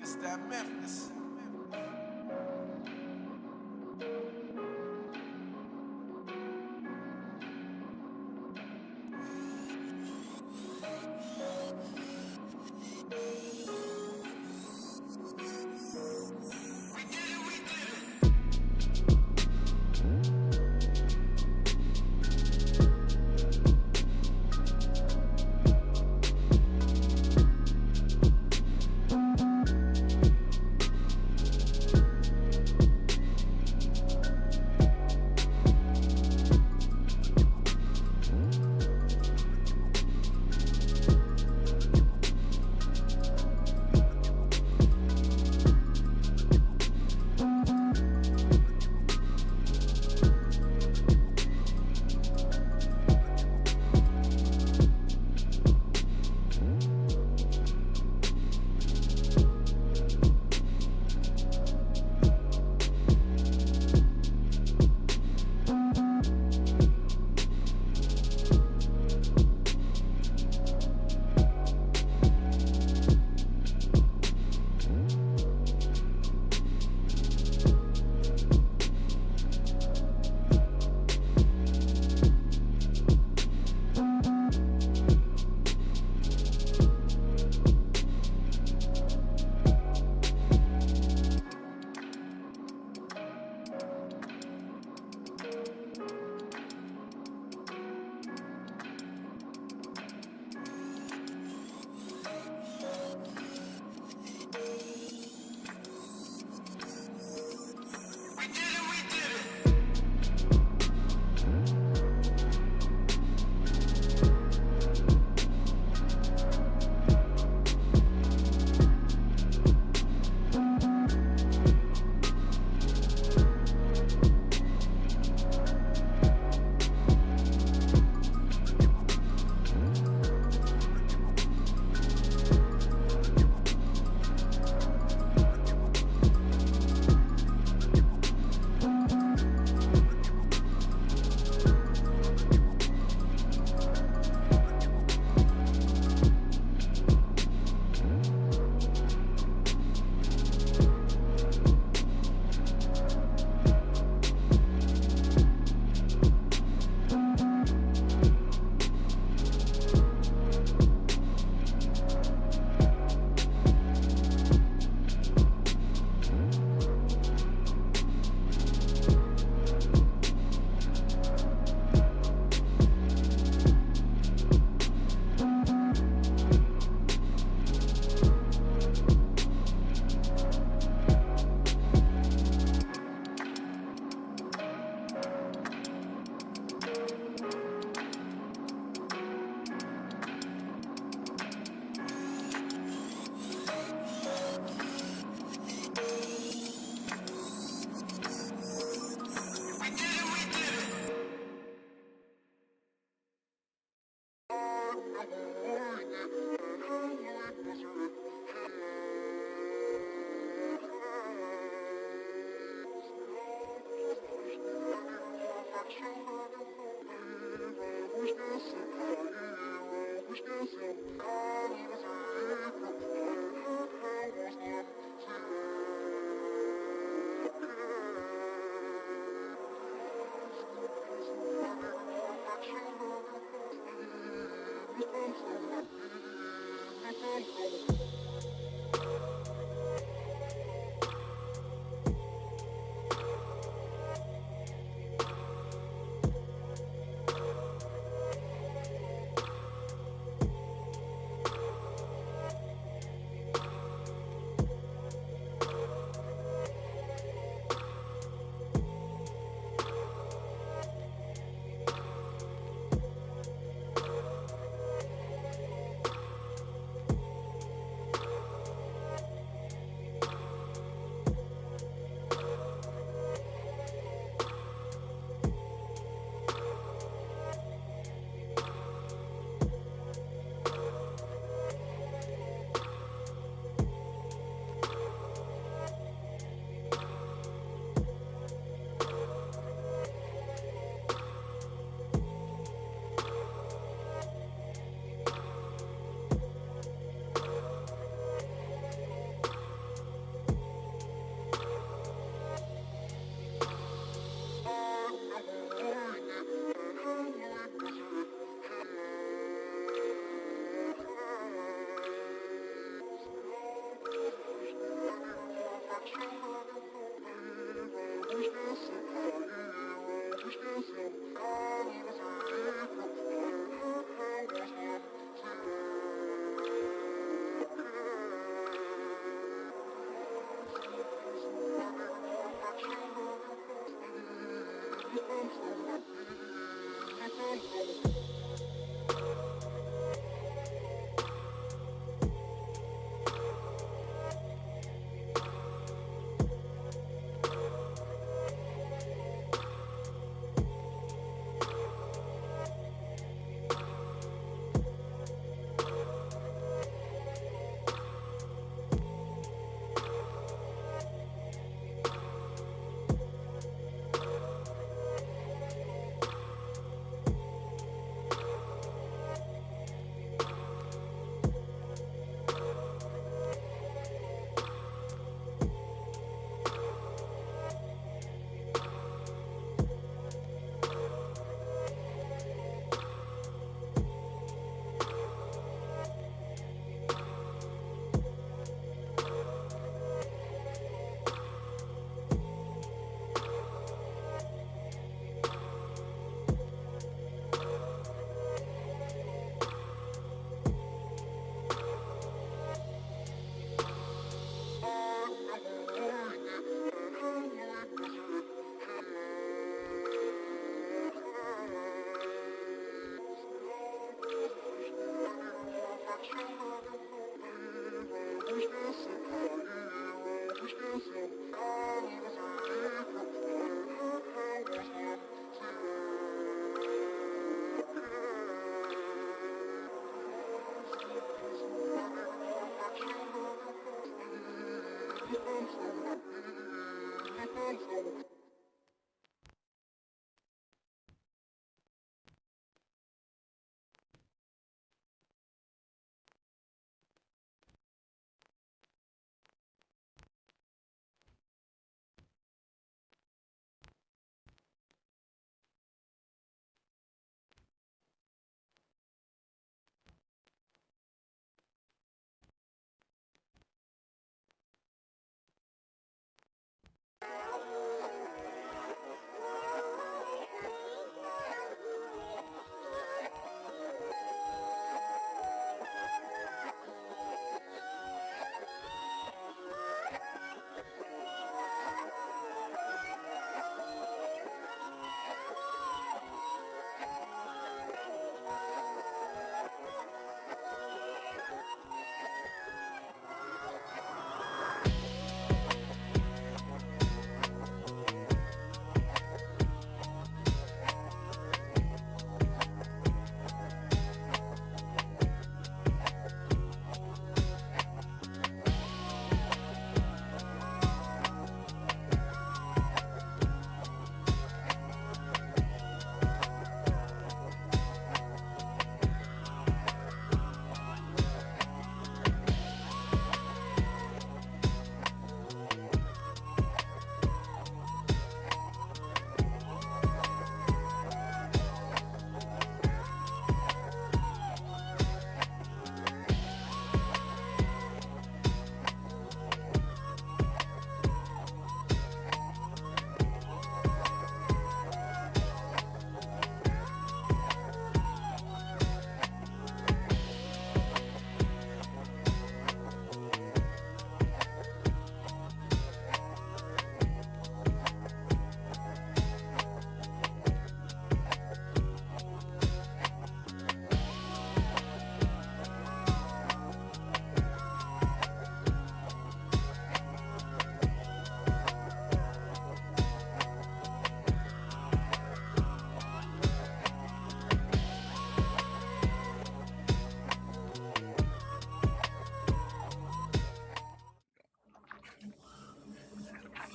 It's that Memphis.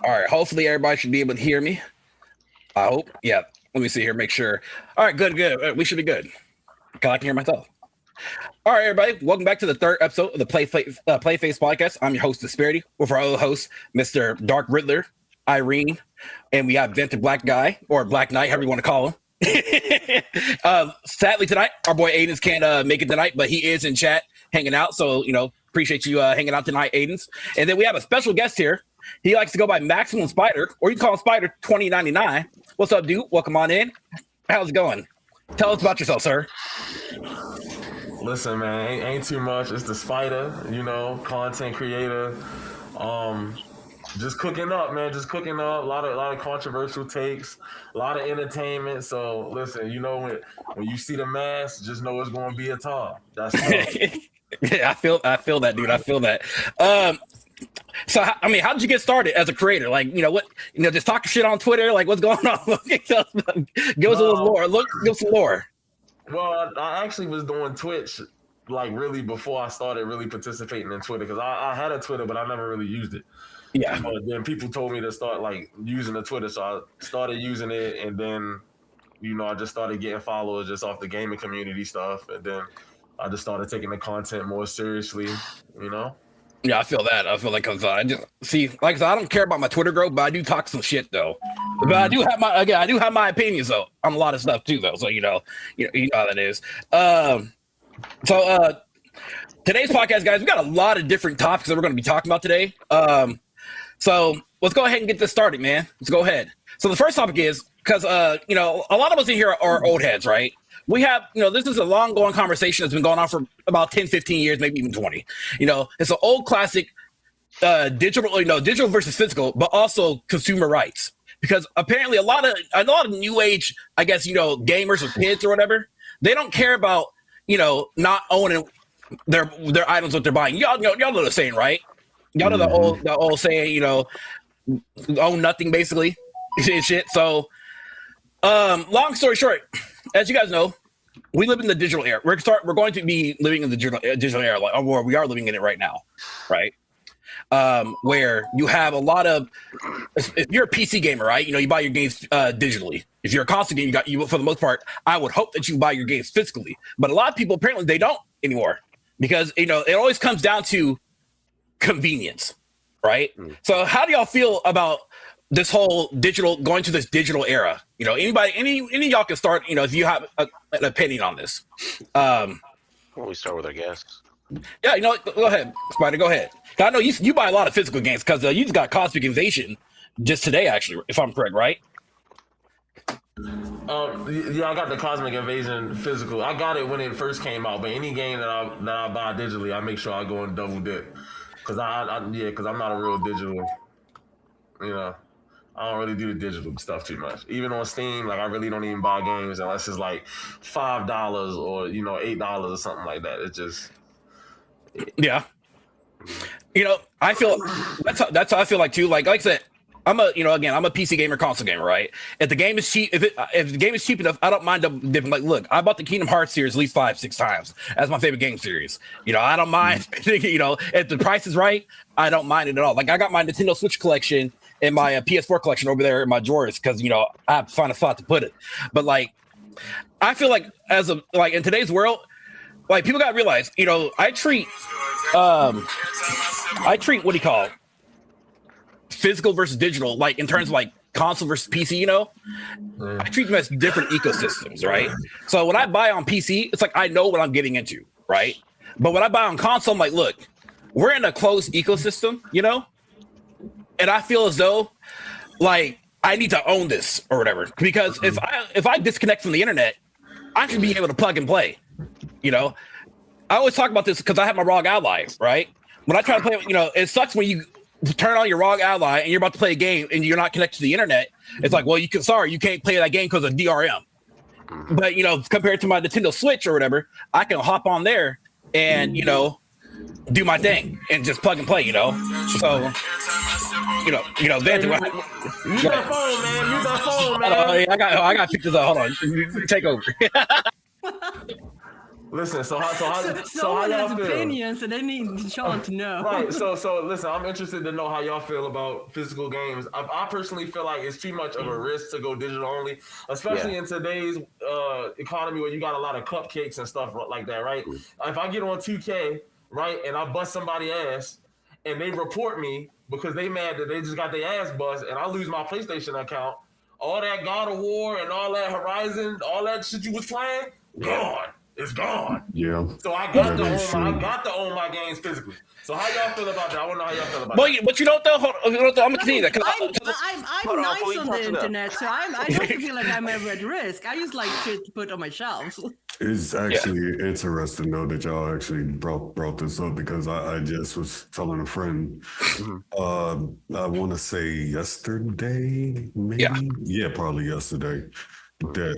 All right. Hopefully everybody should be able to hear me. I hope. Yeah. Let me see here. Make sure. All right. Good. We should be good. Cause I can hear myself. All right, everybody. Welcome back to the third episode of the Playface podcast. I'm your host, Disparity, with our other host, Mr. Dark Riddler, Irene, and we have Vented Black Guy, or Black Knight, however you want to call him. Sadly, tonight, our boy Aidens can't make it tonight, but he is in chat hanging out. So, appreciate you hanging out tonight, Aidens. And then we have a special guest here. He likes to go by Maximum Spider, or you can call him Spider 2099. What's up, dude? Welcome on in. How's it going? Tell us about yourself, sir. Listen, man, ain't too much. It's the Spider, content creator. Just cooking up, man. Just cooking up. A lot of controversial takes, a lot of entertainment. So listen, when you see the mask, just know it's going to be a talk. That's Yeah, I feel that, dude. I feel that. So, how did you get started as a creator? Like, just talking shit on Twitter? Like, what's going on? Give us a little lore. Give us some lore. Well, I actually was doing Twitch, like, really before I started really participating in Twitter. Because I had a Twitter, but I never really used it. Yeah. Then people told me to start, like, using the Twitter. So I started using it. And then, I just started getting followers just off the gaming community stuff. And then I just started taking the content more seriously, Yeah, I feel that. I feel like because I just see, like I said, I don't care about my Twitter growth, but I do talk some shit though. But I do have my opinions though on a lot of stuff too though. So you know how that is. So today's podcast, guys, we got a lot of different topics that we're going to be talking about today. So let's go ahead and get this started, man. Let's go ahead. So the first topic is because a lot of us in here are old heads, right? We have, this is a long-going conversation that's been going on for about 10, 15 years, maybe even 20. It's an old classic digital versus physical, but also consumer rights. Because apparently a lot of new age, I guess, gamers or kids or whatever, they don't care about, not owning their items that they're buying. Y'all know the saying, right? Y'all know the old saying, you know, own nothing basically, shit. So, long story short, as you guys know, we live in the digital era. We're going to be living in the digital era, or we are living in it right now, right? Where you have a lot of, if you're a PC gamer, right? You know, you buy your games digitally. If you're a console gamer, you for the most part, I would hope that you buy your games physically. But a lot of people apparently they don't anymore because you know it always comes down to convenience, right? So how do y'all feel about this whole going to this digital era? You know, any of y'all can start. You know, if you have an opinion on this. Well, we start with our guests. Yeah, you know, go ahead, Spider. Go ahead. I know you buy a lot of physical games because you just got Cosmic Invasion just today, actually, if I'm correct, right? Yeah, I got the Cosmic Invasion physical. I got it when it first came out, but any game that I buy digitally, I make sure I go and double dip because because I'm not a real digital. You know, I don't really do the digital stuff too much. Even on Steam, like I really don't even buy games unless it's like $5 or you know $8 or something like that. It's just yeah. You know, I feel that's how I feel like too. Like I said, I'm a PC gamer, console gamer, right? If the game is cheap, if the game is cheap enough, I don't mind dipping. Like, look, I bought the Kingdom Hearts series at least 5-6 times. That's my favorite game series. You know, I don't mind. You know, if the price is right, I don't mind it at all. Like, I got my Nintendo Switch collection and my PS4 collection over there in my drawers because you know I have to find a spot to put it. But like, I feel like in today's world, like people gotta realize, you know, I treat what do you call it? Physical versus digital, like in terms of like console versus PC, you know, I treat them as different ecosystems, right? So when I buy on PC, it's like I know what I'm getting into, right? But when I buy on console, I'm like, look, we're in a closed ecosystem, you know, and I feel as though like I need to own this or whatever because if I disconnect from the internet, I should be able to plug and play, you know. I always talk about this because I have my ROG Ally, right? When I try to play, you know, it sucks when you turn on your ROG Ally and you're about to play a game and you're not connected to the internet. It's like, well, you can't play that game because of DRM. But you know, compared to my Nintendo Switch or whatever, I can hop on there and you know, do my thing and just plug and play. You know, so you know. Then use that phone, man. Use that phone, man. I got pictures of. Hold on, take over. Listen, so how y'all feel? Opinions, and they need Sean to know. Right. So listen, I'm interested to know how y'all feel about physical games. I personally feel like it's too much of a risk to go digital only, especially in today's economy where you got a lot of cupcakes and stuff like that, right? If I get on 2K, right, and I bust somebody's ass, and they report me because they mad that they just got their ass bust, and I lose my PlayStation account, all that God of War and all that Horizon, all that shit you was playing, gone. It's gone. Yeah. So I got to own my games physically. So how y'all feel about that? I want to know how y'all feel about that. But you don't though. I'm gonna continue that. I'm nice on the internet, so I don't feel like I'm ever at risk. I just like shit to put on my shelves. It's actually interesting though that y'all actually brought this up because I just was telling a friend. I want to say yesterday, maybe. Yeah, probably yesterday. That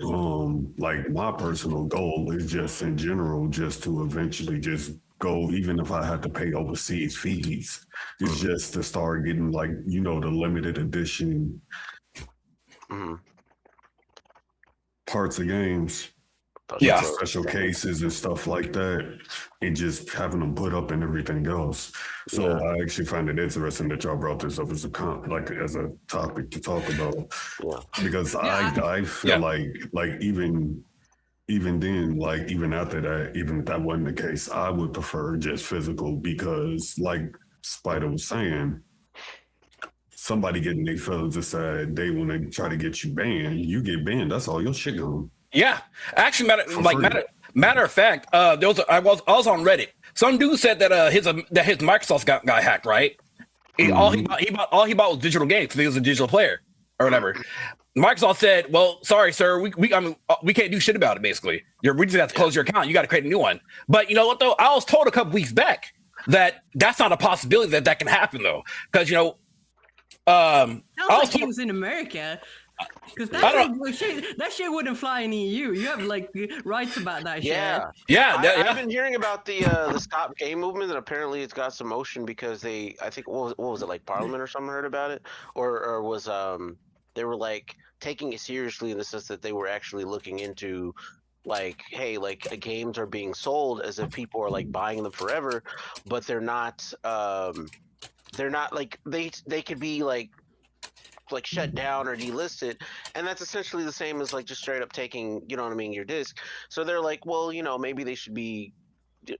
like my personal goal is just in general just to eventually just go, even if I have to pay overseas fees, it's just to start getting like, you know, the limited edition parts of games. Yeah, special cases and stuff like that, and just having them put up and everything else. So I actually find it interesting that y'all brought this up as a topic to talk about, because I feel like even then, like even after that, even if that wasn't the case, I would prefer just physical because, like Spider was saying, somebody getting their feelings aside, they want to try to get you banned. You get banned, that's all your shit gone. Yeah, actually, matter of fact, I was on Reddit. Some dude said that his Microsoft got hacked, right? All he bought was digital games because he was a digital player or whatever. Microsoft said, "Well, sorry, sir, we can't do shit about it. Basically, we just have to close your account. You got to create a new one." But you know what though? I was told a couple weeks back that that's not a possibility that can happen though, because you know, sounds like he was in America. Because that shit wouldn't fly in EU. You have like rights about that shit. I've been hearing about the stop game movement, and apparently it's got some motion because I think what was it, like Parliament or something heard about it, or was they were like taking it seriously in the sense that they were actually looking into like, hey, like games are being sold as if people are like buying them forever, but they're not like they could be like shut down or delisted, and that's essentially the same as like just straight up taking, you know what I mean, your disc. So they're like, well, you know, maybe they should be,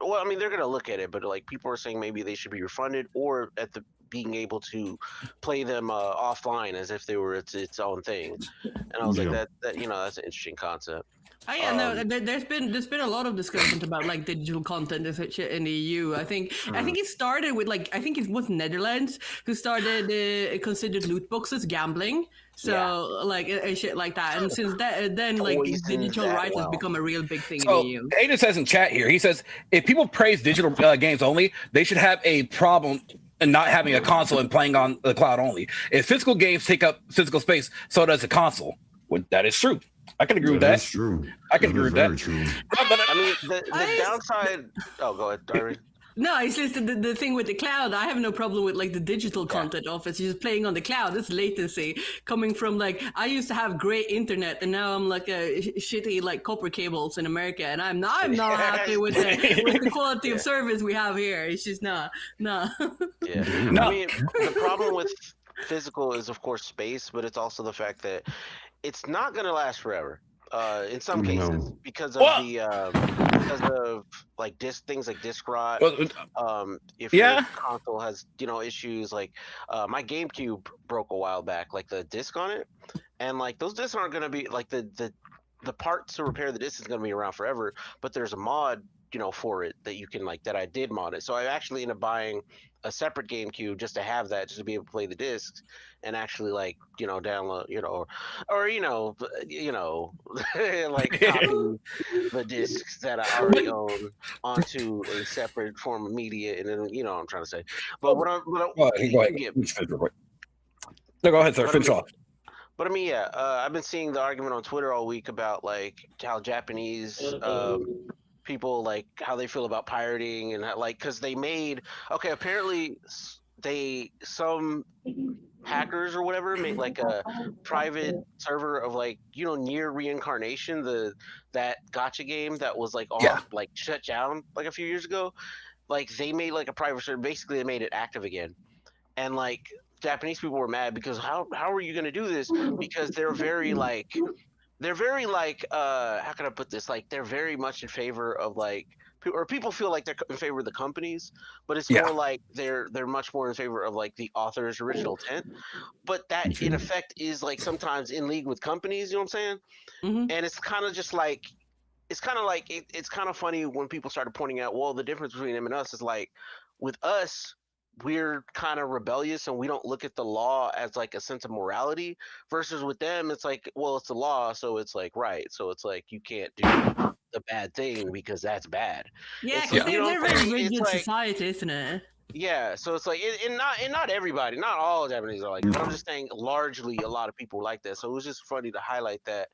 well, I mean, they're gonna look at it, but like people are saying maybe they should be refunded, or at the being able to play them offline as if they were its own thing. And I was like, that you know, that's an interesting concept. Oh yeah, no. There's been a lot of discussions about like digital content and shit in the EU. I think it started with like, I think it was Netherlands who started considered loot boxes gambling. So like shit like that, and since then like digital rights has become a real big thing in the EU. Aiden says in chat here, he says if people praise digital games only, they should have a problem and not having a console and playing on the cloud only. If physical games take up physical space, so does a console. Well, that is true. I can agree with that. That's true. I can agree with that. True. But I mean, the downside. Oh, go ahead, Darby. No, it's just the thing with the cloud. I have no problem with like the digital content of it. Just playing on the cloud. It's latency coming from like, I used to have great internet, and now I'm like a shitty like copper cables in America, and I'm not happy with the quality of service we have here. It's just no. Yeah. No. I mean, the problem with physical is of course space, but it's also the fact that it's not going to last forever. In some cases, because of like things like disc rot. If your console has, you know, issues like my GameCube broke a while back, like the disc on it, and like those discs aren't going to be like the part to repair the disc is going to be around forever. But there's a mod, you know, for it that you can like that I did mod it. So I actually ended up buying a separate GameCube just to have that, just to be able to play the discs and actually like, you know, download, you know, or you know, like copy the discs that I already own onto a separate form of media, and then, you know what I'm trying to say. But go ahead, sir. Finish off. But I mean, yeah, I've been seeing the argument on Twitter all week about like how Japanese people, like how they feel about pirating, and how, like, because they made apparently some hackers or whatever made like a private server of like, you know, Near Reincarnation, that gacha game that was like like shut down like a few years ago. Like they made like a private server, basically they made it active again, and like Japanese people were mad because how are you going to do this, because they're very like how can I put this, like they're very much in favor of like, or people feel like they're in favor of the companies, but it's more like they're much more in favor of like the author's original intent, but that in effect is like sometimes in league with companies, you know what I'm saying? And it's kind of just like, it's kind of funny when people started pointing out, well, the difference between them and us is like, with us, we're kind of rebellious and we don't look at the law as like a sense of morality, versus with them it's like, well, it's the law, so it's like right, so it's like you can't do the bad thing because that's bad. They're very rigid society, isn't it? Yeah, so it's like, and not everybody, not all Japanese are like, but I'm just saying largely a lot of people like that. So it was just funny to highlight that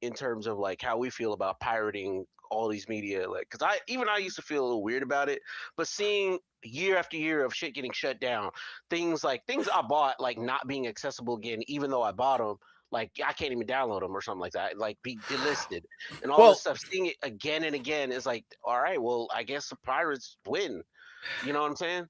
in terms of like how we feel about pirating all these media, like, because I used to feel a little weird about it, but seeing year after year of shit getting shut down, things I bought like not being accessible again, even though I bought them, like I can't even download them or something like that, like be delisted and all this stuff. Seeing it again and again is like, all right, well, I guess the pirates win. You know what I'm saying?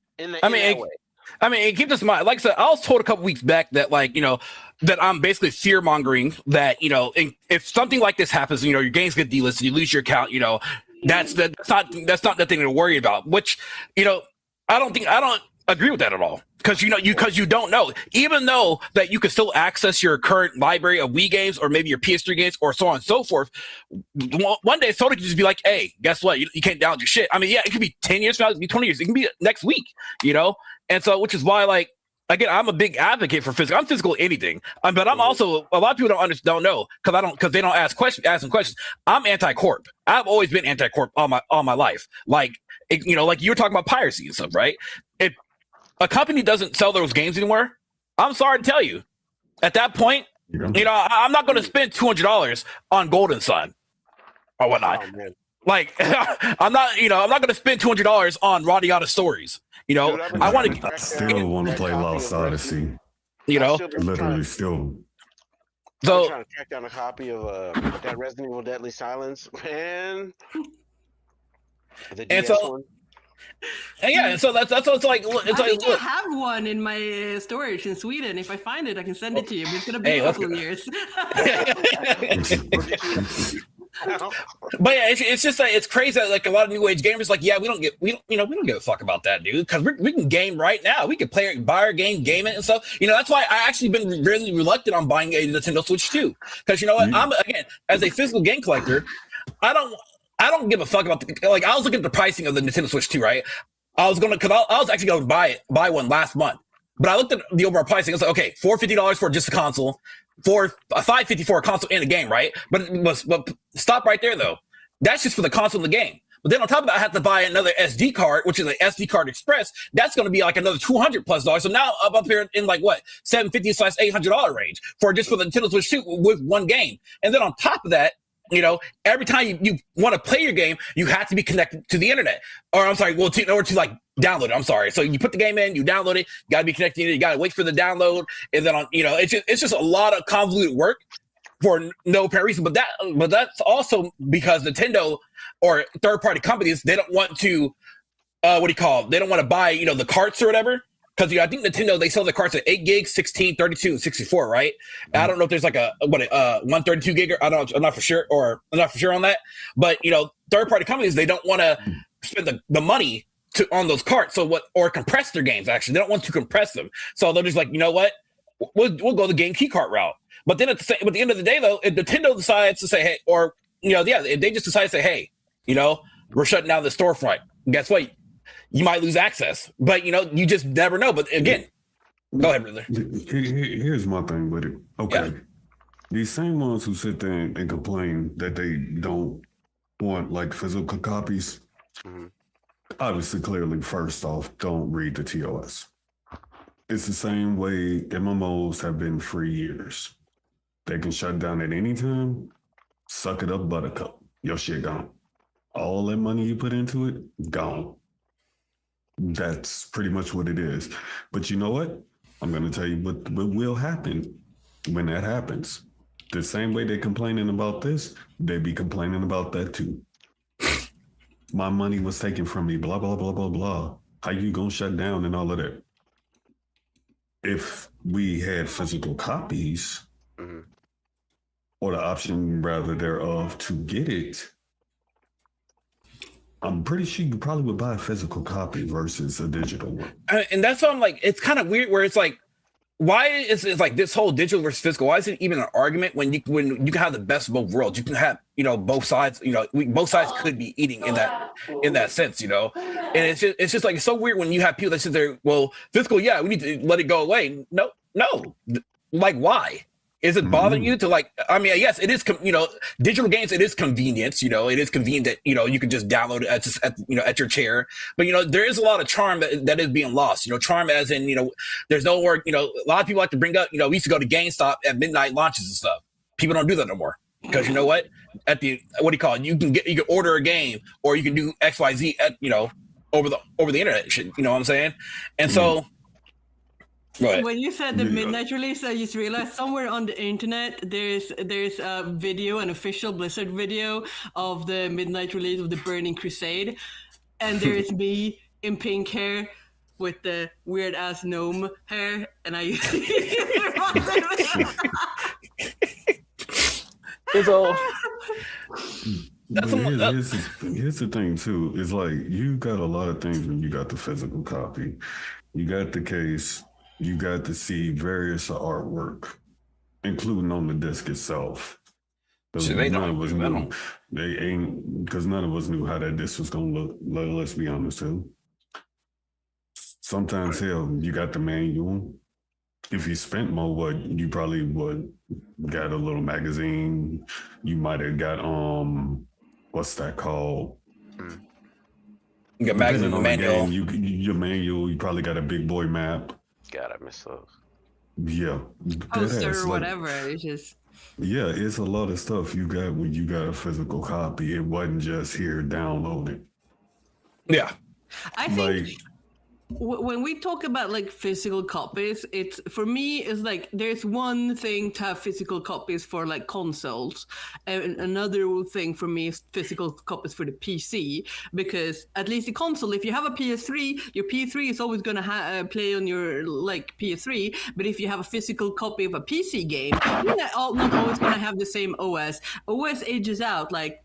I mean, keep this in mind. Like I said, I was told a couple weeks back that, like, you know, that I'm basically fear-mongering, that, you know, if something like this happens, you know, your games get delisted, you lose your account, you know, that's not the thing to worry about. Which, you know, I don't agree with that at all. Because you don't know, even though that you can still access your current library of Wii games or maybe your PS3 games or so on and so forth. One day, Sony could just be like, "Hey, guess what? You can't download your shit." I mean, yeah, it could be 10 years from now, it could be 20 years, it can be next week, you know. And so, which is why, like, again, I'm a big advocate for physical. I'm physical anything, but I'm also, a lot of people don't know because they don't ask them questions. I'm anti-corp. I've always been anti-corp all my life. Like, you know, like you were talking about piracy and stuff, right? If a company doesn't sell those games anymore, I'm sorry to tell you, at that point, You know, I'm not going to spend $200 on Golden Sun or whatnot. Oh, like, I'm not going to spend $200 on Radiata Stories. You know, Dude, I want to. I still want to play Lost Odyssey. You know, literally still. So I'm trying to track down a copy of that Resident Evil Deadly Silence, man. The DS one. And yeah, and so that's what it's like. It's I like, think I have one in my storage in Sweden. If I find it, I can send it to you. But it's gonna be a couple of years. But yeah, it's just like it's crazy that like a lot of new age gamers like, yeah, we don't give a fuck about that, dude, because we can game right now. We can buy our game, game it and stuff. You know, that's why I actually been really reluctant on buying a Nintendo Switch 2, because you know what, I'm again as a physical game collector, I don't give a fuck about I was looking at the pricing of the Nintendo Switch 2, right? I was actually going to buy one last month, but I looked at the overall pricing. I was like, okay, $450 for just a console, for $550 for a console and a game, right? But stop right there though. That's just for the console and the game. But then on top of that, I have to buy another SD card, which is an SD card express. That's going to be like another $200+. So now I'm up here in like what, $750/$800 range for the Nintendo Switch 2 with one game. And then on top of that, you know, every time you want to play your game, you have to be connected to the internet. Or I'm sorry, in order to like download it. I'm sorry. So you put the game in, you download it, you got to be connected to it, you got to wait for the download, and then it's just a lot of convoluted work for no apparent reason. But that's also because Nintendo or third-party companies, they don't want to they don't want to buy, you know, the carts or whatever. Because I think Nintendo, they sell the carts at 8 gigs, 16, 32, and 64, right? Mm-hmm. I don't know if there's like a 132 gig, or I'm not for sure on that. But you know, third-party companies, they don't want to spend the money on those carts, or compress their games. Actually, they don't want to compress them, so they're just like, you know what, we'll go the game key cart route. But then at the end of the day, though, if Nintendo decides to say, hey, or you know, yeah, if they just decide to say, hey, you know, we're shutting down the storefront. Guess what? You might lose access, but you know, you just never know. But again, go ahead, brother. Here's my thing with it. Okay. Yeah. These same ones who sit there and complain that they don't want like physical copies, obviously, clearly, first off, don't read the TOS. It's the same way MMOs have been for years. They can shut down at any time. Suck it up, buttercup. Your shit gone. All that money you put into it, gone. That's pretty much what it is. But you know what? I'm going to tell you what will happen when that happens. The same way they're complaining about this, they be complaining about that too. My money was taken from me, blah, blah, blah, blah, blah. How you going to shut down and all of that? If we had physical copies, or the option rather thereof to get it, I'm pretty sure you probably would buy a physical copy versus a digital one. And that's why I'm like, it's kind of weird where it's like, why is it like this whole digital versus physical? Why is it even an argument when you can have the best of both worlds? You can have, you know, both sides, you know, both sides could be eating in that sense, you know? And it's just like, it's so weird when you have people that sit there, well, physical, yeah, we need to let it go away. No. Like, why? Is it bothering you to like, I mean, yes, it is, you know, digital games, it is convenience, you know, it is convenient that, you know, you can just download it at your chair. But, you know, there is a lot of charm that is being lost, you know, charm as in, you know, there's no work, you know, a lot of people like to bring up, you know, we used to go to GameStop at midnight launches and stuff. People don't do that no more because you know what? You can order a game or you can do XYZ you know, over the internet, shit, you know what I'm saying? And so, right. When you said the midnight release, I just realized somewhere on the internet there's a video, an official Blizzard video of the midnight release of the Burning Crusade, and there's me in pink hair with the weird ass gnome hair, and I used to here's the thing too. It's like you got a lot of things when you got the physical copy. You got the case. You got to see various artwork, including on the disc itself. None of us knew. Because none of us knew how that disc was going to look. Let's be honest, too. Sometimes, hell, you got the manual. If you spent more, you probably got a little magazine. You might have got, what's that called? You got magazine, manual. Your manual, you probably got a big boy map. God, I miss those. Yeah. Poster or whatever. It's just. Yeah, it's a lot of stuff you got when you got a physical copy. It wasn't just here, download it. Yeah. I think when we talk about like physical copies, it's for me is like there's one thing to have physical copies for like consoles, and another thing for me is physical copies for the PC, because at least the console, if you have a PS3, your PS3 is always going to play on your like PS3, but if you have a physical copy of a PC game, you're not always going to have the same OS. OS ages out. Like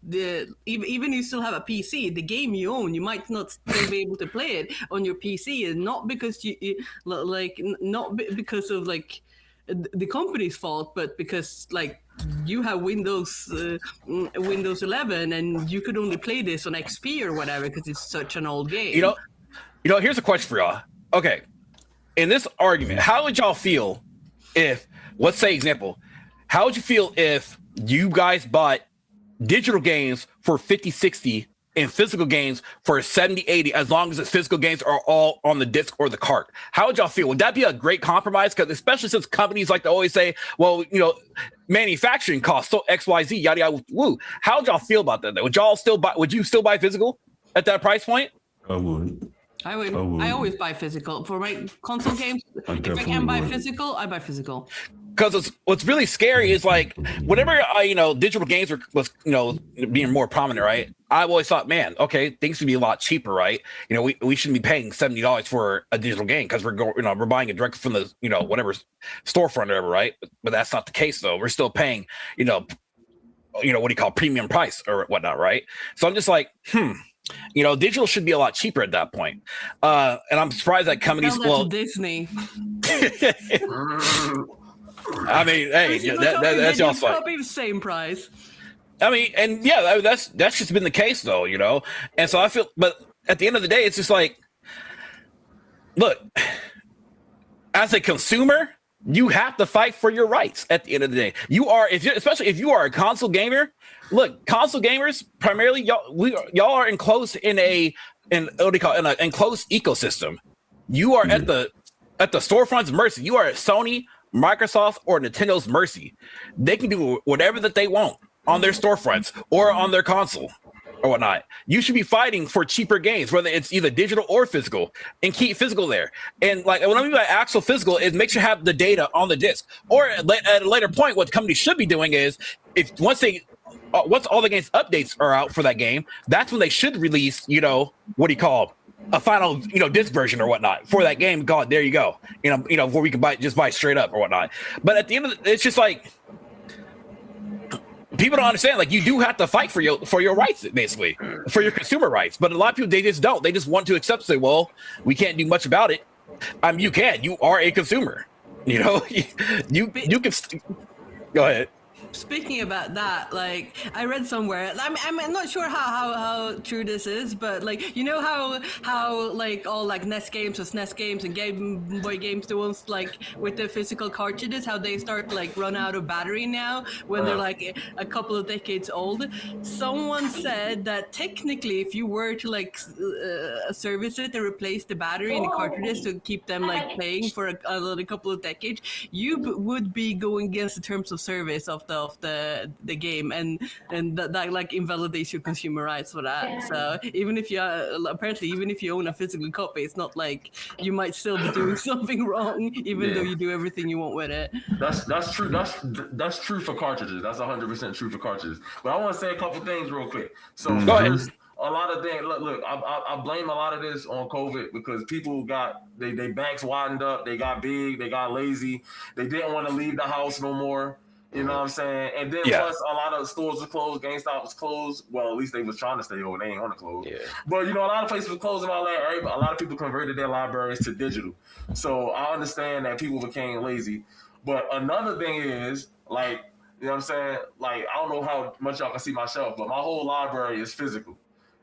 even you still have a PC, the game you own, you might not still be able to play it on your PC. And not because not because of like the company's fault, but because like you have Windows 11 and you could only play this on XP or whatever because it's such an old game. You know, here's a question for y'all. Okay, in this argument, how would y'all feel if, let's say, example, how would you feel if you guys bought digital games for $50-$60 and physical games for $70-$80, as long as the physical games are all on the disc or the cart? How would y'all feel? Would that be a great compromise? Because especially since companies like to always say, well, you know, manufacturing costs so XYZ, yada yada. Woo. How would y'all feel about that? Would y'all still buy? Would you still buy physical at that price point? I would. I always buy physical for my console games. If I can buy physical, I buy physical. Because what's really scary is like whenever digital games was being more prominent, right? I've always thought, man, okay, things would be a lot cheaper, right? You know, we shouldn't be paying $70 for a digital game because we're buying it directly from the whatever storefront or whatever, right? But that's not the case though. We're still paying what do you call premium price or whatnot, right? So I'm just like, digital should be a lot cheaper at that point. And I'm surprised that companies Disney. I mean, hey, that's y'all's fault. Probably the same price. I mean, and yeah, that's just been the case though, And so I feel, but at the end of the day, it's just like, look, as a consumer, you have to fight for your rights. At the end of the day, especially if you are a console gamer. Look, console gamers primarily, y'all are enclosed in an enclosed ecosystem. You are at the storefront's mercy. You are at Sony, Microsoft, or Nintendo's mercy. They can do whatever that they want on their storefronts or on their console or whatnot. You should be fighting for cheaper games, whether it's either digital or physical, and keep physical there. And like what I mean by actual physical is make sure you have the data on the disc. Or at a later point, what companies should be doing is once all the games updates are out for that game, that's when they should release, a final, disc version or whatnot for that game. God, there you go. Where we can buy straight up or whatnot. But at the end of it's just like people don't understand. Like you do have to fight for your rights, basically, for your consumer rights. But a lot of people, they just don't. They just want to accept, say, well, we can't do much about it. You can. You are a consumer. You can. Go ahead. Speaking about that, like I read somewhere, I'm not sure how true this is, but like how like all like NES games or SNES games and Game Boy games, the ones like with the physical cartridges, how they start to like run out of battery now when they're like a couple of decades old. Someone said that technically, if you were to like service it and replace the battery in the cartridges to keep them like playing for a couple of decades, you would be going against the terms of service of the game, and that like invalidates your consumer rights for that. So even if you own a physical copy, it's not like you might still be doing something wrong, even though you do everything you want with it. That's true. That's true for cartridges. That's 100% true for cartridges. But I want to say a couple things real quick. So first, a lot of things. Look, I blame a lot of this on COVID because people got they banks widened up, they got big, they got lazy, they didn't want to leave the house no more. You know what I'm saying? And then plus a lot of stores were closed. GameStop was closed. Well, at least they was trying to stay open. They ain't want to close. Yeah. But a lot of places were closed and all that. A lot of people converted their libraries to digital. So I understand that people became lazy. But another thing is, like, you know what I'm saying? Like, I don't know how much y'all can see my shelf, but my whole library is physical.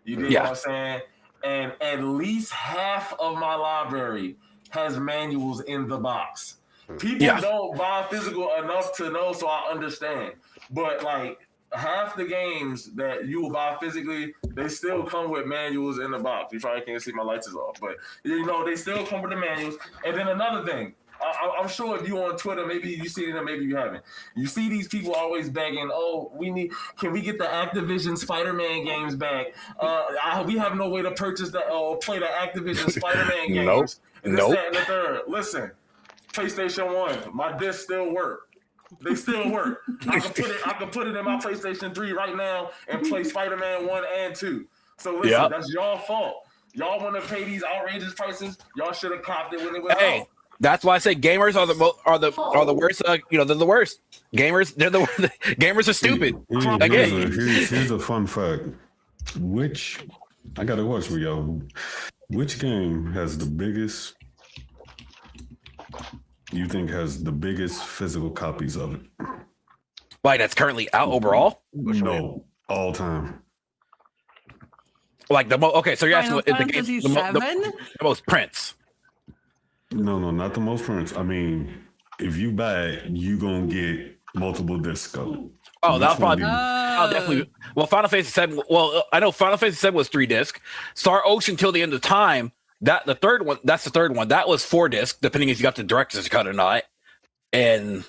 You dig what I'm saying? And at least half of my library has manuals in the box. People don't buy physical enough to know, so I understand. But like half the games that you will buy physically, they still come with manuals in the box. You probably can't see my lights is off, but they still come with the manuals. And then another thing, I'm sure if you on Twitter, maybe you see it and maybe you haven't. You see these people always begging, "Oh, can we get the Activision Spider-Man games back? We have no way to purchase play the Activision Spider-Man games." Nope. That, and the third. Listen, PlayStation 1, my discs still work. They still work. I can put it in my PlayStation 3 right now and play Spider-Man 1 and 2. So listen, that's y'all fault. Y'all want to pay these outrageous prices? Y'all should have copped it when it was out. That's why I say gamers are the worst. They're the worst. Gamers, gamers are stupid. Here's a fun fact. I gotta watch with y'all. Which game has the biggest? You think has the biggest physical copies of it? Like that's currently out overall? No, all time. Like the most. Okay, so you're asking what is the most prints? No, not the most prints. I mean, if you buy it, you gonna get multiple discs of it. Oh, that'll probably. I'll definitely. Well, Final Fantasy 7. Well, I know Final Fantasy 7 was 3 disc. Star Ocean till the end of time. That's the third one. That was 4 disc, depending if you got the director's cut or not. And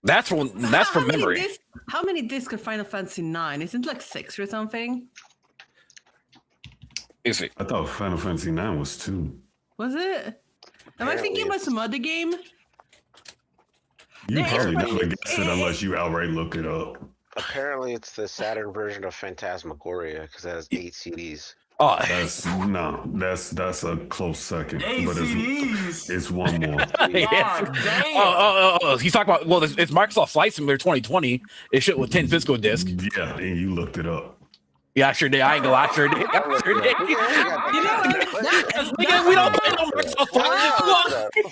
that's from memory. How many discs of Final Fantasy 9? Isn't it like 6 or something? I thought Final Fantasy 9 was 2. Was it? Am I thinking about some other game? You probably never guess it unless you outright look it up. Apparently, it's the Saturn version of Phantasmagoria because it has 8 CDs. Oh, that's a close second. 8 but CDs. It's one more. God damn. Oh, he's talking about. Well, it's Microsoft Flight Simulator 2020. It shipped with 10 physical discs. Yeah, and you looked it up. Yeah, I sure did. I ain't gonna lie, I sure did. You know what? We don't play no Microsoft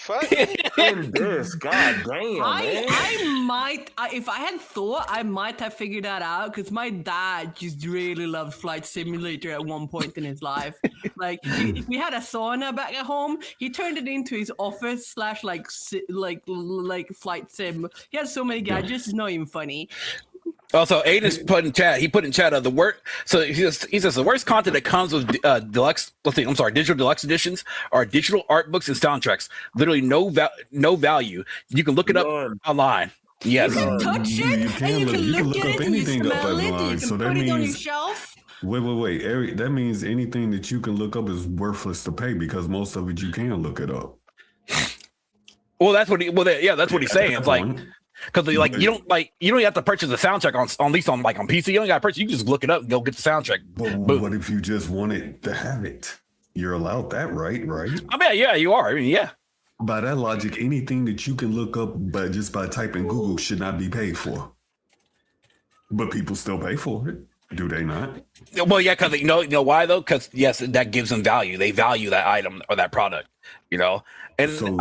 Flight. In this, god damn, man. I might, if I had thought, I might have figured that out because my dad just really loved Flight Simulator at one point in his life. Like, we had a sauna back at home. He turned it into his office / like flight sim. He has so many gadgets, it's not even funny. Also, Aiden's put in chat. He put in chat the worst. So he says the worst content that comes with digital deluxe editions are digital art books and soundtracks. Literally no value. You can look it up online. Yes, you can touch it, and you can look at it, and you smell it, and you can put it on your shelf. Wait. That means anything that you can look up is worthless to pay because most of it you can look it up. Well, that's what he's saying. It's like. Because you don't have to purchase the soundtrack on at least on PC. You don't got to purchase. You can just look it up and go get the soundtrack. But what if you just wanted to have it? You're allowed that, right? I mean, yeah, you are. I mean, yeah. By that logic, anything that you can look up, but just by typing Google, should not be paid for. But people still pay for it, do they not? Well, yeah, because you know why though? Because yes, that gives them value. They value that item or that product. And so,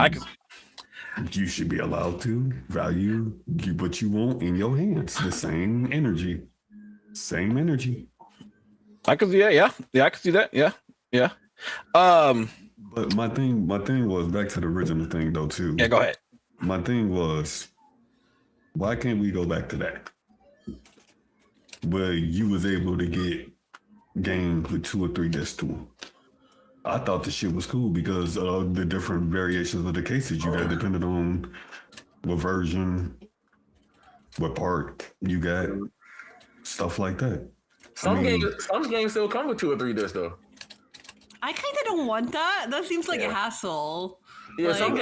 you should be allowed to value what you want in your hands. The same energy. I could see that. Yeah, I could see that. Yeah. But my thing was back to the original thing though too. Yeah, go ahead. My thing was, why can't we go back to that? Where you was able to get games with 2 or 3 discs to them. I thought the shit was cool because of the different variations of the cases you got, depending on what version, what part you got, stuff like that. Some games still come with 2 or 3 discs though. I kind of don't want that. That seems like a hassle. Yeah, some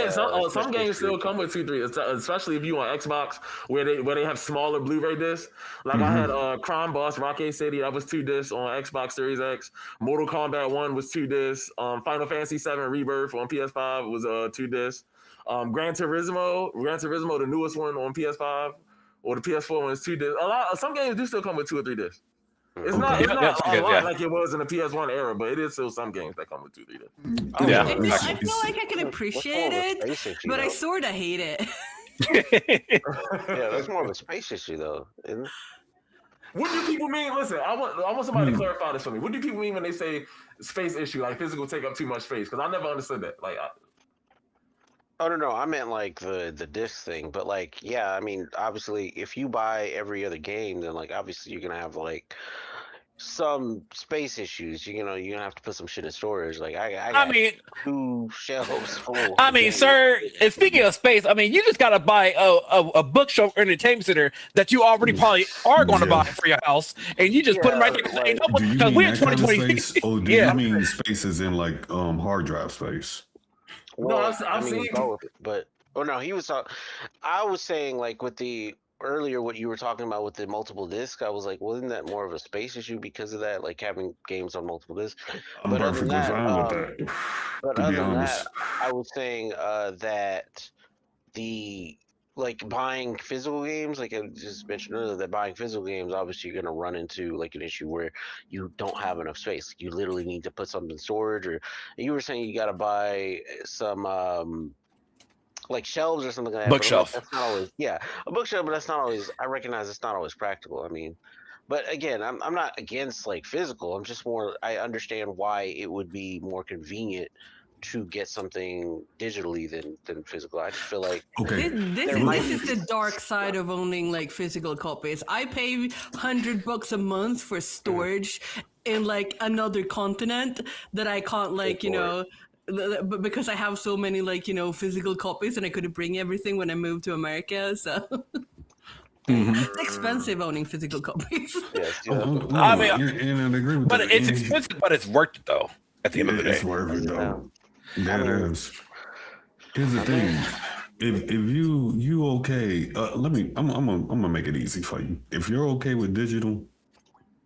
games still come with 2, 3, especially if you on Xbox where they have smaller Blu-ray discs. Like I had Crime Boss Rocket City, that was 2 discs on Xbox Series X. Mortal Kombat 1 was 2 discs. Final Fantasy 7 Rebirth on PS5 was 2 discs. Gran Turismo, the newest one on PS5 or the PS4 one is 2 discs. Some games do still come with 2 or 3 discs. It's not a lot like it was in the PS1 era, but it is still some games that come with 2, 3 discs. I feel like I can appreciate it, but I sort of hate it. Yeah, that's more of a space issue, though. Isn't it? What do people mean? Listen, I want somebody to clarify this for me. What do people mean when they say space issue, like physical take up too much space? Because I never understood that. Oh no, I meant like the disc thing, but like, yeah, I mean, obviously, if you buy every other game, then like, obviously, you're gonna have like, some space issues. You know, you're gonna have to put some shit in storage. Like I got mean, 2 shelves full. I mean, sir. And speaking of space, I mean, you just gotta buy a bookshelf or entertainment center that you already probably are going to buy for your house, and you just put them right there. Because we're in 2020. Oh, do you mean spaces in like hard drive space? Well, No, I've seen both, but no, he was talking. I was saying like with the earlier what you were talking about with the multiple disc. I was like, well, isn't that more of a space issue because of that, like having games on multiple discs? I'm perfectly fine with that. But other than that, I was saying that the like buying physical games, like I just mentioned earlier, that buying physical games, obviously you're gonna run into like an issue where you don't have enough space. You literally need to put something in storage, or you were saying you got to buy some like shelves or something like that. Bookshelf. That's not always, a bookshelf, but that's not always. I recognize it's not always practical. I mean, but again, I'm not against like physical. I'm just more. I understand why it would be more convenient to get something digitally than physical. I just feel like this is the dark side of owning like physical copies. I pay $100 a month for storage in like another continent that I can't like but because I have so many like physical copies and I couldn't bring everything when I moved to America, so it's expensive owning physical copies. I mean, and I agree with but that. it's expensive, but it's worth it though. At the end of the day, it's worth it though. That is. Here's the thing. If you okay, I'm gonna make it easy for you. If you're okay with digital,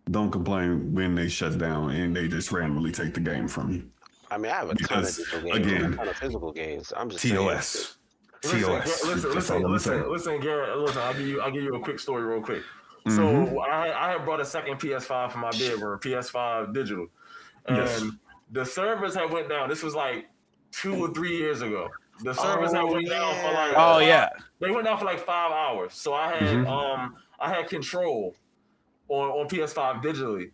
don't complain when they shut down and they just randomly take the game from you. I mean, I have a ton of digital games, a ton of physical games. I'm just TOS. Listen, Garrett. Listen, I'll give you a quick story, real quick. So I had brought a second PS5 for my bedroom, PS5 digital, and the servers had went down. This was like 2 or 3 years ago. The servers had went down for like they went down for like 5 hours. So I had control on PS5 digitally.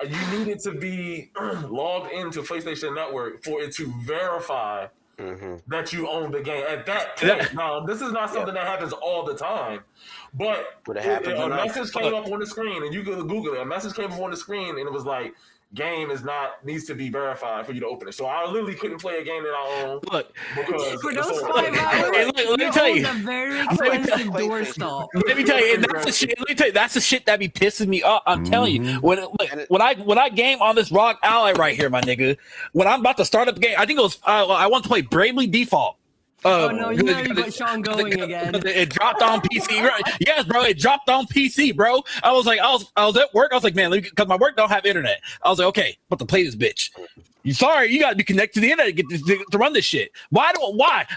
You needed to be logged into PlayStation Network for it to verify that you own the game. At that point, now this is not something that happens all the time, but a message came up on the screen, and you could Google it. A message came up on the screen, and it was like, game needs to be verified for you to open it. So I literally couldn't play a game that I own. Look, because for those 5 hours, let me tell you, a very expensive doorstop. Let me tell you, and that's the shit. Let me tell you, that's the shit that be pissing me off. I'm telling you, when I game on this Rock Ally right here, my nigga, when I'm about to start up the game, I think it was I want to play Bravely Default. Oh no, you got Sean going again. It dropped on PC. Yes, bro, it dropped on PC, bro. I was like, I was at work. I was like, man, because my work don't have internet. I was like, okay, but to play this bitch. You got to be connected to the internet to get this, to run this shit. Why?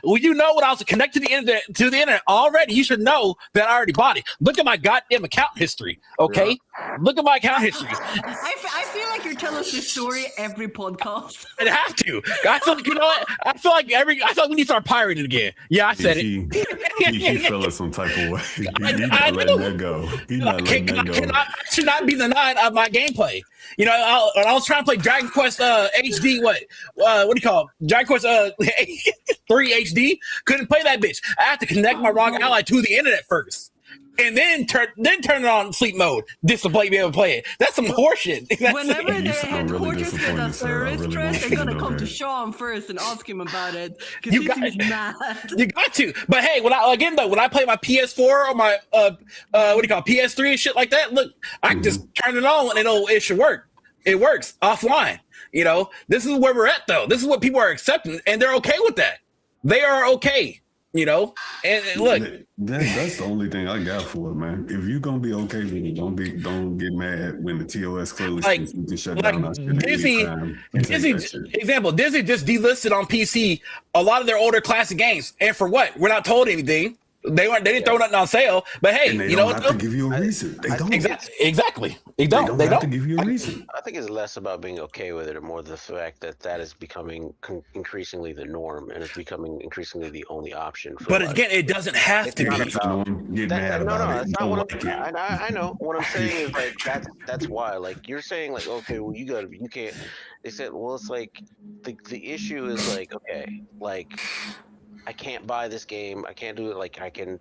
Well, you know when I was connected to the internet already. You should know that I already bought it. Look at my goddamn account history. Okay, look at my account history. I feel like you're telling us this story every podcast. I have to. I feel like I feel like we need to start pirating again. Yeah, I said it. He fell in some type of way. He's not letting that go. He's not letting that go. I should not be denied of my gameplay. You know, I was trying to play Dragon Quest HD. What do you call it? Dragon Quest 3 HD. Couldn't play that bitch. I had to connect my Rock Ally to the internet first, and then turn it on sleep mode just to be able to play it. That's some horseshit. Whenever their headquarters get a service threat, they're gonna come to Sean first and ask him about it because he's mad. You got to. But hey, when I play my PS4 or my PS3 and shit like that, look, I can just turn it on and it should work. It works offline. You know, this is where we're at though. This is what people are accepting, and they're okay with that. They are okay. You know, and look, that's the only thing I got for it, man. If you're gonna be okay with it, don't get mad when the TOS clearly can shut down. Disney just delisted on PC a lot of their older classic games, and for what? We're not told anything. They didn't throw nothing on sale, but hey, you know what? They don't have to give you a reason. They don't. Exactly. They don't have to give you a reason. I think it's less about being okay with it and more the fact that is becoming increasingly the norm and it's becoming increasingly the only option. But again, it doesn't have to be. That's not what I know. What I'm saying is like that's why. Like you're saying, like okay, well you can't. They said, well, it's like the issue is like okay, like. I can't buy this game. I can't do it. Like I can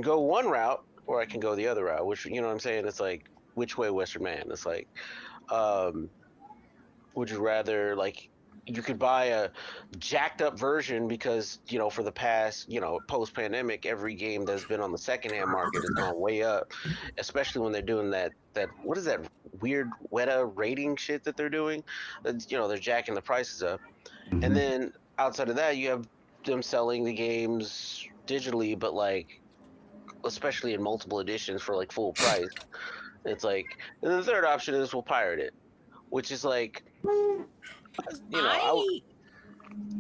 go one route or I can go the other route. Which you know what I'm saying? It's like which way Western man? It's like, would you rather like you could buy a jacked up version because for the past post pandemic every game that's been on the secondhand market has gone way up, especially when they're doing that what is that weird WETA rating shit that they're doing, they're jacking the prices up. And then outside of that you have them selling the games digitally, but like especially in multiple editions for like full price. It's like, and the third option is we'll pirate it, which is like,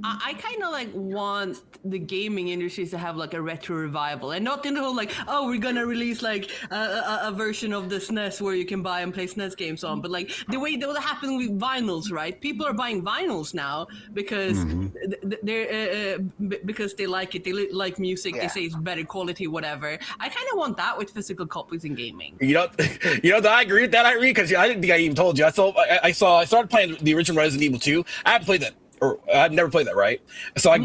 I kind of like want the gaming industries to have like a retro revival, and not in the whole like, oh, we're gonna release like a version of the SNES where you can buy and play SNES games on, but like the way that happened with vinyls, right? People are buying vinyls now because they're because they like it, they like music, they say it's better quality, whatever. I kind of want that with physical copies in gaming. I agree with that. I agree because I didn't think I even told you. I started playing the original Resident Evil 2. I haven't played that. Or I've never played that, right? So I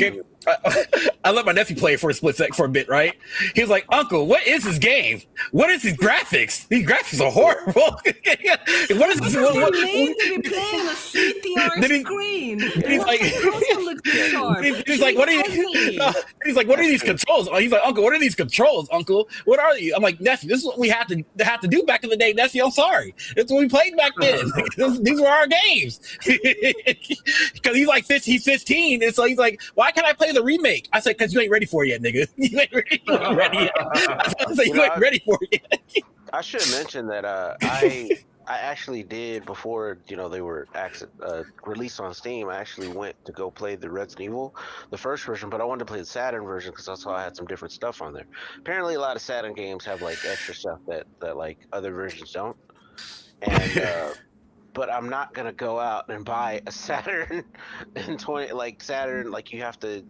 let my nephew play it for a split sec for a bit, right? He was like, "Uncle, what is this game? What is these graphics? These graphics are horrible. What is this? What to be playing on a CTR screen? He's like, he's like, what are you? He's like, what are these controls? He's like, Uncle, what are these controls? Uncle, what are you? I'm like, nephew, this is what we had to do back in the day, nephew. I'm sorry, it's what we played back then. These were our games. Because he's 15, and so he's like, why can't I play the remake? I said, because you ain't ready for it yet, nigga. You ain't ready yet. I said, you ain't ready for it yet. I should mention that I actually did before they were released on Steam. I actually went to go play the Resident Evil, the first version, but I wanted to play the Saturn version because I saw I had some different stuff on there. Apparently, a lot of Saturn games have like extra stuff that like other versions don't. And but I'm not gonna go out and buy a Saturn in Saturn. Like you have to.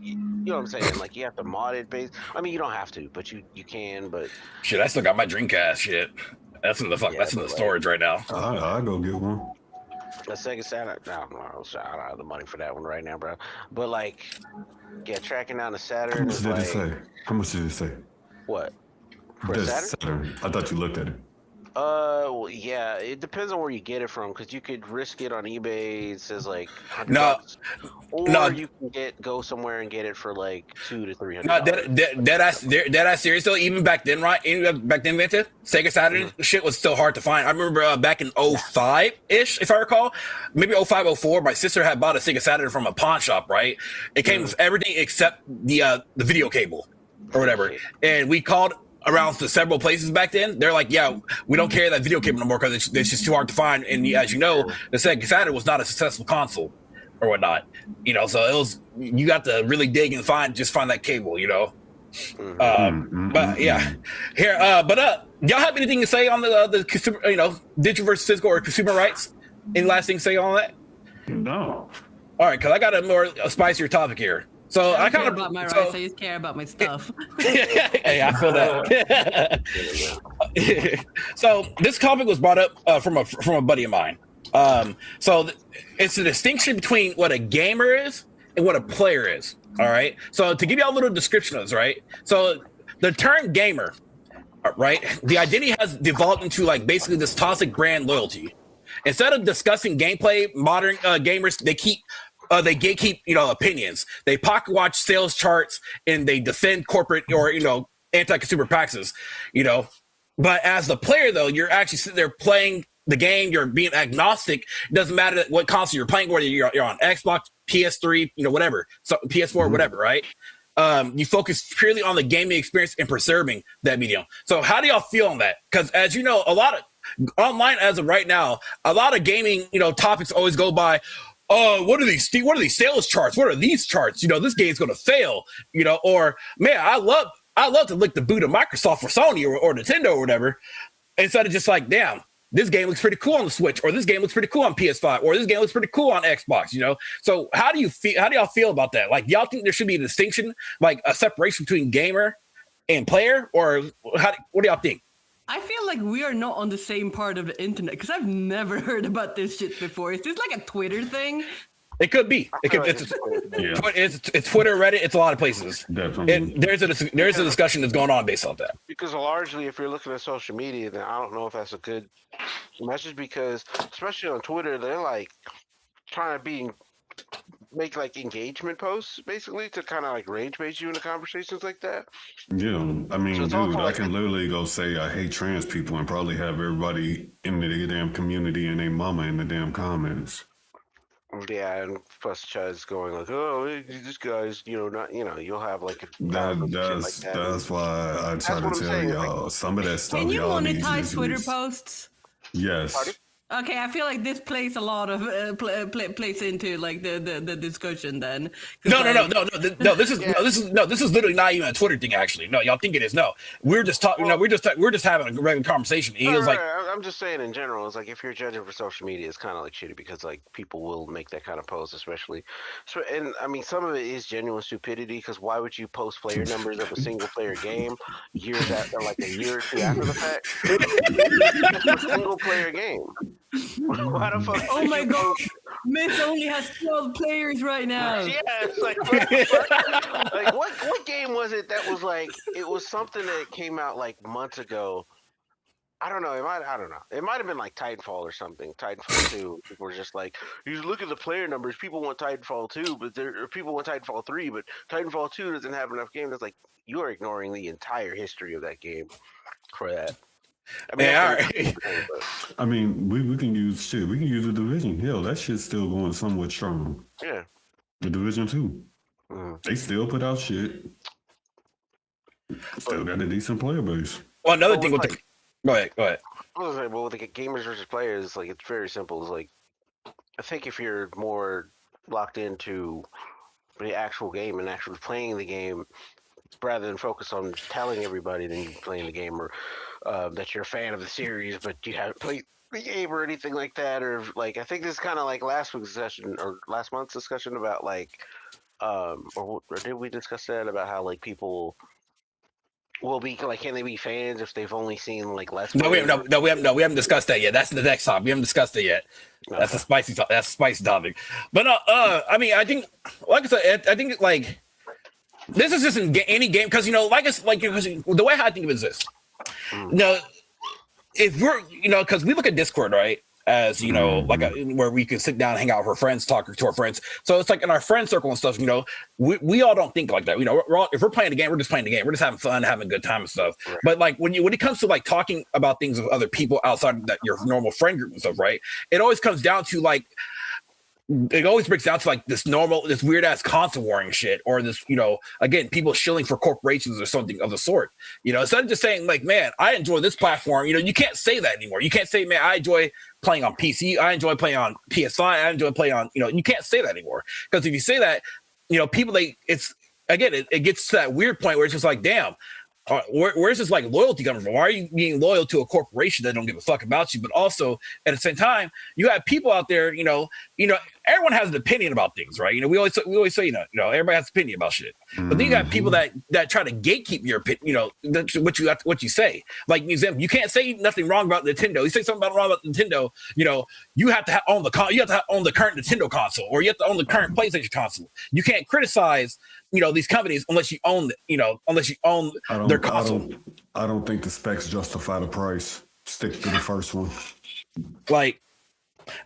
You know what I'm saying? Like you have to mod it based. I mean, you don't have to, but you can. But shit, I still got my Dreamcast. Shit, that's in the that's in the storage right now. I'll go get one. A Sega Saturn. I don't have the money for that one right now, bro. But like, tracking down the Saturn. How much did it say? What? For Saturn? I thought you looked at it. Well, yeah, it depends on where you get it from, because you could risk it on eBay. It says like $100, or you can go somewhere and get it for like $200 to $300. No, that serious though. Even back then, right? Even back then, Sega Saturn shit was still hard to find. I remember back in 05 ish, if I recall, maybe 05, 04. My sister had bought a Sega Saturn from a pawn shop. Right? It came with everything except the video cable or whatever, and we called around to several places back then. They're like, yeah, we don't carry that video cable no more because it's just too hard to find. And as you know, the Sega Saturn was not a successful console or whatnot, so it was, you got to really dig and find that cable, but yeah, here, y'all have anything to say on the consumer, digital versus physical or consumer rights? Any last thing to say on that? No. All right, because I got a spicier topic here. So I kind of about my rights. I just care about my stuff. Hey, I feel that. So this topic was brought up from a buddy of mine. So it's the distinction between what a gamer is and what a player is. All right. So to give you a little description of this, right? So the term gamer, right? The identity has devolved into like basically this toxic brand loyalty. Instead of discussing gameplay, modern gamers they gatekeep, opinions. They pocket watch sales charts and they defend corporate or, anti-consumer practices, But as the player, though, you're actually sitting there playing the game. You're being agnostic. It doesn't matter what console you're playing, whether you're on Xbox, PS3, whatever, so PS4, whatever, right? You focus purely on the gaming experience and preserving that medium. So how do y'all feel on that? Because as you know, a lot of online as of right now, a lot of gaming, topics always go by, what are these sales charts? What are these charts? This game's going to fail, or man, I love to lick the boot of Microsoft or Sony or Nintendo or whatever. Instead of just like, damn, this game looks pretty cool on the Switch, or this game looks pretty cool on PS5, or this game looks pretty cool on Xbox, So how do y'all feel about that? Like, y'all think there should be a distinction, like a separation between gamer and player, or what do y'all think? I feel like we are not on the same part of the internet because I've never heard about this shit before. Is this like a Twitter thing? It could be. It could. It's Twitter, Reddit. It's a lot of places. Definitely. There's a discussion that's going on based on that. Because largely, if you're looking at social media, then I don't know if that's a good message. Because especially on Twitter, they're like trying to make like engagement posts basically to kind of like rage bait you into conversations like that. Yeah, I mean, So dude, I can literally go say I hate trans people and probably have everybody in the damn community and their mama in the damn comments. Yeah, and plus Chad's going like, oh, this guy's, not, you'll have like That's why I try to tell y'all some of that stuff. Can you y'all monetize Twitter posts? Yes. Pardon? Okay, I feel like this plays a lot of plays into like the discussion. Then No. This is literally not even a Twitter thing. Actually, no, y'all think it is. No, we're just talking. No, we're just having a regular conversation. He was like, I'm just saying in general, it's like if you're judging for social media, it's kind of like shitty because like people will make that kind of post, especially. So, and I mean, some of it is genuine stupidity because why would you post player numbers of a single player game like a year or two after the fact? It's a single player game. Why the fuck? Oh my god, Myth only has 12 players right now. Yeah, it's like, like what game was it that was like? It was something that came out like months ago. I don't know. I don't know. It might have been like Titanfall or something. Titanfall 2. People were just like, you look at the player numbers. People want Titanfall 2, or people want Titanfall 3, but Titanfall 2 doesn't have enough games. It's like you are ignoring the entire history of that game for that. I mean, all right. I mean, we can use shit. We can use the Division. Hell, that shit's still going somewhat strong. Yeah. The Division 2. They still put out shit. Still got a decent player base. Well, another thing with the... Go ahead. I was like, well, with the gamers versus players, like it's very simple. It's like, I think if you're more locked into the actual game and actually playing the game, rather than focus on telling everybody that you're playing the game or that you're a fan of the series, but you haven't played the game or anything like that, or like I think this is kind of like last week's discussion or last month's discussion about like, or did we discuss that about how like people will be like, can they be fans if they've only seen like less? No, we haven't discussed that yet. That's the next topic. We haven't discussed it yet. No. That's a spicy topic. But I mean, I think, like I said, I think like this is just in any game because the way I think of it is this. If we're because we look at Discord, right, as where we can sit down and hang out with our friends, talk to our friends. So it's like in our friend circle and stuff, we all don't think like that. If we're playing a game, we're just playing the game. We're just having fun, having a good time and stuff. Right. But like when it comes to like talking about things with other people outside of that your normal friend group and stuff, right? It always comes down to like. It always breaks down to like this weird ass console warring shit, or this, again, people shilling for corporations or something of the sort. Instead of just saying like, man, I enjoy this platform. You can't say that anymore. You can't say, man, I enjoy playing on PC. I enjoy playing on PS5. I enjoy playing on, you can't say that anymore. Because if you say that, people, it gets to that weird point where it's just like, damn, where's this like loyalty coming from? Why are you being loyal to a corporation that don't give a fuck about you? But also at the same time, you have people out there, everyone has an opinion about things, right? We always say, everybody has an opinion about shit. But then you got people that try to gatekeep your opinion, what you say. Like, example, you can't say nothing wrong about Nintendo. You say something wrong about Nintendo, you have to own the current Nintendo console, or you have to own the current PlayStation console. You can't criticize these companies unless you own their console. I don't think the specs justify the price. Stick to the first one. Like,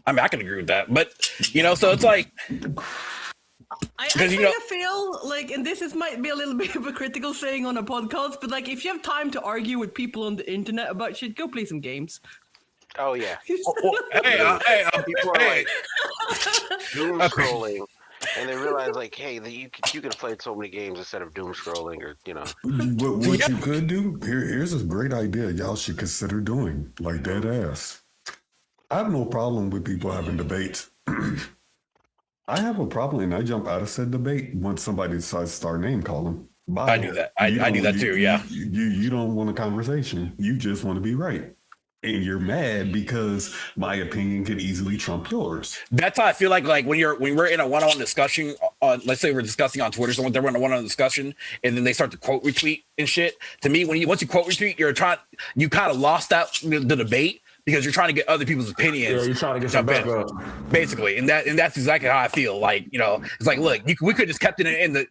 I mean, I can agree with that, but so it's like, I kind of feel like, and might be a little bit of a critical saying on a podcast, but like, if you have time to argue with people on the internet about shit, go play some games. Oh yeah. People are like doom scrolling. And they realize, like, hey, you could have played so many games instead of doom scrolling, or What you could do here's a great idea. Y'all should consider doing like dead ass. I have no problem with people having debates. I have a problem, and I jump out of said debate once somebody decides to start name calling. I do that. I do that too. Yeah. You don't want a conversation. You just want to be right. And you're mad because my opinion could easily trump yours. That's how I feel like when we're in a one-on-one discussion, let's say we're discussing on Twitter, so they're in a one-on-one discussion, and then they start to quote retweet and shit. To me, once you quote retweet, you kind of lost the debate, because you're trying to get other people's opinions. Yeah, you're trying to get some backup. Basically, and that's exactly how I feel. Like, it's like, look, we could just kept it in the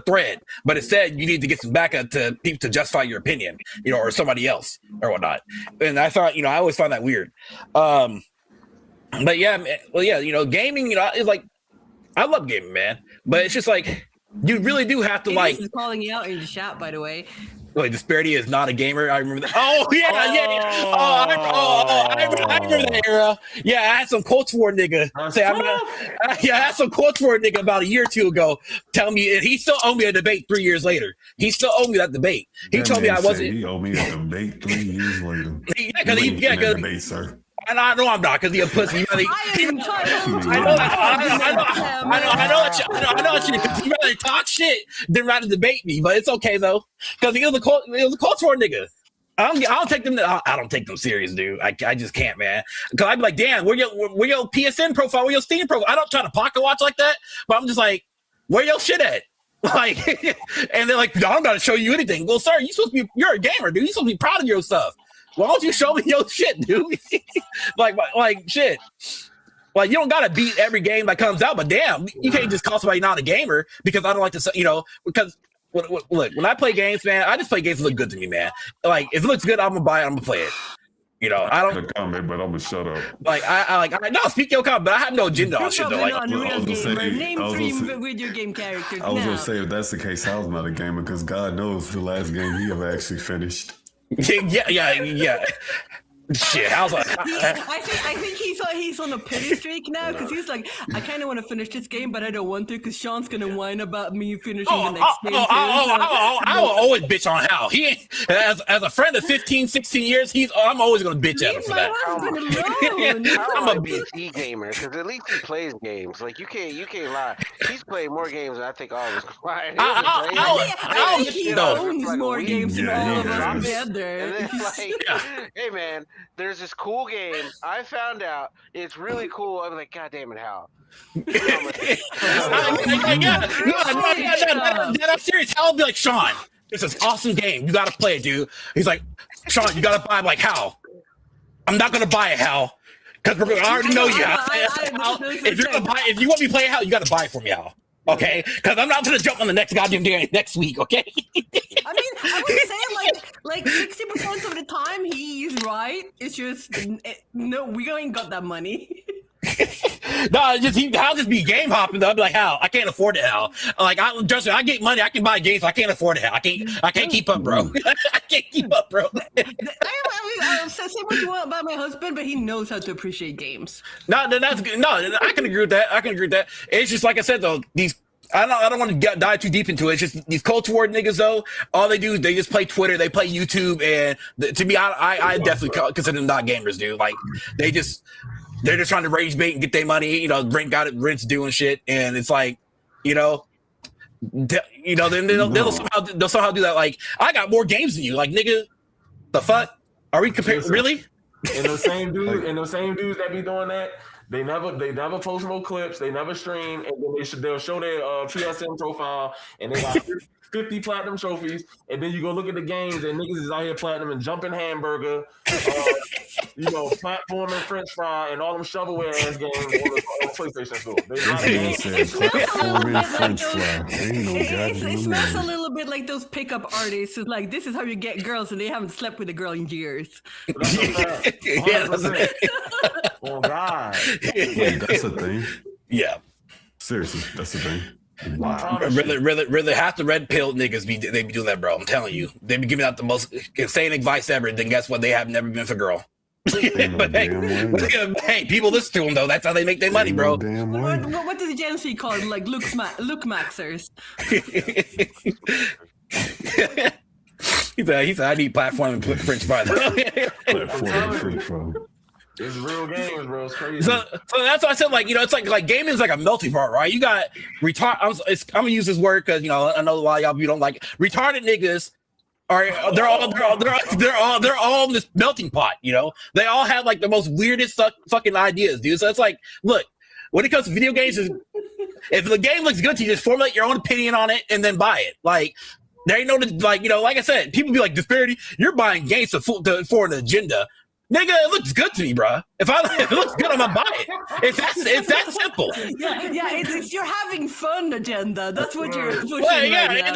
thread, but instead you need to get some backup to justify your opinion, or somebody else or whatnot. And I thought, I always find that weird. But yeah, gaming, is like, I love gaming, man, but it's just like you really do have to like. He's calling you out in the chat, by the way. Wait, Disparity is not a gamer. I remember that. Oh yeah. I remember that era. Yeah, I had some quotes for a nigga. I had some quotes for a nigga about a year or two ago. Tell me, and he still owed me a debate 3 years later. He still owed me that debate. He told me I wasn't. He owed me a debate 3 years later. Because debate, sir. And I know I'm not, because he's a pussy. I know that because he rather talk shit than rather debate me. But it's okay though, because he was a cultural nigga. I don't take them. I don't take them serious, dude. I just can't, man. Because I'd be like, damn, where your PSN profile, where your Steam profile? I don't try to pocket watch like that, but I'm just like, where your shit at? Like, and they're like, I'm not gonna show you anything. Well, sir, you're a gamer, dude. You're supposed to be proud of your stuff. Why don't you show me your shit, dude? like shit. Like, you don't gotta beat every game that comes out, but damn, you can't just call somebody not a gamer because I don't like to, because look, when I play games, man, I just play games that look good to me, man. Like, if it looks good, I'm gonna buy it, I'm gonna play it. I don't comment, but I'm gonna shut up. Like, I no, speak your comment, but I have no agenda on shit though. Like, name 3 video game characters. I was gonna say, if that's the case, I was not a gamer because God knows the last game he ever actually finished. Yeah. Shit, I was like, I think he's on a pity streak now because he's like, I kind of want to finish this game, but I don't want to because Sean's gonna whine about me finishing the next game. I will always bitch on Hal. He ain't, as a friend of 15, 16 years, I'm always gonna bitch at him for that. I'm a PC gamer because at least he plays games. Like, you can't lie. He's played more games than I think all of us. I think he owns more games than all of us together. Hey man, there's this cool game I found out. It's really cool. I'm like, God damn it, Hal. I'm serious. Hal will be like, Sean, it's this awesome game. You gotta play it, dude. He's like, Sean, you gotta buy it. I'm like, Hal, I'm not gonna buy it, Hal. Because I already know you. If you want me to play it, Hal, you gotta buy it for me, Hal. Okay, because I'm not gonna jump on the next goddamn day next week. Okay. I mean, I would say like 60% of the time he's right. It's just no, we ain't got that money. No, I'll just be game hopping though. I'll be like, Hal, I can't afford it, Hal. Like, I get money, I can buy games, but I can't afford it, Hal. I can't keep up, bro. I can't keep up, bro. Say what you want about my husband, but he knows how to appreciate games. No, that's good. No, I can agree with that. It's just like I said though, I don't want to dive too deep into it. It's just these culture war niggas though. All they do is they just play Twitter, they play YouTube, and to me, I definitely consider them not gamers, dude. Like, they're just trying to rage bait and get their money, rent's doing shit, and it's like, then they'll somehow do that. Like, I got more games than you. Like, nigga, the fuck? Are we comparing? Really? And the same dudes that be doing that, they never post no clips, they never stream, and then they'll show their PSN profile, and they got 50 platinum trophies, and then you go look at the games, and niggas is out here platinum and jumping hamburger, platform and French fry, and all them shovelware ass games on the PlayStation Store. It smells a little bit like those pickup artists. It's like, this is how you get girls, and they haven't slept with a girl in years. Oh God, that's a thing. Yeah, seriously, that's a thing. Wow. Really, half the red pill niggas be doing that, bro. I'm telling you, they be giving out the most insane advice ever. Then guess what? They have never been for girl. But hey, people listen to them though. That's how they make their money, bro. What does the Gen Z call it? Like look maxers. He said, I need platform and French fries. It's real games, bro. It's crazy. So that's why I said, like, it's like gaming is like a melting pot, right? You got I'm gonna use this word because I know a lot of y'all you don't like it. Retarded niggas they're all in this melting pot. They all have like the most weirdest fucking ideas, dude. So it's like, look, when it comes to video games, if the game looks good to you, just formulate your own opinion on it and then buy it. Like, there ain't no like I said, people be like, Disparity, you're buying games for an agenda. Nigga, it looks good to me, bro. If it looks good, I'm gonna buy it. It's that simple. Yeah. It's your having fun agenda. That's what you're pushing. Well, yeah, right now.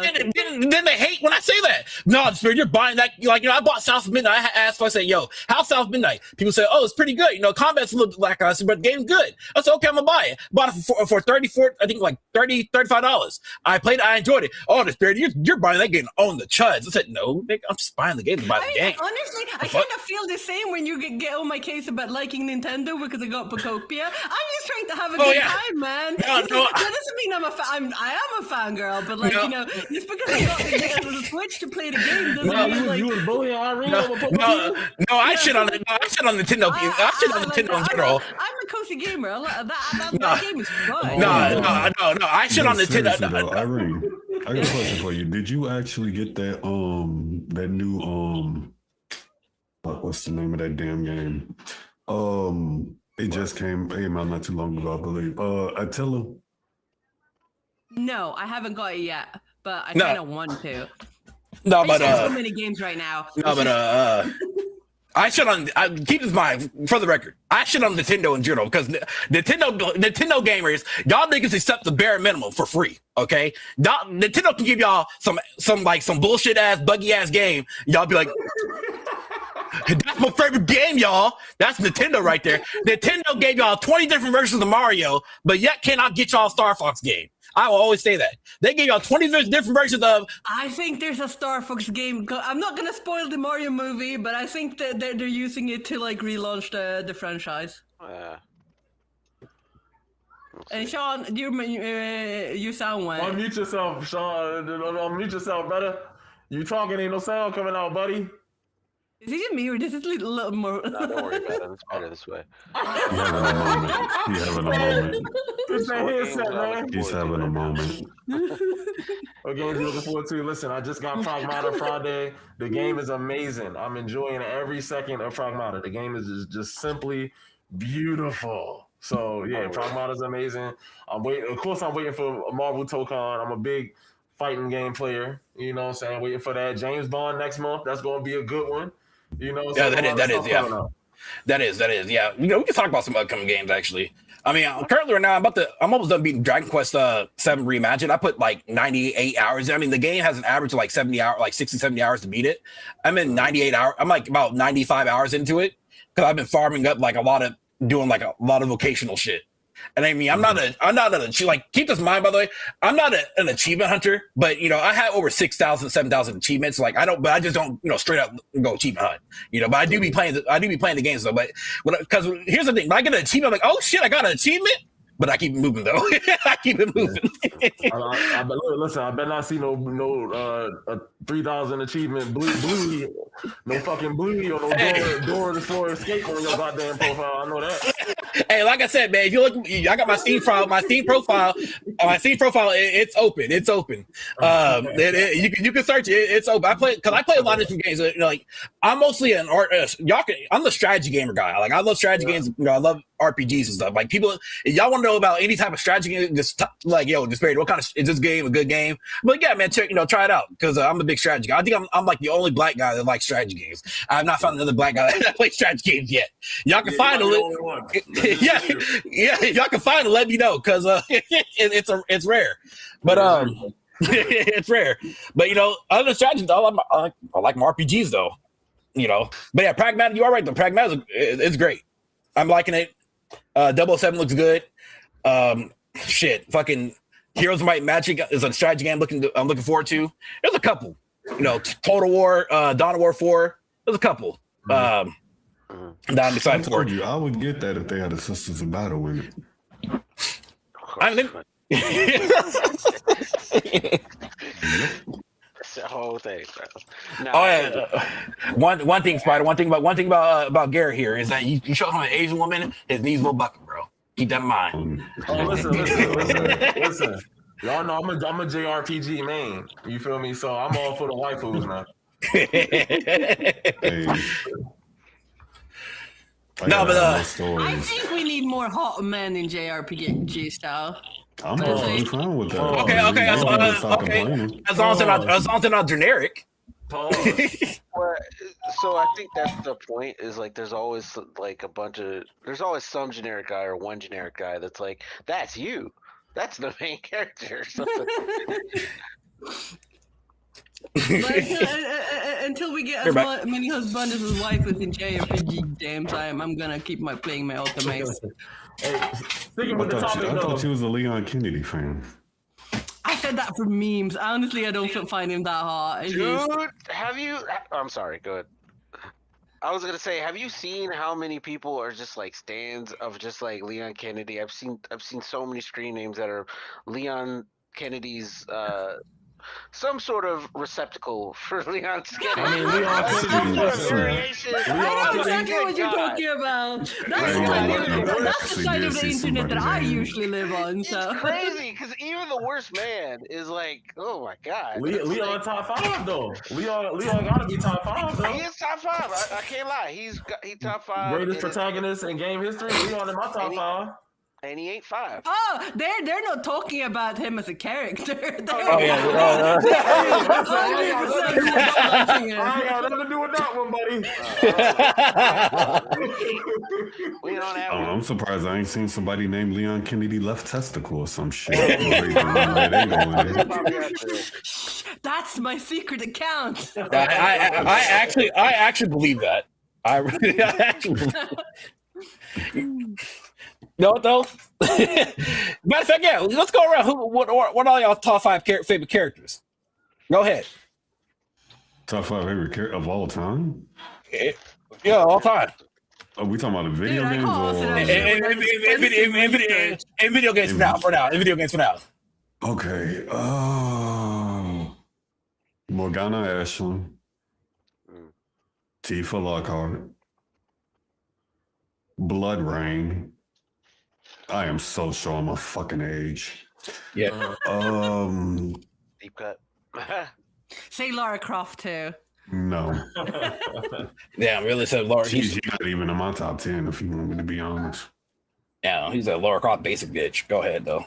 and then they hate when I say that. No, Spirit, you're buying that. Like, I bought South of Midnight. I asked, I said, yo, how's South of Midnight? People say, oh, it's pretty good. Combat's a little lackluster, but the game's good. I said, okay, I'm gonna buy it. Bought it for $34, I think like $30, $35. I played it, I enjoyed it. Oh, the Spirit, you're buying that game on the chuds. I said, no, nigga, I'm just buying the game to buy the game. Honestly, I kind of feel the same when you get on my case about liking Nintendo because I got Pocopia. I'm just trying to have a good time, man. That doesn't mean I am a fangirl, but just because I got the Switch to play the game doesn't mean you was bullying Irene over Pocopia. No, I shit on Nintendo. I shit on Nintendo in general. I'm a cozy gamer. That game is fun. No. I shit on Nintendo. Irene, I got a question for you. Did you actually get that new what's the name of that damn game? It just came out not too long ago, I believe. Attila? No, I haven't got it yet, but I kind of want to. No, but so many games right now. No, but I keep this in mind for the record. I shit on Nintendo in general because Nintendo gamers, y'all niggas accept the bare minimum for free. Okay, Nintendo can give y'all some bullshit ass buggy ass game. Y'all be like, that's my favorite game, y'all. That's Nintendo right there. Nintendo gave y'all 20 different versions of Mario, but yet cannot get y'all a Star Fox game. I will always say that. They gave y'all 20 different versions of... I think there's a Star Fox game. I'm not going to spoil the Mario movie, but I think that they're using it to relaunch the franchise. And Sean, you sound well. Unmute yourself, Sean. Unmute yourself, brother. You talking, ain't no sound coming out, buddy. Is it me or is it a little more? No, don't worry about it. It's better this way. He's having a moment. He's having a moment. What games you looking forward to? Listen, I just got Pragmata Friday. The game is amazing. I'm enjoying every second of Pragmata. The game is just simply beautiful. So yeah, Pragmata is amazing. I'm waiting. Of course, I'm waiting for Marvel Tokon. I'm a big fighting game player. You know what I'm saying? Waiting for that. James Bond next month. That's going to be a good one. Yeah, that is. Yeah, we can talk about some upcoming games actually. I mean, currently right now, I'm almost done beating Dragon Quest 7 Reimagined. I put like 98 hours in. I mean, the game has an average of like 70 hours, like 60, 70 hours to beat it. I'm in 98 hours. I'm like about 95 hours into it because I've been farming up doing like a lot of vocational shit. And I mean, I'm not keep this in mind, by the way, I'm not an achievement hunter, but I have over 6,000, 7,000 achievements. Like but I just don't, straight up go achievement hunt, but I do be playing the games though. But because here's the thing, when I get an achievement, I'm like, oh shit, I got an achievement. But I keep it moving though. I keep it moving. Listen, I better not see no 3,000 achievement blue, no fucking blue or no door to floor escape on your goddamn profile. I know that. Hey, like I said, man, if you look, I got my Steam profile. It's open. It's open. You can search it. It's open. I play a lot of different games. Like I'm mostly I'm the strategy gamer guy. Like I love strategy games. I love RPGs and stuff. Like people, if y'all want to know about any type of strategy game, just Disparity, what kind of is this game a good game? But yeah, man, try it out because I'm a big strategy guy. I think I'm like the only black guy that likes strategy games. I've not found another black guy that plays strategy games yet. Y'all can find y'all can find it. Let me know because it's rare, but it's rare. But other than strategy, I like my RPGs though. But yeah, Pragmata, you are right though. Pragmata is great. I'm liking it. 007 looks good. Fucking Heroes of Might and Magic is a strategy game I'm looking forward to. There's a couple. Total War, Dawn of War 4. There's a couple. That I'm excited for. I would get that if they had a Sisters of Battle with it. It's the whole thing, bro. No, one thing, Spider. One thing about Garrett here is that you show him an Asian woman, his knees will buckle, bro. Keep that in mind. Listen. Y'all know I'm a JRPG man. You feel me? So I'm all for the waifus, man. I think we need more hot men in JRPG style. I'm perfectly fine with that. Okay. As long as they're not generic. Pause. Well, so I think that's the point. Is like there's always like there's always some generic guy or one generic guy that's like that's you. That's the main character. Or something. But until we get as many husbands as his wife within JRPG games, I'm gonna keep playing my ultimates. Hey, sticking with the topic, I thought you was a Leon Kennedy fan. I said that for memes. Honestly, I don't find him that hot. Dude, have you? I'm sorry. Go ahead. I was gonna say, have you seen how many people are just like stands of just like Leon Kennedy? I've seen so many screen names that are Leon Kennedy's some sort of receptacle for Leon Kennedy. I mean, Leon Kennedy. I know exactly what you're talking about. That's the side of the internet that I usually live on. So. It's crazy because even the worst man is like, oh my god. Leon top 5 though. Leon gotta be top 5 though. He is top 5. I can't lie. He's top 5. Greatest protagonist in game history. Leon in my top 5. And he ain't 5. Oh, they're not talking about him as a character. I ain't got nothing to do with that one, buddy. We don't have I'm surprised I ain't seen somebody named Leon Kennedy left testicle or some shit. That's my secret account. I actually believe that. I actually No. Matter of fact, yeah, let's go around. What are y'all top 5 favorite characters? Go ahead. Top 5 favorite character of all time? Yeah, all time. Are we talking about the video games in video games for now? In video games for now. Okay. Morgana Ashland. Tifa Lockhart. Blood Rain. I am so sure I'm a fucking age. Yeah. Deep cut. Say Lara Croft too. No. Yeah, I really said Lara. She's not even in my top 10 if you want me to be honest. Yeah, he's a Lara Croft basic bitch. Go ahead though.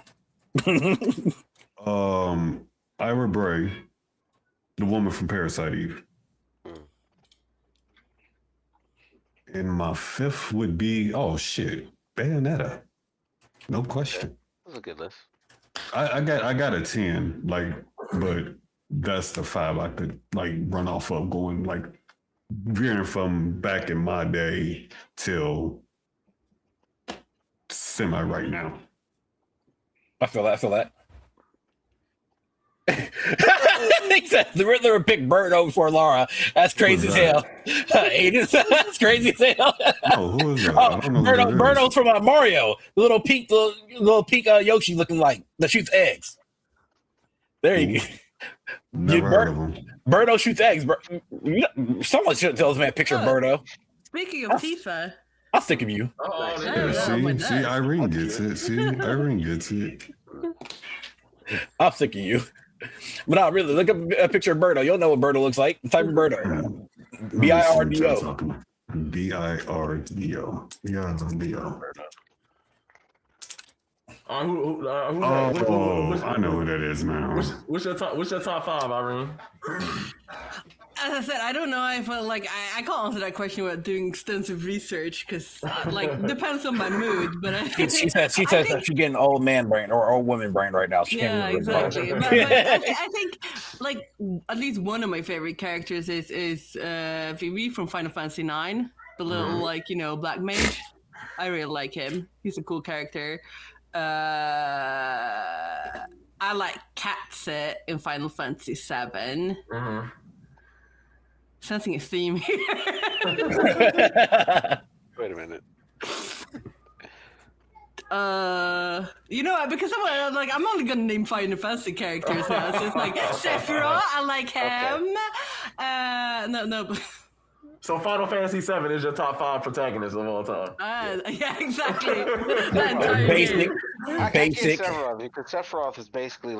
Ira Bray, the woman from Parasite Eve. And my 5th would be Bayonetta. No question. That's a good list. I got a 10, but that's the 5 I could run off of going veering from back in my day till semi right now. I feel that. He said the Riddler would pick Birdo before Laura. That's crazy as hell. That's crazy as hell. Oh, who is that? Birdo's from Mario. The little peak Yoshi looking like that shoots eggs. There you go. Never heard of him. Birdo shoots eggs. Someone should tell us man a picture of Birdo. Speaking of Tifa. I'll stick of you. See, Irene gets it. I'm sick of you. But no, really, look up a picture of Birdo. You'll know what Birdo looks like. Type of Birdo. B-I-R-D-O. B-I-R-D-O. B-I-R-D-O. I know who that is now. What's your top 5, Irene? As I said, I don't know if I can't answer that question without doing extensive research because depends on my mood. But she says that she's getting old man brain or old woman brain right now. She can't exactly. But I think at least one of my favorite characters is Vivi from Final Fantasy IX, the little black mage. I really like him. He's a cool character. I like Katze in Final Fantasy VII. Mm-hmm. Sensing a theme here. Wait a minute. Because I'm only gonna name Final Fantasy characters now. So it's like Sephiroth, I like him. Okay. No. So Final Fantasy VII is your top 5 protagonists of all time. Yeah, exactly. Basic. I can't Sephiroth because Sephiroth is basically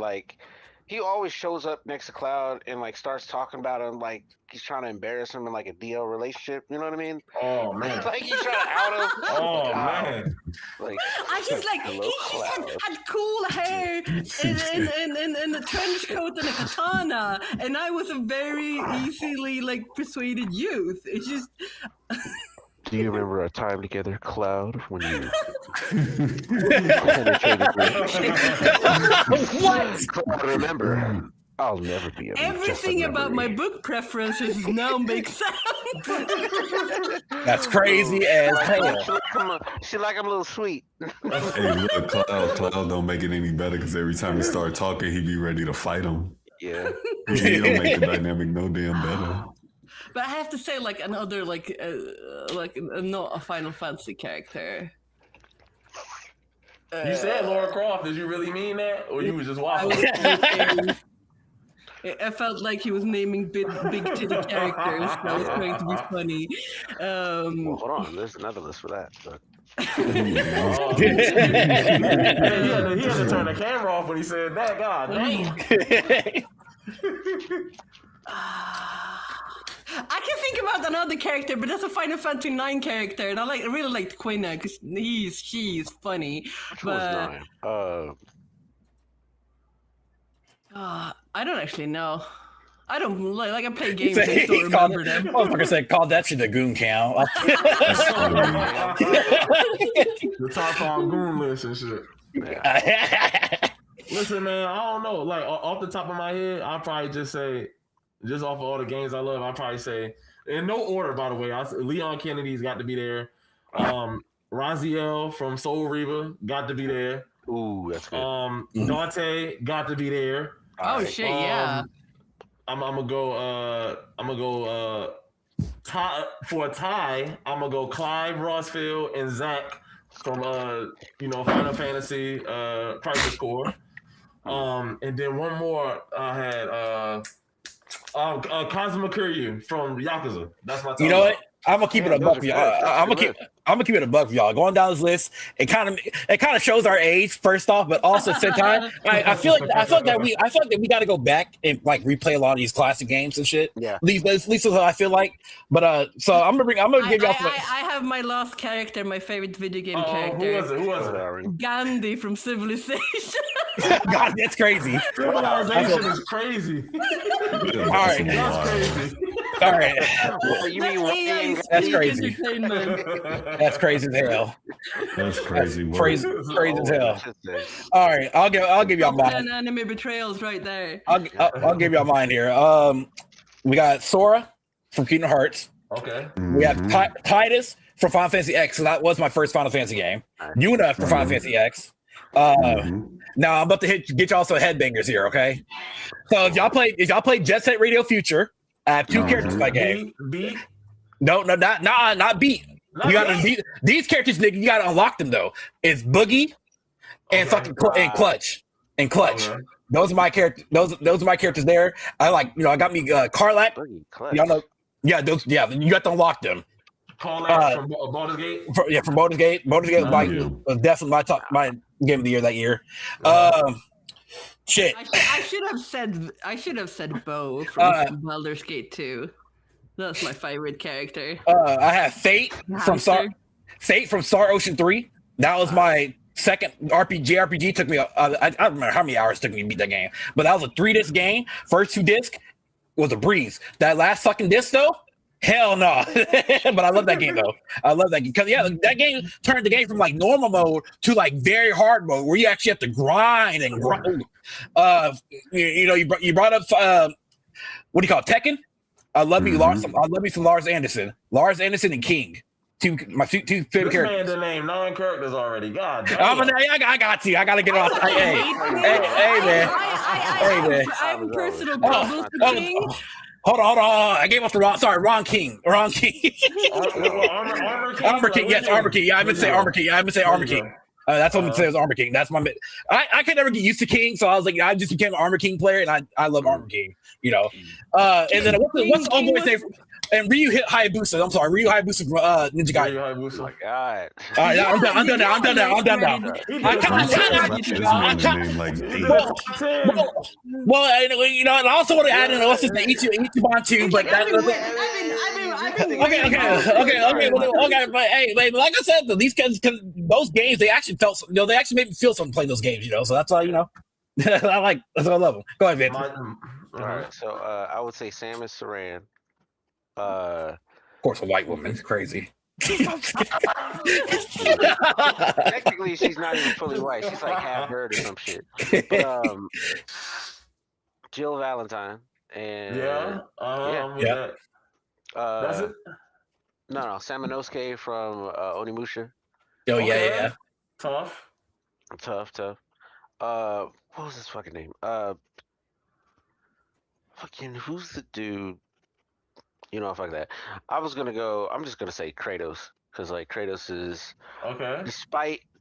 he always shows up next to Cloud and like starts talking about him like he's trying to embarrass him in like a DL relationship. You know what I mean? Oh man. Like he's trying to out him. Oh man. Like I just like hello, he just Cloud. had cool hair and a trench coat and a katana, and I was a very easily like persuaded youth. It's just. Do you remember our time together, Cloud, when you penetrated me? What? Cloud, remember, I'll never be a Everything about my book preferences now makes sense. That's crazy as hell. She like I'm a little sweet. Hey, look, Cloud don't make it any better because every time he start talking, he be ready to fight him. Yeah. He don't make the dynamic no damn better. But I have to say, like another, not a Final Fantasy character. You said Lara Croft. Did you really mean that, or you was just waffling? I felt like he was naming big titty characters. That was going to be funny. Well, hold on, there's another list for that. But... he had to turn the camera off when he said that. God damn. I can think about another character, but that's a Final Fantasy 9 character, and I really liked Quina because she's funny. Which one's 9? I don't actually know. I don't like I play games. I don't remember them. Motherfucker said, "Call that shit a goon count." The top 5 goon list and shit. Listen, man, I don't know. Like off the top of my head, I'll probably just say, just off of all the games I love, I'll probably say, in no order, by the way. Leon Kennedy's got to be there. Raziel from Soul Reaver got to be there. Ooh, that's good. Dante got to be there. Oh shit, yeah. I'm gonna go. For a tie. I'm gonna go Clive Rossfield and Zach from Final Fantasy Crisis Core. And then one more I had Kazuma Kiryu from Yakuza. That's my top. You know what? I'm gonna keep it a buck for y'all. I'm gonna keep it a buck for y'all. Going down this list, it kind of shows our age first off, but also at the same time, I feel like that we got to go back and like replay a lot of these classic games and shit. Yeah. At least that's what I feel like. But so I'm gonna give y'all. I have my last character, my favorite video game character. Who was it? Gandhi from Civilization. God, that's crazy. Civilization is crazy. All right, That's crazy. all right. That's crazy. That's crazy as hell. That's crazy. Crazy as hell. All right, I'll give y'all mine. Anime betrayals right there. I'll give y'all mine here. We got Sora from Kingdom Hearts. Okay. We have Titus from Final Fantasy X. So that was my first Final Fantasy game. Yuna from Final Fantasy X. Now I'm about to get y'all some headbangers here, okay? So if y'all play Jet Set Radio Future, I have 2 characters in my game. Beat? No, not Beat. You gotta these characters, nigga. You gotta unlock them though. It's Boogie and fucking Clutch and Clutch. Okay. Those are my characters. Those are my characters there. I I got me Karlak. Y'all know. Yeah, those. Yeah, you got to unlock them. Karlak from Baldur's Gate. From Baldur's Gate. Baldur's Gate was definitely my game of the year that year. Shit. I should have said Bo from Baldur's Gate 2. That's my favorite character. I have Fate from Star Ocean 3. That was my second RPG. Took me I don't remember how many hours it took me to beat that game, but that was a 3-disc game. First 2 discs was a breeze. That last fucking disc though, hell no. But I love that game though. I love that game because that game turned the game from like normal mode to like very hard mode where you actually have to grind and grind. You brought up what do you call it, Tekken? I love me some Lars Anderson. Lars Anderson and King. My two favorite characters. This man done named 9 characters already. God damn. I got you. I gotta get it off. Hey, man. I have a personal problem with King. Hold on. I gave off the wrong. Sorry, wrong King. Armor King. Yes, Armor King. Yeah, I meant to say Armor King. That's what I'm saying. Is Armor King. That's my. I could never get used to King, so I was like, I just became an Armor King player, and I love Armor King. And then what's the old boy's name? And Ryu hit Hayabusa. I'm sorry, Ryu Hayabusa from Ninja Gaiden. Oh my god. All right, I'm done now. Well, you know, and I also want to add in what's his name, Ichiban too, but that. Okay. But hey, like I said, these kids, those games, they actually felt, you know, they actually made me feel something playing those games, you know. So that's why, you know, that's why I love them. Go ahead, Vince. All right, so I would say Samus Saran. Of course, a white woman. It's crazy. Technically, she's not even fully white. She's like half bird or some shit. But, Jill Valentine and that's it. No, Samanosuke from Onimusha. Oh yeah. Tough. What was his fucking name? Fucking who's the dude? You know, fuck that. I'm just gonna say Kratos, because like Kratos is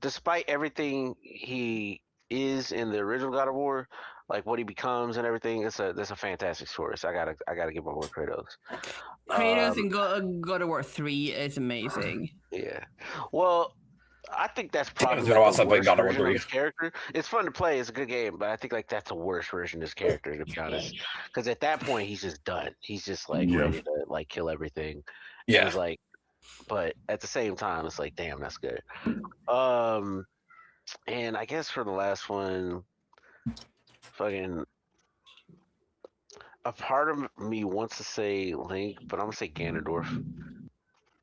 despite everything he is in the original God of War, like what he becomes and everything, that's a fantastic story. So I gotta give my boy Kratos. Kratos in God of War 3 is amazing. Yeah. Well, I think that's probably the worst version of his character. It's fun to play. It's a good game, but I think like that's the worst version of his character, to be honest. Because at that point, he's just done. He's just like ready to like kill everything. Yeah. It's like, but at the same time, it's like, damn, that's good. And I guess for the last one, fucking, a part of me wants to say Link, but I'm gonna say Ganondorf.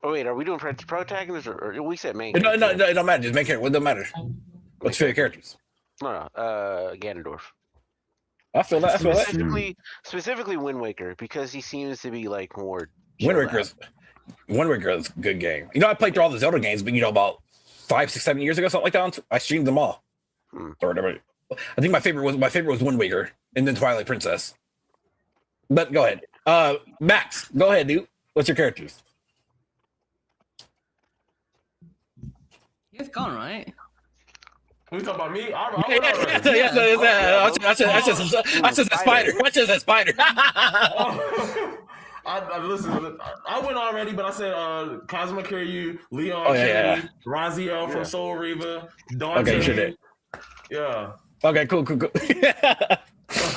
Oh wait, are we doing protagonist or we said main? No, it don't matter. Just main character. What don't matter? What's your favorite characters? No, Ganondorf. I feel that. Specifically Wind Waker, because he seems to be like more. Wind Waker is a good game. You know, I played through all the Zelda games, but you know, about 5, 6, 7 years ago, something like that. I streamed them all. Or whatever. I think my favorite was Wind Waker, and then Twilight Princess. But go ahead, Max. Go ahead, dude. What's your characters? It's gone, right? We talking about me? That's just a spider. That's just a spider. Listen, I went already, but I said Kazuma Kiryu, Leon Kennedy, Raziel from Soul Reaver, Dante. Okay, you did. Yeah. Okay, cool.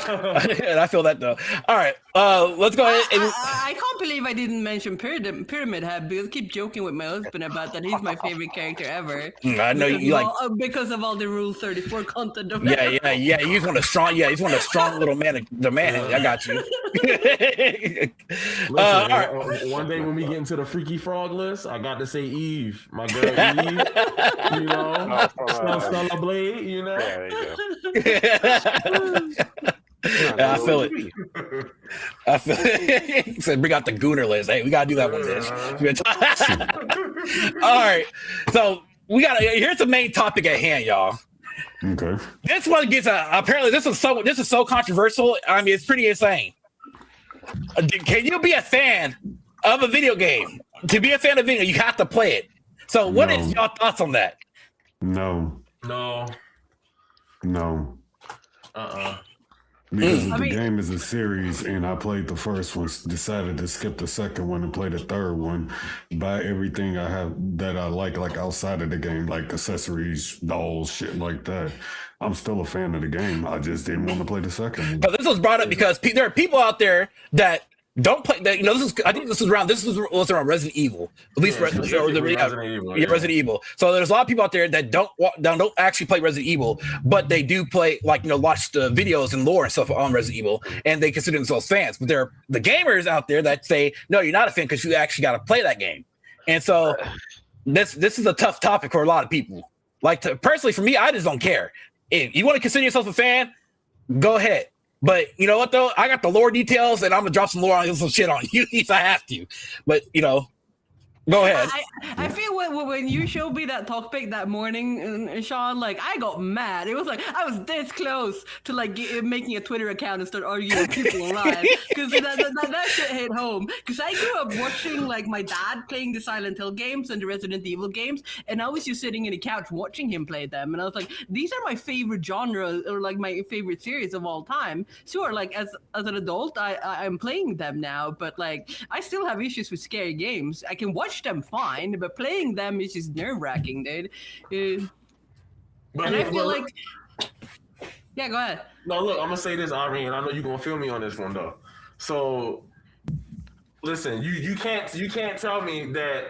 And I feel that though. All right, let's go ahead. I can't believe I didn't mention Pyramid Head, because I keep joking with my husband about that. He's my favorite character ever. I know you like because of all the Rule 34 content. Yeah. He's one of strong. Yeah, he's one of strong little man. The man. I got you. Listen, all right. One day when we get into the Freaky Frog list, I got to say Eve, my girl Eve. You know, Stella Blade. You know. Yeah, there you go. I feel it. He said, bring out the Gooner list. Hey, we gotta do that one, bitch. All right, so here's the main topic at hand, y'all. Okay. This one gets apparently this is so controversial. I mean, it's pretty insane. Can you be a fan of a video game? To be a fan of video, you have to play it. So, what is your thoughts on that? No. Because the game is a series, and I played the first one, decided to skip the second one and play the third one, buy everything I have that I like outside of the game, like accessories, dolls, shit like that. I'm still a fan of the game. I just didn't want to play the second one. But this was brought up because there are people out there that don't play that. You know, I think this was around Resident Evil, at least Resident Evil. So there's a lot of people out there that don't actually play Resident Evil, but they do play, like, you know, watch the videos and lore and stuff on Resident Evil, and they consider themselves fans. But there are the gamers out there that say, no, you're not a fan because you actually got to play that game. And so this is a tough topic for a lot of people. Like, personally, for me, I just don't care. If you want to consider yourself a fan, go ahead. But you know what though? I got the lore details, and I'm gonna drop some lore on some shit on you if I have to. But you know, Go ahead. I feel when you showed me that topic that morning, Sean, like I got mad. It was like I was this close to like making a Twitter account and start arguing with people live because that shit hit home. Because I grew up watching like my dad playing the Silent Hill games and the Resident Evil games, and I was just sitting in the couch watching him play them, and I was like, these are my favorite genre or like my favorite series of all time. Sure, like as an adult, I'm playing them now, but like I still have issues with scary games. I can watch them fine, but playing them is just nerve-wracking, dude. And I feel like, yeah, go ahead. No, look, I'm gonna say this, Irene. I know you're gonna feel me on this one though. So, listen, you can't tell me that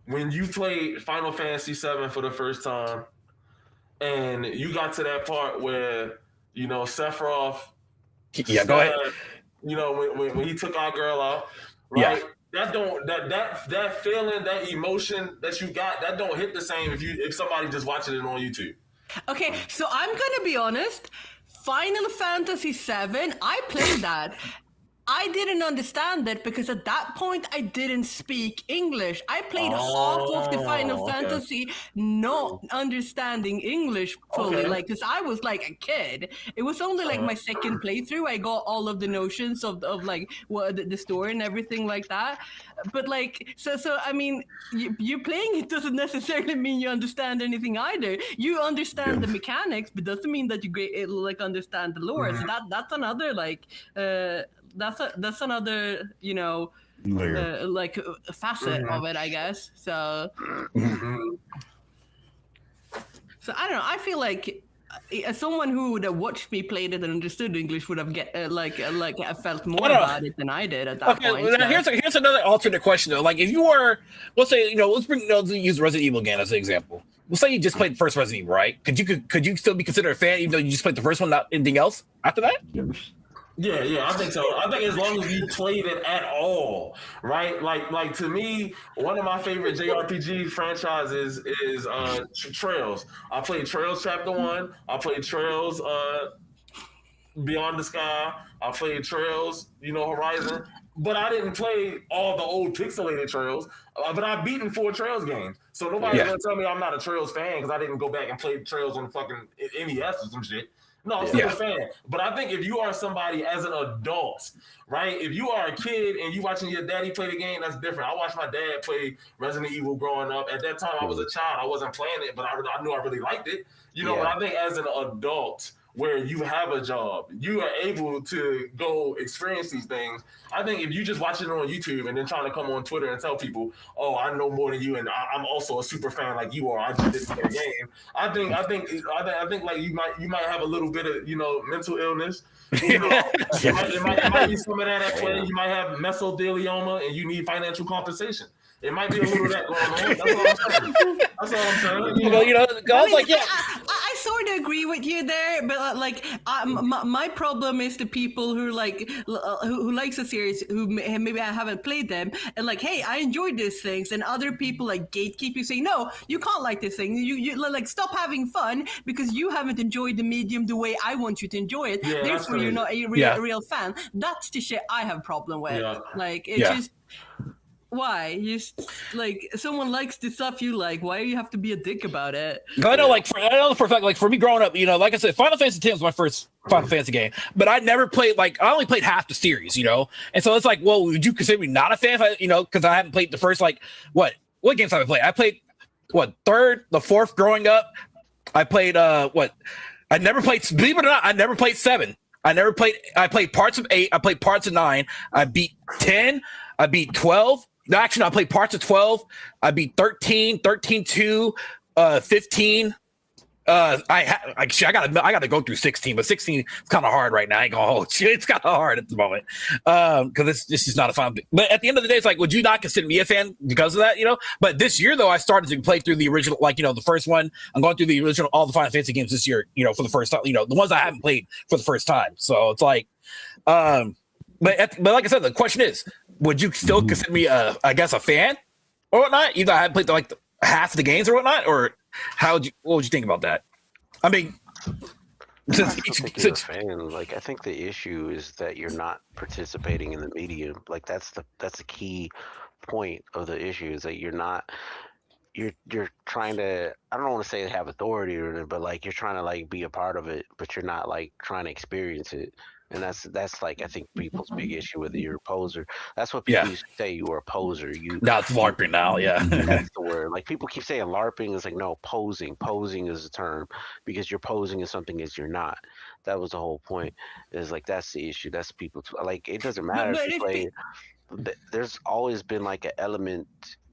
when you played Final Fantasy VII for the first time, and you got to that part where Sephiroth, go ahead. When he took our girl out, right? Yeah. That feeling, that emotion that you got, that don't hit the same if somebody just watching it on YouTube. Okay, so I'm gonna be honest. Final Fantasy VII, I played that. I didn't understand it because at that point I didn't speak English. I played half of the Final Fantasy not understanding English fully, like because I was like a kid. It was only like my second playthrough I got all of the notions of like what the story and everything like that. But like so I mean, you playing it doesn't necessarily mean you understand anything either. You understand the mechanics, but doesn't mean that you like understand the lore. So that's another like. That's another like facet of it, I guess. So so I don't know. I feel like as someone who would have watched me play it and understood English would have felt more about it than I did at that point. Well, here's another alternate question though. Like if you were, let's say, let's use Resident Evil again as an example. Let's say you just played the first Resident Evil, right? Could you still be considered a fan even though you just played the first one, not anything else after that? Yeah, I think so. I think as long as you played it at all, right? Like to me, one of my favorite JRPG franchises is Trails. I played Trails Chapter 1. I played Trails Beyond the Sky. I played Trails, Horizon. But I didn't play all the old pixelated Trails. But I've beaten 4 Trails games. So nobody's going to tell me I'm not a Trails fan because I didn't go back and play Trails on fucking NES or some shit. No, I'm still a fan. But I think if you are somebody as an adult, right? If you are a kid and you watching your daddy play the game, that's different. I watched my dad play Resident Evil growing up. At that time, I was a child. I wasn't playing it, but I knew I really liked it. But I think as an adult, where you have a job, you are able to go experience these things. I think if you just watching it on YouTube and then trying to come on Twitter and tell people, "Oh, I know more than you, and I'm also a super fan like you are. I did this in the game." I think like you might have a little bit of mental illness. It might be some of that at play. You might have mesothelioma and you need financial compensation. It might be a little of that going on. That's all I'm saying. I was like, yeah. I sort of agree with you there, but like my problem is the people who like who likes a series who maybe I haven't played them and like, hey, I enjoyed these things, and other people like gatekeep you say, no, you can't like this thing. You like stop having fun because you haven't enjoyed the medium the way I want you to enjoy it. Yeah, therefore, you're not a real fan. That's the shit I have problem with. Yeah. Like it's just. Why? Like someone likes the stuff you like. Why do you have to be a dick about it? I know, I know for a fact, like for me growing up, like I said, Final Fantasy X was my first Final Fantasy game, but I never played. Like I only played half the series, and so it's like, well, would you consider me not a fan? Because I haven't played the first what games have I played? I played the fourth growing up. I played I never played. Believe it or not, I never played 7. I played parts of 8. I played parts of 9. I beat 10. I beat 12. No, actually, I played parts of 12. I beat 13, 13-2, 15. I gotta go through 16, but 16 is kind of hard right now. I ain't gonna hold you. It's kind of hard at the moment because this is not a fun. But at the end of the day, it's like, would you not consider me a fan because of that? But this year though, I started to play through the original, the first one. I'm going through the original, all the Final Fantasy games this year. For the first time. The ones I haven't played for the first time. So it's like, but like I said, the question is, would you still consider me I guess a fan or whatnot? Either I haven't played half of the games or whatnot, or what would you think about that? I mean, since you're a fan, like I think the issue is that you're not participating in the medium. Like that's the key point of the issue is that you're trying to, I don't want to say have authority or anything, but like you're trying to like be a part of it, but you're not like trying to experience it. And that's like I think people's big issue with it. You're a poser. That's what people used to say. You were a poser. Now it's LARPing now. Yeah, that's the word. Like people keep saying LARPing. It's like no, posing. Posing is a term because you're posing as something as you're not. That was the whole point. Is like that's the issue. That's people like it doesn't matter if you play. There's always been like an element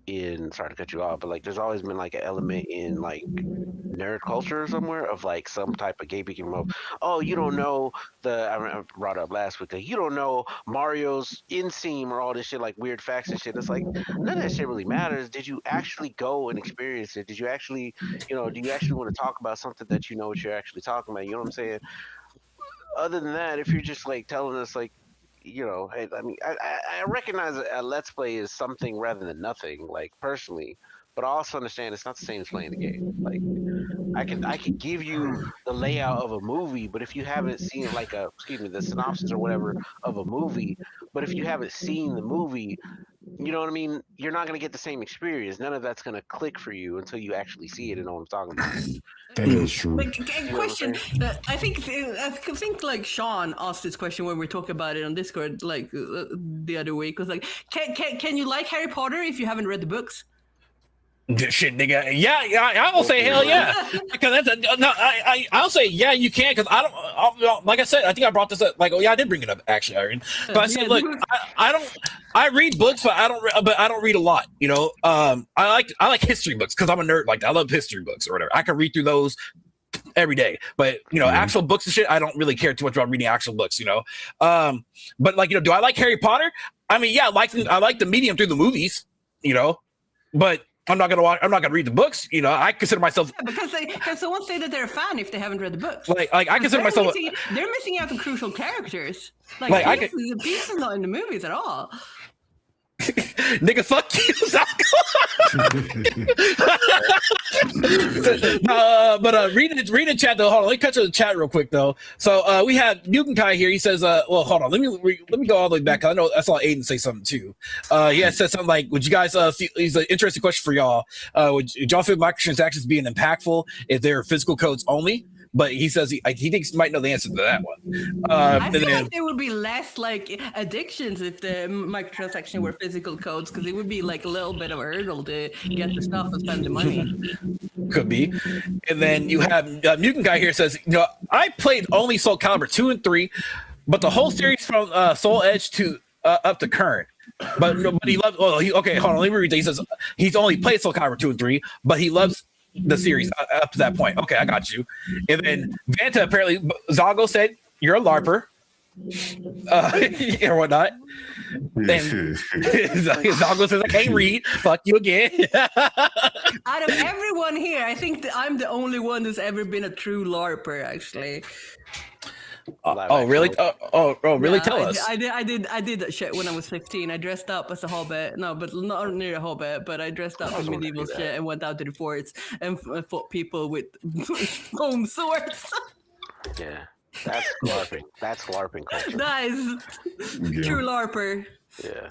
in, sorry to cut you off, but like there's always been like an element in like nerd culture somewhere of like some type of gatekeeping mode. Oh, you don't know I brought up last week, like, you don't know Mario's inseam or all this shit, like weird facts and shit. It's like none of that shit really matters. Did you actually go and experience it? Did you actually, do you actually want to talk about something that you know what you're actually talking about? You know what I'm saying? Other than that, if you're just like telling us like, hey, I mean, I recognize a Let's Play is something rather than nothing, like personally, but I also understand it's not the same as playing the game. Like, I can give you the layout of a movie, but if you haven't seen like the synopsis or whatever of a movie, but if you haven't seen the movie, you know what I mean? You're not going to get the same experience. None of that's going to click for you until you actually see it and know what I'm talking about. That is true. Question. I think like Sean asked this question when we talked about it on Discord like the other week. Was like, can you like Harry Potter if you haven't read the books? Shit, nigga. Yeah, I will say hell yeah. Because I'll say yeah, you can. Because like I said, I think I brought this up. Like, I did bring it up actually, Irene. But I said, look, I read books, but I don't read a lot. I like history books because I'm a nerd. Like, I love history books or whatever. I can read through those every day. But actual books and shit, I don't really care too much about reading actual books. But like, do I like Harry Potter? I mean, yeah, I like the medium through the movies. But I'm not gonna read the books. I consider myself because someone say that they're a fan if they haven't read the books. Like I consider myself. They're missing out on crucial characters. The piece is not in the movies at all. Nigga, fuck you, but read the chat though. Hold on, let me cut to the chat real quick though. So we have Newton Kai here. He says, well, hold on, let me go all the way back. I know I saw Aiden say something too. It says something like, would you guys it's an interesting question for y'all. Would y'all feel microtransactions being impactful if they're physical codes only? But he says he thinks he might know the answer to that one. I feel like there would be less like addictions if the microtransaction were physical codes, because it would be like a little bit of a hurdle to get the stuff and spend the money. Could be. And then you have Mutant Guy here says, I played only Soul Calibur 2 and 3, but the whole series from Soul Edge to up to current. But he loves. Okay, hold on. Let me read that. He says he's only played Soul Calibur 2 and 3, but he loves the series up to that point. Okay, I got you. And then Vanta, apparently Zago said you're a LARPer or whatnot. And Zago says I can't read. Fuck you again. Out of everyone here, I think that I'm the only one who's ever been a true LARPer, actually. Really? Really? Yeah, Tell us. I did that shit when I was 15. I dressed up as a hobbit. No, but not near a hobbit. But I dressed up in medieval shit and went out to the forts and fought people with foam swords. Yeah, that's LARPing. That's LARPing culture. That is true LARPer. Yeah.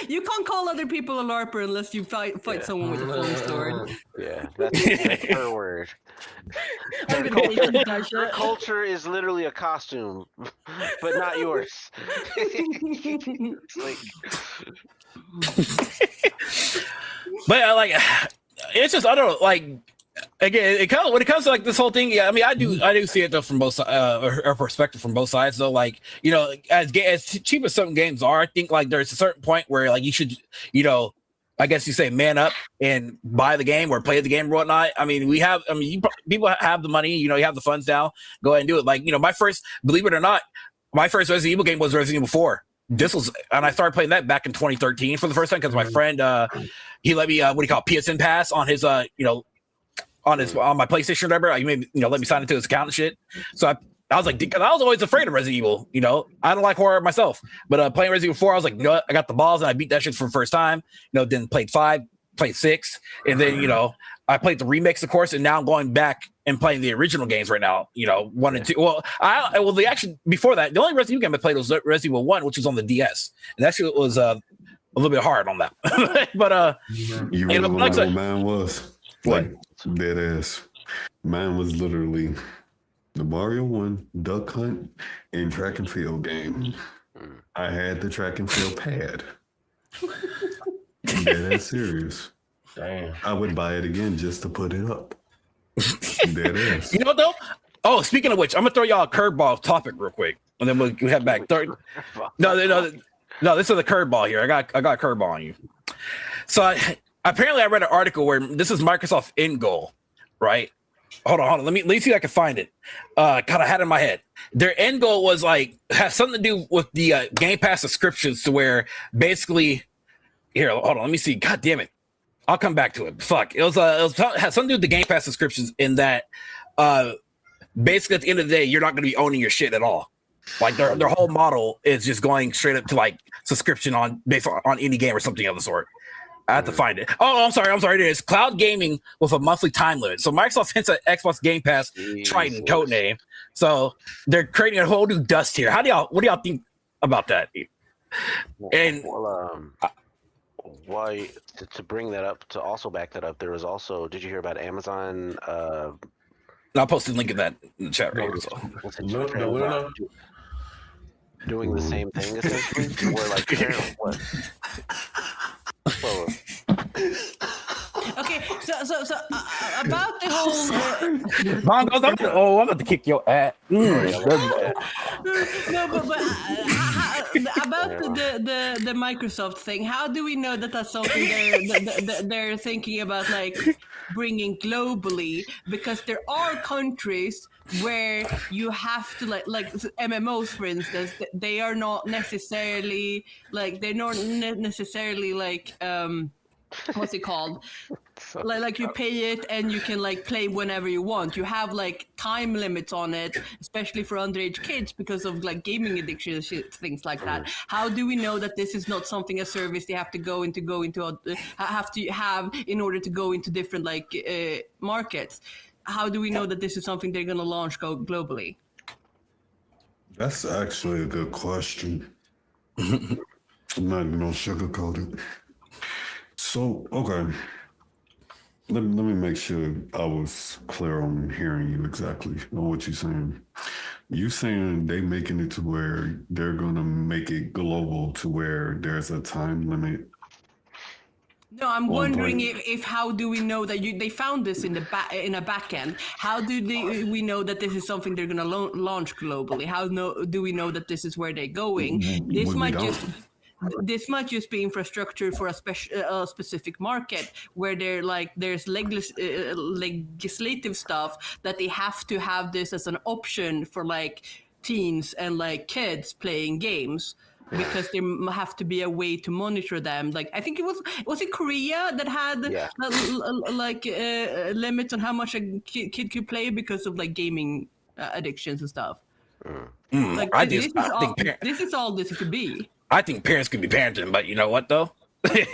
You can't call other people a LARPer unless you fight someone with a foam sword. Yeah, that's her word. Her culture is literally a costume, but not yours. But it's just I don't know. Like again, when it comes to like this whole thing, yeah. I mean, I do see it though from both a perspective from both sides though. Like as cheap as some games are, I think like there's a certain point where like you should I guess you say man up and buy the game or play the game or whatnot. I mean, people have the money, you have the funds now. Go ahead and do it. Like, believe it or not, my first Resident Evil game was Resident Evil 4. And I started playing that back in 2013 for the first time because my friend, he let me, PSN pass on his, on my PlayStation or whatever. He made let me sign into his account and shit. So I was like, because I was always afraid of Resident Evil. I don't like horror myself, but playing Resident Evil 4, I was like, I got the balls and I beat that shit for the first time. Then played 5, played 6, and then I played the remakes, of course, and now I'm going back and playing the original games right now. 1 and 2. Well, before that, the only Resident Evil game I played was Resident Evil 1, which was on the DS, and actually it was a little bit hard on that. But you really want to know what mine was? Like dead ass. Mine was literally the Mario 1 duck hunt and track and field game. I had the track and field pad. Dead ass serious. Damn. I would buy it again just to put it up. Dead ass. You know though? Oh, speaking of which, I'm gonna throw y'all a curveball topic real quick, and then we'll head back. No, this is a curveball here. I got a curveball on you. So apparently, I read an article where this is Microsoft end goal, right? Hold on. Let me see if I can find it. God, I had it in my head. Their end goal was like has something to do with the Game Pass subscriptions, to where basically, here, hold on. Let me see. God damn it. I'll come back to it. Fuck. It had something to do with the Game Pass subscriptions, in that basically at the end of the day, you're not going to be owning your shit at all. Like their whole model is just going straight up to like subscription based on any game or something of the sort. I have to find it. Oh, I'm sorry. It is cloud gaming with a monthly time limit. So Microsoft hints at Xbox Game Pass Triton codename. So they're creating a whole new dust here. What do y'all think about that? And why to bring that up, to also back that up, there was also, did you hear about Amazon? I'll post the link in the chat right here. So. Doing the same thing essentially, where like what? Okay, so about the whole Bongos, I'm about to kick your ass. No, but about the Microsoft thing, how do we know that that's something they're thinking about, like bringing globally? Because there are countries where you have to like MMOs, for instance, they are not necessarily like what's it called? Like you pay it and you can like play whenever you want. You have like time limits on it, especially for underage kids because of like gaming addiction, things like that. How do we know that this is not something, a service they have to have to have in order to go into different like markets? How do we know that this is something they're going to launch globally? That's actually a good question. I'm not even gonna sugarcoat it. So, okay. Let me make sure I was clear on hearing you exactly on what you're saying. You saying they making it to where they're gonna make it global, to where there's a time limit? No, I'm wondering if how do we know that they found this in a back end? How do we know that this is something they're gonna launch globally? How do we know that this is where they're going? This might just be infrastructure for a specific market where there's legislative stuff that they have to have this as an option for like teens and like kids playing games, because there have to be a way to monitor them. Like I think was it Korea that had limits on how much a kid could play because of like gaming addictions and stuff. This is all this could be. I think parents could be parenting, but you know what though? Hey,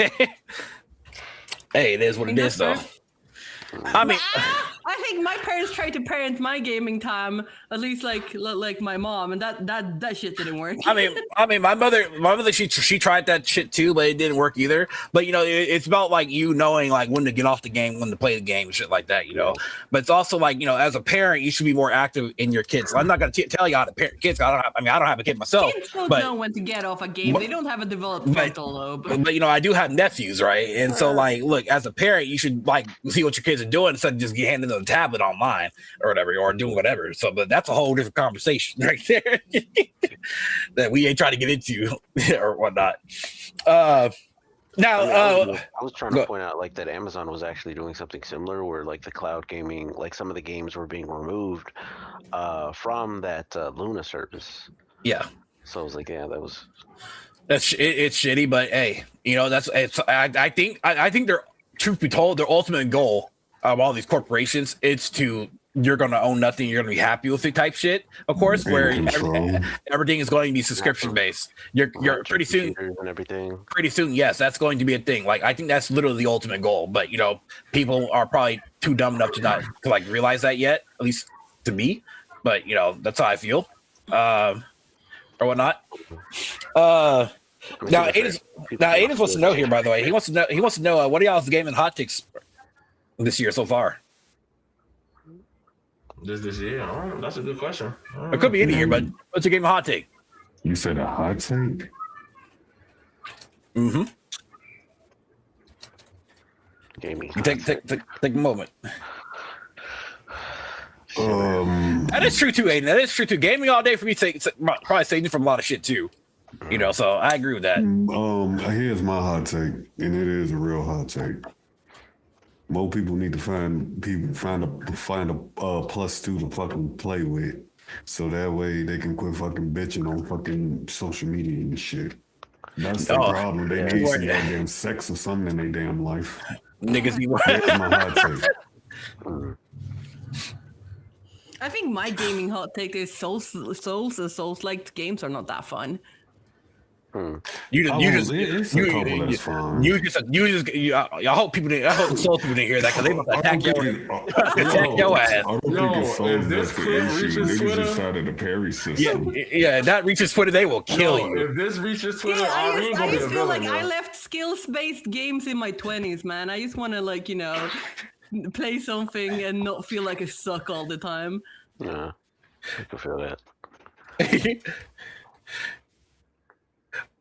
it is what it is though. I mean, I think my parents tried to parent my gaming time, at least like my mom, and that shit didn't work. I mean, my mother, she tried that shit too, but it didn't work either. But you know, it's about like you knowing like when to get off the game, when to play the game, and shit like that. You know, but it's also like, you know, as a parent, you should be more active in your kids. I'm not gonna tell you how to parent kids. I don't have a kid myself. Kids don't know when to get off a game. They don't have a developed frontal lobe. But you know, I do have nephews, right? And so like, look, as a parent, you should like see what your kids are doing instead of just get handed a tablet online or whatever, or doing whatever. So, but that's a whole different conversation right there that we ain't trying to get into or whatnot. I was trying to point out like that Amazon was actually doing something similar, where like the cloud gaming, like some of the games were being removed from that Luna service. Yeah. So I was like, yeah, it's shitty, but hey, you know, I think they're, truth be told, their ultimate goal of all these corporations, it's to, you're going to own nothing, you're going to be happy with it type shit, of course, where everything is going to be subscription based. You're pretty soon, and everything. Pretty soon, yes, that's going to be a thing. Like, I think that's literally the ultimate goal. But you know, people are probably too dumb enough to like realize that yet, at least to me. But you know, that's how I feel, or whatnot. Now, Aiden wants to know here. By the way, he wants to know what are y'all's gaming hot takes this year so far. This year, that's a good question. It could be any year, but what's your gaming hot take? You said a hot take? Mm-hmm. Gaming. Take a moment. That is true too, Aiden. That is true too. Gaming all day for me probably saving you from a lot of shit too. You know, so I agree with that. Here's my hot take, and it is a real hot take. More people need to find a +2 to fucking play with, so that way they can quit fucking bitching on fucking social media and shit. That's the problem. They need some goddamn sex or something in their damn life. Niggas need more. That's my hot take. I think my gaming hot take is Souls-like games are not that fun. I hope people didn't. I hope Soul people didn't hear that because they about to attack your ass. I don't think it's Souls that's the issue. Niggas just started the parry system. Yeah, that reaches Twitter, they will kill you. If this reaches Twitter, I just feel like I left skills-based games in my 20s, man. I just want to play something and not feel like I suck all the time. Yeah, I can feel that.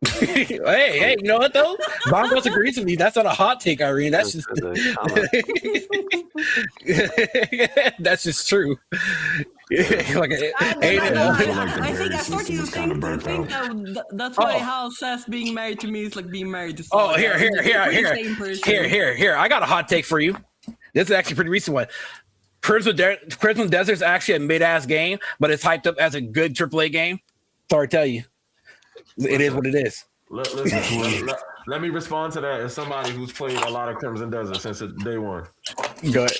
hey, you know what though? Bongos agrees with me. That's not a hot take, Irene. That's just that's just true. I think I thought you think that's why Hal says being married to me is like being married to someone. Oh, here. I got a hot take for you. This is actually a pretty recent one. Crimson Desert is actually a mid-ass game, but it's hyped up as a good AAA game. Sorry to tell you. It is what it is. Let me respond to that as somebody who's played a lot of Crimson Desert since day one. Go ahead.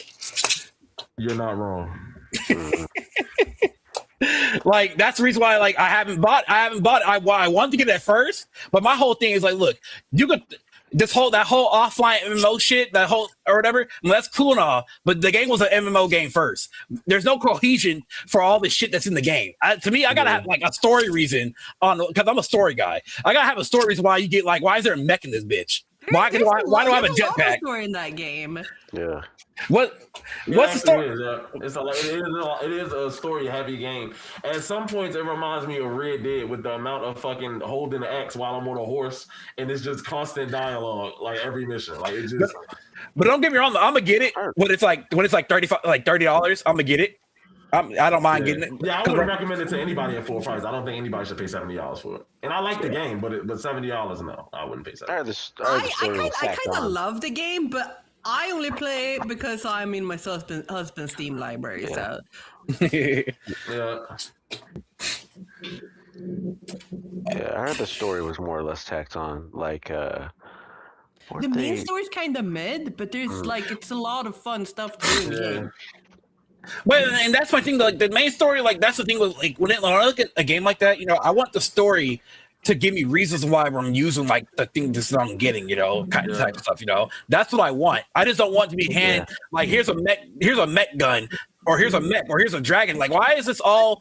You're not wrong. Like that's the reason why I haven't bought it. I wanted to get it at first, but my whole thing is like, look, you could that whole offline MMO shit, that whole or whatever, that's cool and all, but the game was an MMO game first. There's no cohesion for all the shit that's in the game. To me, I gotta have like a story reason because I'm a story guy. I gotta have a story reason why you get why is there a mech in this bitch? Why do I have a jetpack? Story in that game. Yeah. What's the story? It is a story-heavy game. At some points, it reminds me of Red Dead with the amount of fucking holding the X while I'm on a horse, and it's just constant dialogue, like every mission. Like it just. But don't get me wrong, I'm gonna get it when it's like $30. I'm gonna get it. I don't mind getting it. Yeah, I wouldn't recommend it to anybody at full price. I don't think anybody should pay $70 for it. And I like the game, but $70 no, I wouldn't pay $70. I kind of love the game, but I only play it because I'm in my husband's Steam library. Yeah. So. Yeah. Yeah, I heard the story was more or less tacked on. Like, the main story's kind of mid, but there's it's a lot of fun stuff to do in the game. Well, and that's my thing. Like the main story, that's the thing with when I look at a game like that, I want the story to give me reasons why I'm using the thing that I'm getting, kind of type of stuff. That's what I want. I just don't want to be here's a mech gun, or here's a mech, or here's a dragon. Like, why is this all?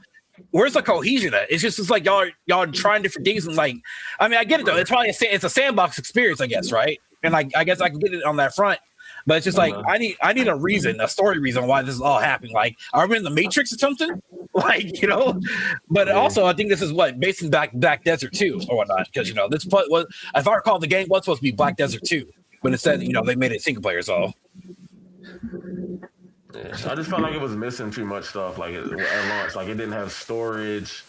Where's the cohesion at? It's just like y'all are trying different things, and I get it though. It's probably it's a sandbox experience, I guess, right? And I guess I can get it on that front. But it's just I need a reason, a story reason why this is all happening. Like, are we in the Matrix or something? But also I think this is based in Black Desert 2 or whatnot, because this was, if I recall, the game was supposed to be Black Desert 2, but instead they made it single player. So yeah, I just felt like it was missing too much stuff. Like at launch, it didn't have storage.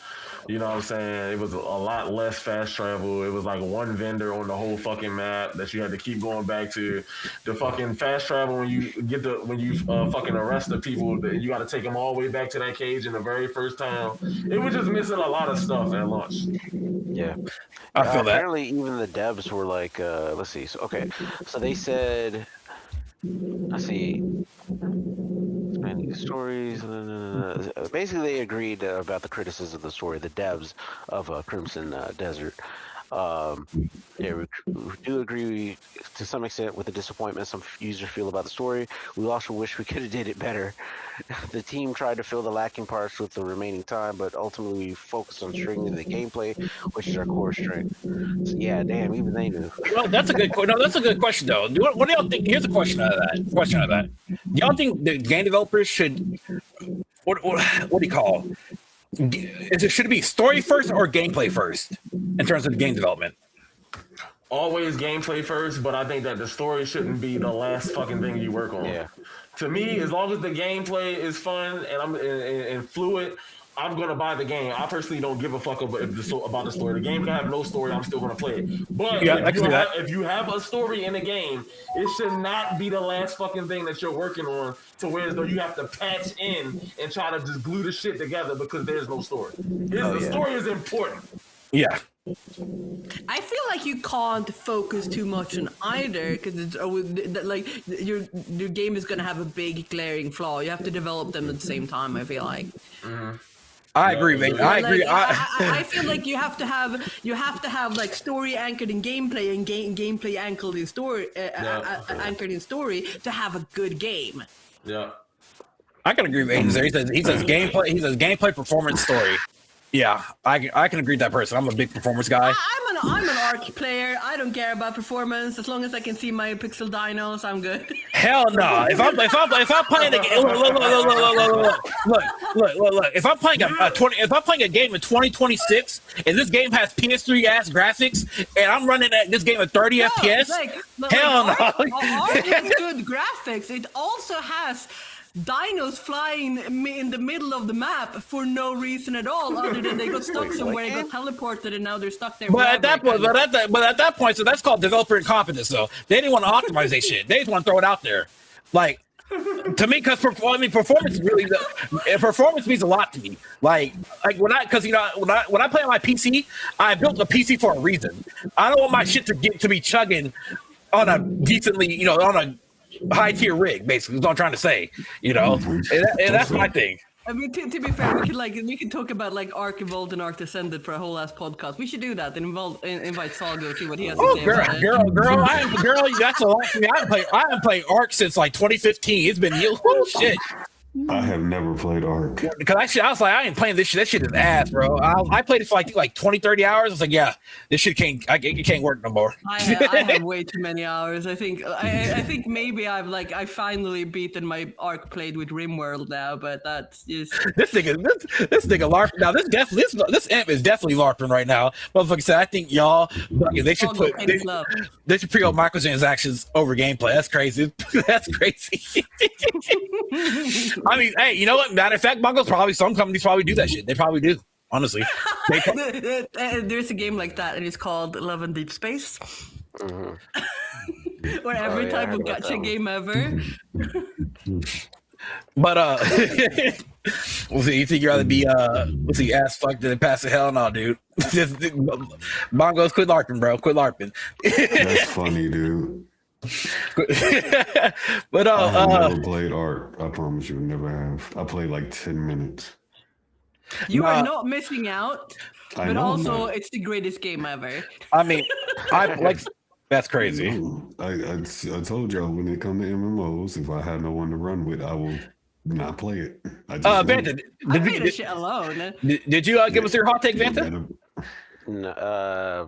You know what I'm saying? It was a lot less fast travel. It was like one vendor on the whole fucking map that you had to keep going back to. The fucking fast travel when you fucking arrest the people, you got to take them all the way back to that cage in the very first time. It was just missing a lot of stuff at launch. Yeah. I feel that. Apparently, even the devs were like, let's see. So they said, let's see. Stories. Basically, they agreed about the criticism of the story. The devs of Crimson Desert. Yeah, we do agree to some extent with the disappointment some users feel about the story. We also wish we could have did it better. The team tried to fill the lacking parts with the remaining time, but ultimately we focused on strengthening the gameplay, which is our core strength. So, yeah, damn, even they knew. Well, that's a good question though. What do y'all think? Here's a question out of that. Do y'all think the game developers should what do you call? Should it be story first or gameplay first in terms of the game development? Always gameplay first, but I think that the story shouldn't be the last fucking thing you work on. Yeah. To me, as long as the gameplay is fun and I'm and fluid, I'm gonna buy the game. I personally don't give a fuck about the story. The game can have no story. I'm still gonna play it. But if you have a story in a game, it should not be the last fucking thing that you're working on. To where as though you have to patch in and try to just glue the shit together because there's no story. The story is important. Yeah. I feel like you can't focus too much on either because it's always like your game is gonna have a big glaring flaw. You have to develop them at the same time. I feel like. Mm-hmm. I agree, mate. I agree. I feel like you have to have like story anchored in gameplay and gameplay anchored in story anchored in story to have a good game. Yeah. I can agree with Aiden there. He says gameplay. He says gameplay, performance, story. Yeah, I can agree with that person. I'm a big performance guy. I'm an ARC player. I don't care about performance as long as I can see my pixel dinos. I'm good. Hell no! If I'm playing the game, look. If I'm playing a game in 2026 and this game has PS3 ass graphics and I'm running this game at 30 FPS, hell no! ARC has good graphics. It also has dinos flying in the middle of the map for no reason at all, other than they got stuck somewhere, they got teleported, and now they're stuck there. But at that point, so that's called developer incompetence. Though they didn't want to optimize that shit; they just want to throw it out there. Like to me, because performance really, performance means a lot to me. Like when I play on my PC, I built a PC for a reason. I don't want my shit to be chugging on a decently, on a high tier rig, basically, is what I'm trying to say, and that's my thing. I mean, to be fair, we can talk about like Arc Evolved and Arc Descended for a whole ass podcast. We should do that and invite Saul to see what he has to say. Girl, that's a lot for me. I haven't played Arc since like 2015. It's been years. Oh shit. I have never played Arc. Because I was like, I ain't playing this shit. That shit is ass, bro. I played it for like 20, 30 hours. I was like, yeah, this shit it can't work no more. I have way too many hours. I think maybe I finally beaten my Arc played with RimWorld now, but that's just this nigga LARP. Now this amp is definitely LARPing right now. Motherfucker said, I think y'all they should pre-owned microtransactions over gameplay. That's crazy. That's crazy. I mean, hey, you know what? Matter of fact, some companies probably do that shit. They probably do, honestly. There's a game like that, and it's called Love and Deep Space. Mm-hmm. Or every type of gacha game ever. But we'll see. You think you'd rather be ass fucked than pass the hell? No, dude. Bongos, quit LARPing, bro. Quit LARPing. That's funny, dude. But I never played Arc. I promise you, never have. I played like 10 minutes. You are not missing out, but also it's the greatest game ever. I mean, that's crazy. I told y'all when it comes to MMOs, if I have no one to run with, I will not play it. Vanta, I played this shit alone. Did you give us your hot take, Vanta? Nah.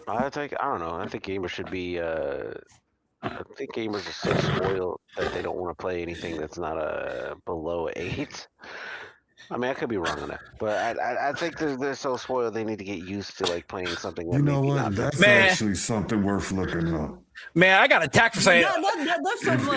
I don't know. I think gamers should be. I think gamers are so spoiled that they don't want to play anything that's not below 8. I mean, I could be wrong on that, but I think they're so spoiled they need to get used to like playing something. That that's actually something worth looking up. Man, I got attacked for saying that's some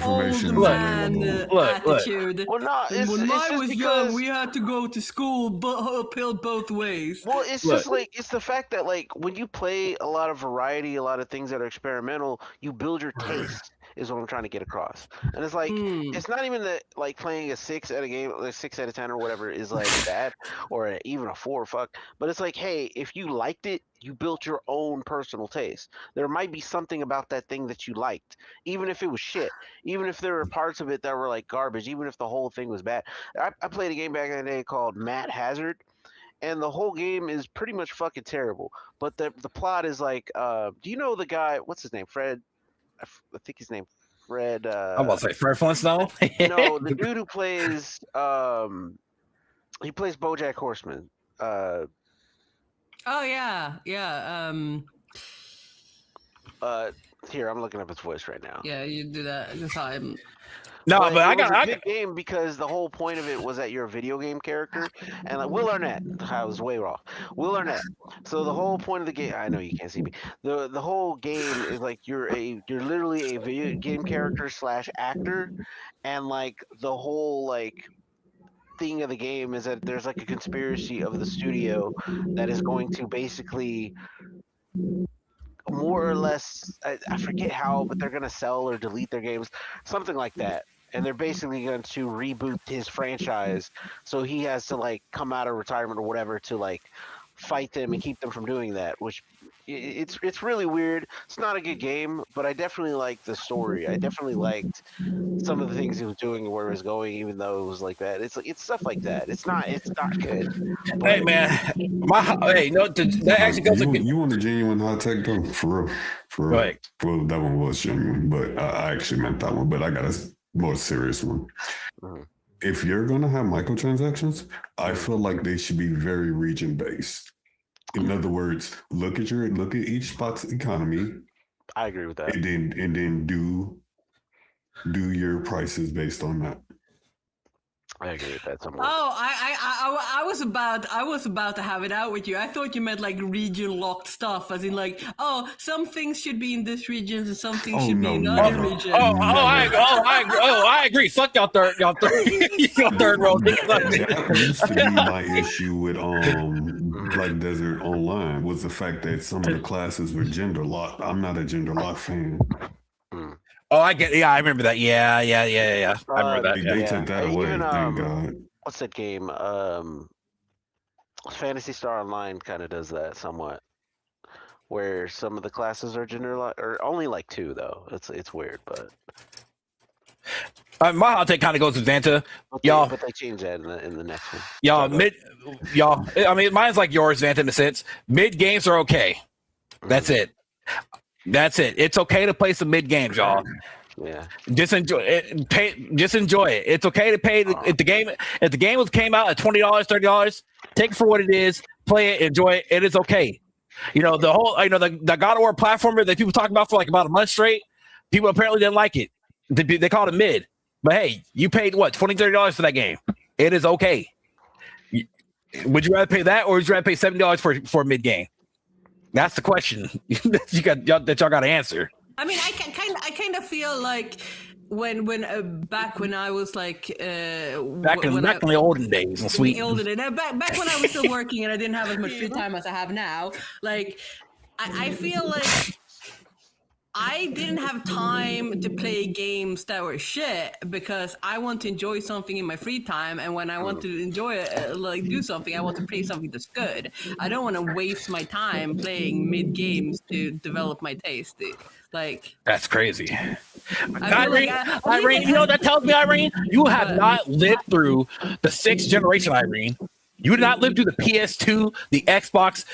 old man attitude. Well, no, when I was young, we had to go to school uphill both ways. Well, it's just like it's the fact that like when you play a lot of variety, a lot of things that are experimental, you build your taste. is what I'm trying to get across. And it's like it's not even that like playing a 6 at a game, like 6 out of 10 or whatever is like bad, or even a 4, fuck. But it's like, hey, if you liked it, you built your own personal taste. There might be something about that thing that you liked, even if it was shit, even if there were parts of it that were like garbage, even if the whole thing was bad. I played a game back in the day called Matt Hazard, and the whole game is pretty much fucking terrible. But the plot is like, do you know the guy? What's his name? Fred. I think his name Fred. I'm about to say Fred Flintstone. No, the dude who plays he plays BoJack Horseman. Oh yeah. Here, I'm looking up his voice right now. Yeah, you do that. That's how I'm. No, but I it was got a good game because the whole point of it was that you're a video game character, and like Will Arnett, I was way off. Will Arnett. So the whole point of the game, I know you can't see me. The whole game is like you're literally a video game character / actor, and like the whole like thing of the game is that there's like a conspiracy of the studio that is going to basically more or less, I forget how, but they're going to sell or delete their games, something like that. And they're basically going to reboot his franchise. So he has to like come out of retirement or whatever to like fight them and keep them from doing that, which it's really weird. It's not a good game, but I definitely liked the story. I definitely liked some of the things he was doing and where he was going, even though it was like that. It's stuff like that. It's not good. Hey man, that actually goes. You want a genuine hot take though, for real. Right. Well, that one was genuine, but I actually meant that one. But I got a more serious one. If you're gonna have microtransactions, I feel like they should be very region based. In other words, look at each spot's economy. I agree with that. And then do your prices based on that. I agree with that somewhat. Oh, I was about to have it out with you. I thought you meant like region locked stuff, as in like, oh, some things should be in this region and some things should be in other regions. I agree. Fuck y'all third world. That used to be my issue with like Desert Online was the fact that some of the classes were gender locked. I'm not a gender lock fan. Oh, I get. Yeah, I remember that. Yeah. I remember that. They took that away. Thank God. What's that game? Phantasy Star Online kind of does that somewhat, where some of the classes are gender locked, or only like 2 though. It's weird, but. My hot take kind of goes with Vanta. Y'all, but they change that in the next one. Y'all. I mean, mine's like yours, Vanta, in a sense. Mid games are okay. That's it. It's okay to play some mid games, y'all. Yeah. Just enjoy it. Just enjoy it. It's okay to pay if the game came out at $20, $30. Take it for what it is. Play it. Enjoy it. It is okay. The whole the God of War platformer that people talk about for like about a month straight. People apparently didn't like it. They called it mid. But hey, you paid what, $20, $30 for that game. It is okay. Would you rather pay that, or would you rather pay $70 for a mid game? That's the question that y'all got to answer. I mean, I kind of feel like when back when I was like back in the olden days, back when I was still working and I didn't have as much free time as I have now. Like, I feel like I didn't have time to play games that were shit because I want to enjoy something in my free time, and when I want to enjoy it, like do something, I want to play something that's good. I don't want to waste my time playing mid games to develop my taste. Like, that's crazy. Irene, you know what that tells me, Irene? You have not lived through the 6th generation, Irene. You did not live through the PS2, the Xbox,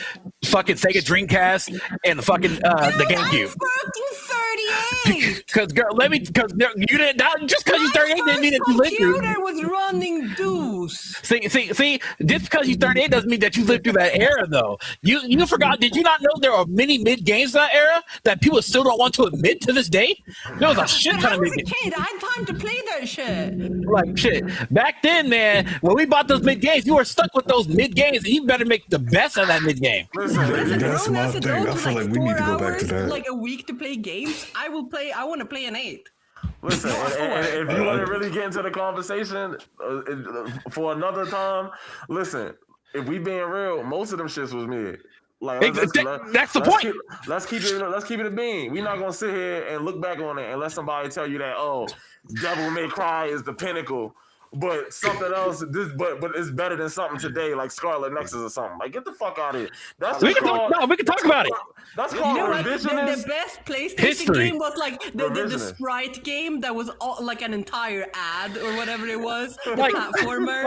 fucking Sega Dreamcast, and the fucking the GameCube. Because you didn't. Just because you're 38 didn't mean that you lived through. Computer was running Deuce. See. Just because you're 38 doesn't mean that you lived through that era, though. You forgot. Did you not know there are many mid games in that era that people still don't want to admit to this day? There was a shit ton of mid games. I had time to play that shit. Like shit. Back then, man, when we bought those mid games, you were stuck with those mid games, and you better make the best of that mid game. That's my thing. I feel like we need to go back to that. Like a week to play games, I want to play an 8. Listen, and if you want to really get into the conversation for another time, listen, if we being real, most of them shits was mid. Like that's the point. Let's keep it a bean. We're not gonna sit here and look back on it and let somebody tell you that Devil May Cry is the pinnacle, but something else. But it's better than something today, like Scarlet Nexus or something. Like, get the fuck out of here. We can talk about it. That's called revisionist. The best PlayStation game was like the Sprite game that was like an entire ad or whatever it was. The platformer.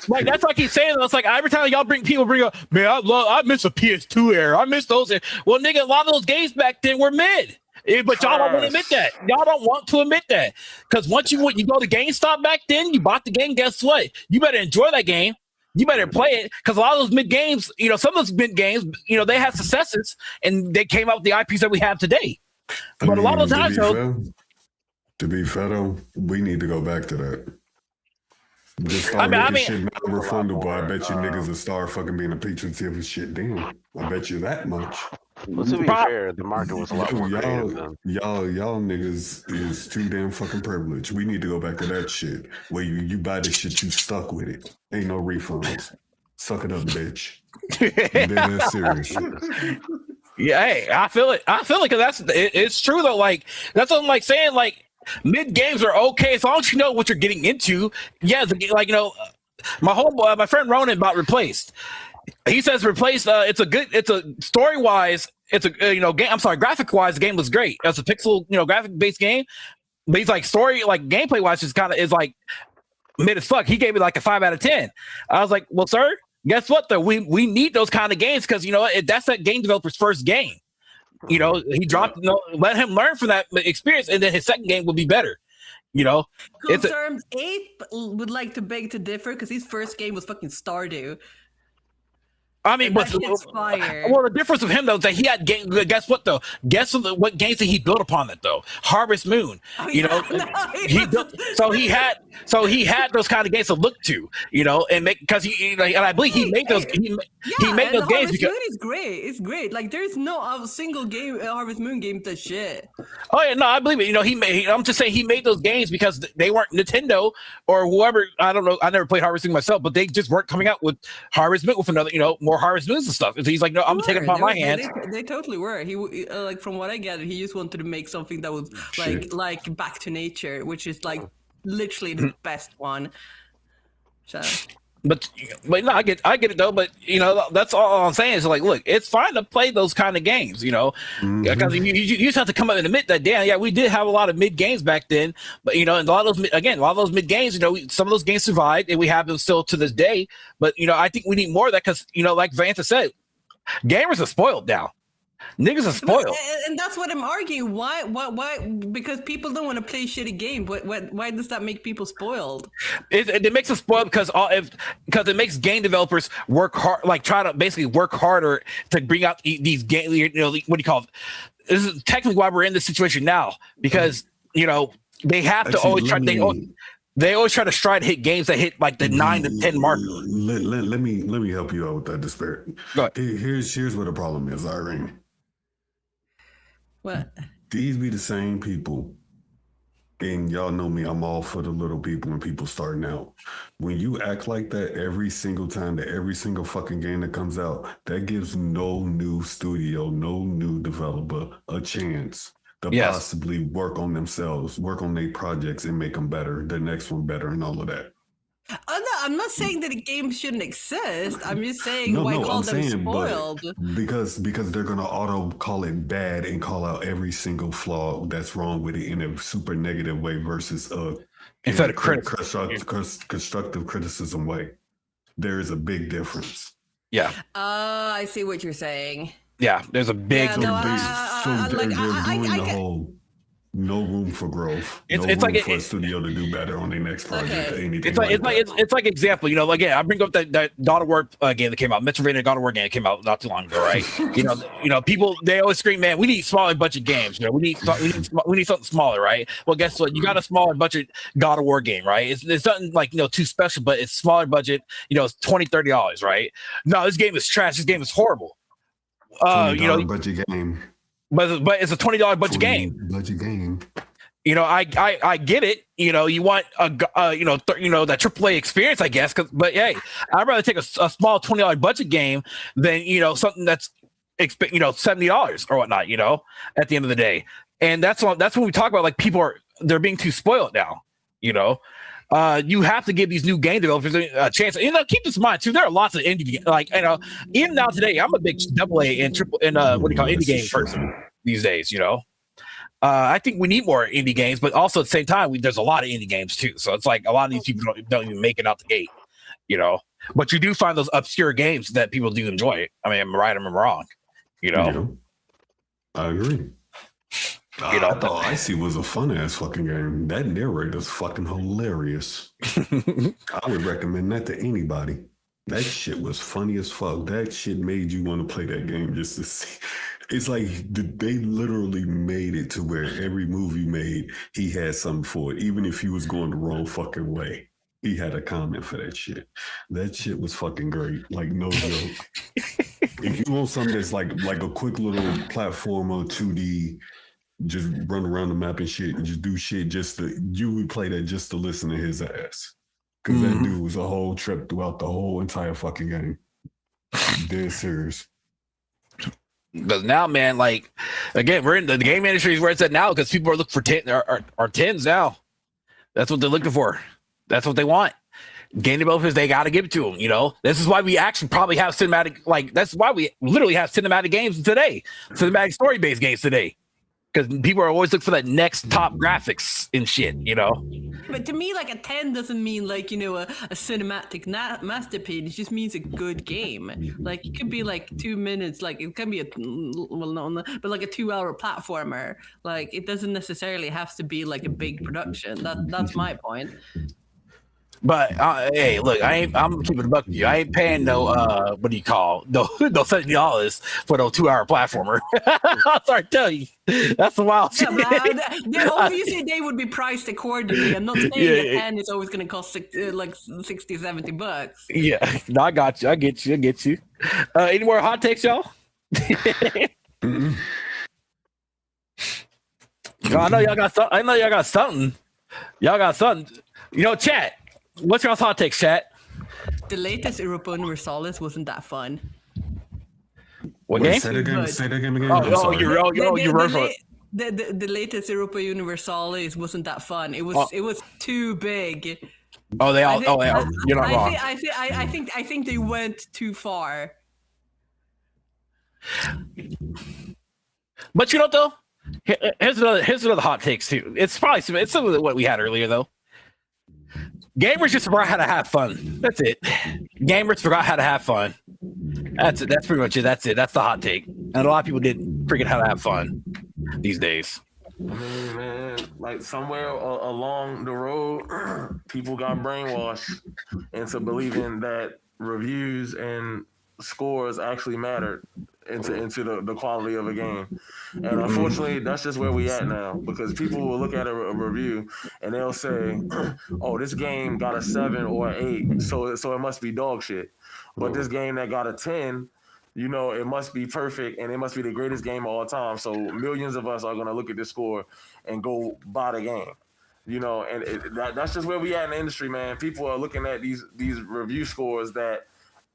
Like that's like he's saying. It's like every time y'all bring up, man, I miss a PS2 era. I miss those. Well, nigga, a lot of those games back then were mid. But y'all don't want to admit that. Y'all don't want to admit that. Because once you go to GameStop back then, you bought the game, guess what? You better enjoy that game. You better play it. Because a lot of those mid games, some of those mid games, they had successes and they came out with the IPs that we have today. But a lot of those times, to be fair, though, we need to go back to that. Just shit non-refundable. I bet you niggas will start fucking being a patron of his shit. Damn, I bet you that much. Well, to be fair, the market was a lot more creative then. Y'all niggas is too damn fucking privileged. We need to go back to that shit where you buy the shit, you stuck with it. Ain't no refunds. Suck it up, bitch. That's serious. Yeah, hey, I feel it because it's true though. Like that's what I'm like saying. Like mid games are okay as long as you know what you're getting into. Yeah, my friend Ronan about Replaced. He says Replaced. It's a story wise. It's a game. I'm sorry, graphic wise, the game was great. It's a pixel graphic based game. But he's like story like gameplay wise is like mid as fuck. He gave me like a 5 out of 10. I was like, well, sir, guess what though? We need those kind of games because that's that game developer's first game. He dropped. Let him learn from that experience, and then his second game will be better. Concerned Ape would like to beg to differ because his first game was fucking Stardew. I mean, but the difference with him though is that he had game. Guess what though? Guess what games that he built upon it though? Harvest Moon. He had those kind of games to look to, and make because and I believe he made those. He made those games because Moon is great. It's great. Like there's no single game Harvest Moon game that's shit. Oh yeah, no, I believe it. I'm just saying he made those games because they weren't Nintendo or whoever. I don't know. I never played Harvest Moon myself, but they just weren't coming out with Harvest Moon with another, more Harvest Moons and stuff. So he's like, no, I'm taking it upon my hands. They totally were. He like from what I gathered, he just wanted to make something that was like Back to Nature, which is like literally the best one. So. But no, I get it though. But that's all I'm saying is like, look, it's fine to play those kind of games, because you just have to come up and admit that, damn, yeah, we did have a lot of mid games back then. But and a lot of those mid games, some of those games survived, and we have them still to this day. But I think we need more of that because like Vanta said, gamers are spoiled now. Niggas are spoiled, and that's what I'm arguing. Why? Because people don't want to play shitty games. Why does that make people spoiled? It makes us spoiled because it makes game developers work hard, like try to basically work harder to bring out these games. What do you call it? This is technically why we're in this situation now because they have to always try. They always try to strive to hit games that hit like the 9 to 10 mark. Let me help you out with that despair. Here's what the problem is, Irene. What? These be the same people, and y'all know me, I'm all for the little people and people starting out. When you act like that every single time to every single fucking game that comes out, that gives no new studio, no new developer a chance to possibly work on themselves, work on their projects and make them better, the next one better and all of that. No, I'm not saying that a game shouldn't exist. I'm just saying call them spoiled. Because they're gonna auto call it bad and call out every single flaw that's wrong with it in a super negative way versus instead of constructive criticism way. There is a big difference. Yeah. I see what you're saying. Yeah, there's a big. No room for growth. It's room like for a studio to do better on their next project. Okay. It's like example. Again, I bring up that God of War game that came out, Metroidvania God of War game that came out not too long ago, right? People they always scream, man, we need smaller budget games. We need something smaller, right? Well, guess what? You got a smaller budget God of War game, right? It's nothing like too special, but it's smaller budget. It's $20-$30, right? No, this game is trash. This game is horrible. Budget game. But it's a $20 budget game. Budget game. You know, I get it. You know, you want that AAA experience, I guess. But hey, I'd rather take a small $20 budget game than something that's $70 or whatnot. You know, at the end of the day, and that's when we talk about like they're being too spoiled now. You know, you have to give these new game developers a chance. Keep this in mind too. There are lots of indie, even now today, I'm a big AA and indie game person these days. You know. I think we need more indie games, but also at the same time, there's a lot of indie games too. So it's like a lot of these people don't even make it out the gate, you know. But you do find those obscure games that people do enjoy. I mean, I'm right, I'm wrong, you know. Yeah, I agree. I thought Icy was a fun ass fucking game. That narrator's fucking hilarious. I would recommend that to anybody. That shit was funny as fuck. That shit made you want to play that game just to see. It's like they literally made it to where every move he made, he had something for it. Even if he was going the wrong fucking way, he had a comment for that shit. That shit was fucking great. Like, no joke. If you want something that's like a quick little platformer 2D, just run around the map and shit and just do shit you would play that just to listen to his ass. Because that dude was a whole trip throughout the whole entire fucking game. Dead serious. Because now, man, like, again, we're in the game industry is where it's at now because people are looking for 10s now. That's what they're looking for. That's what they want. Game developers, they got to give it to them, you know? This is why we actually probably have that's why we literally have cinematic games today, cinematic story-based games today. Because people are always looking for that next top graphics and shit, you know? But to me, like a 10 doesn't mean like, a cinematic masterpiece. It just means a good game. Like it could be like 2 minutes, like it can be but like a 2-hour platformer. Like it doesn't necessarily have to be like a big production. That's my point. But hey, look, I'm keeping it buck with you. I ain't paying no $70 for no 2-hour platformer. I'm sorry to tell you, that's a wild shit. Obviously, they would be priced accordingly. I'm not saying that 10 is always going to cost $60-$70. Yeah, no, I got you. I get you. Any more hot takes, y'all? I know y'all got something. Y'all got something. Chat. What's y'all's hot takes, chat? The latest Europa Universalis wasn't that fun. What game? Say that game again. The latest Europa Universalis wasn't that fun. It was too big. Oh, you're not wrong. I think they went too far. But though, here's another hot takes too. It's similar to what we had earlier though. Gamers just forgot how to have fun. That's it. Gamers forgot how to have fun. That's it. That's pretty much it. That's it. That's the hot take. And a lot of people didn't forget how to have fun these days. I mean, man, like somewhere along the road, people got brainwashed into believing that reviews and scores actually mattered into the quality of a game. And unfortunately, that's just where we at now, because people will look at a review and they'll say, oh, this game got a 7 or an 8, so it must be dog shit. But this game that got a 10, it must be perfect and it must be the greatest game of all time. So millions of us are going to look at this score and go buy the game. And that's just where we at in the industry, man. People are looking at these review scores that,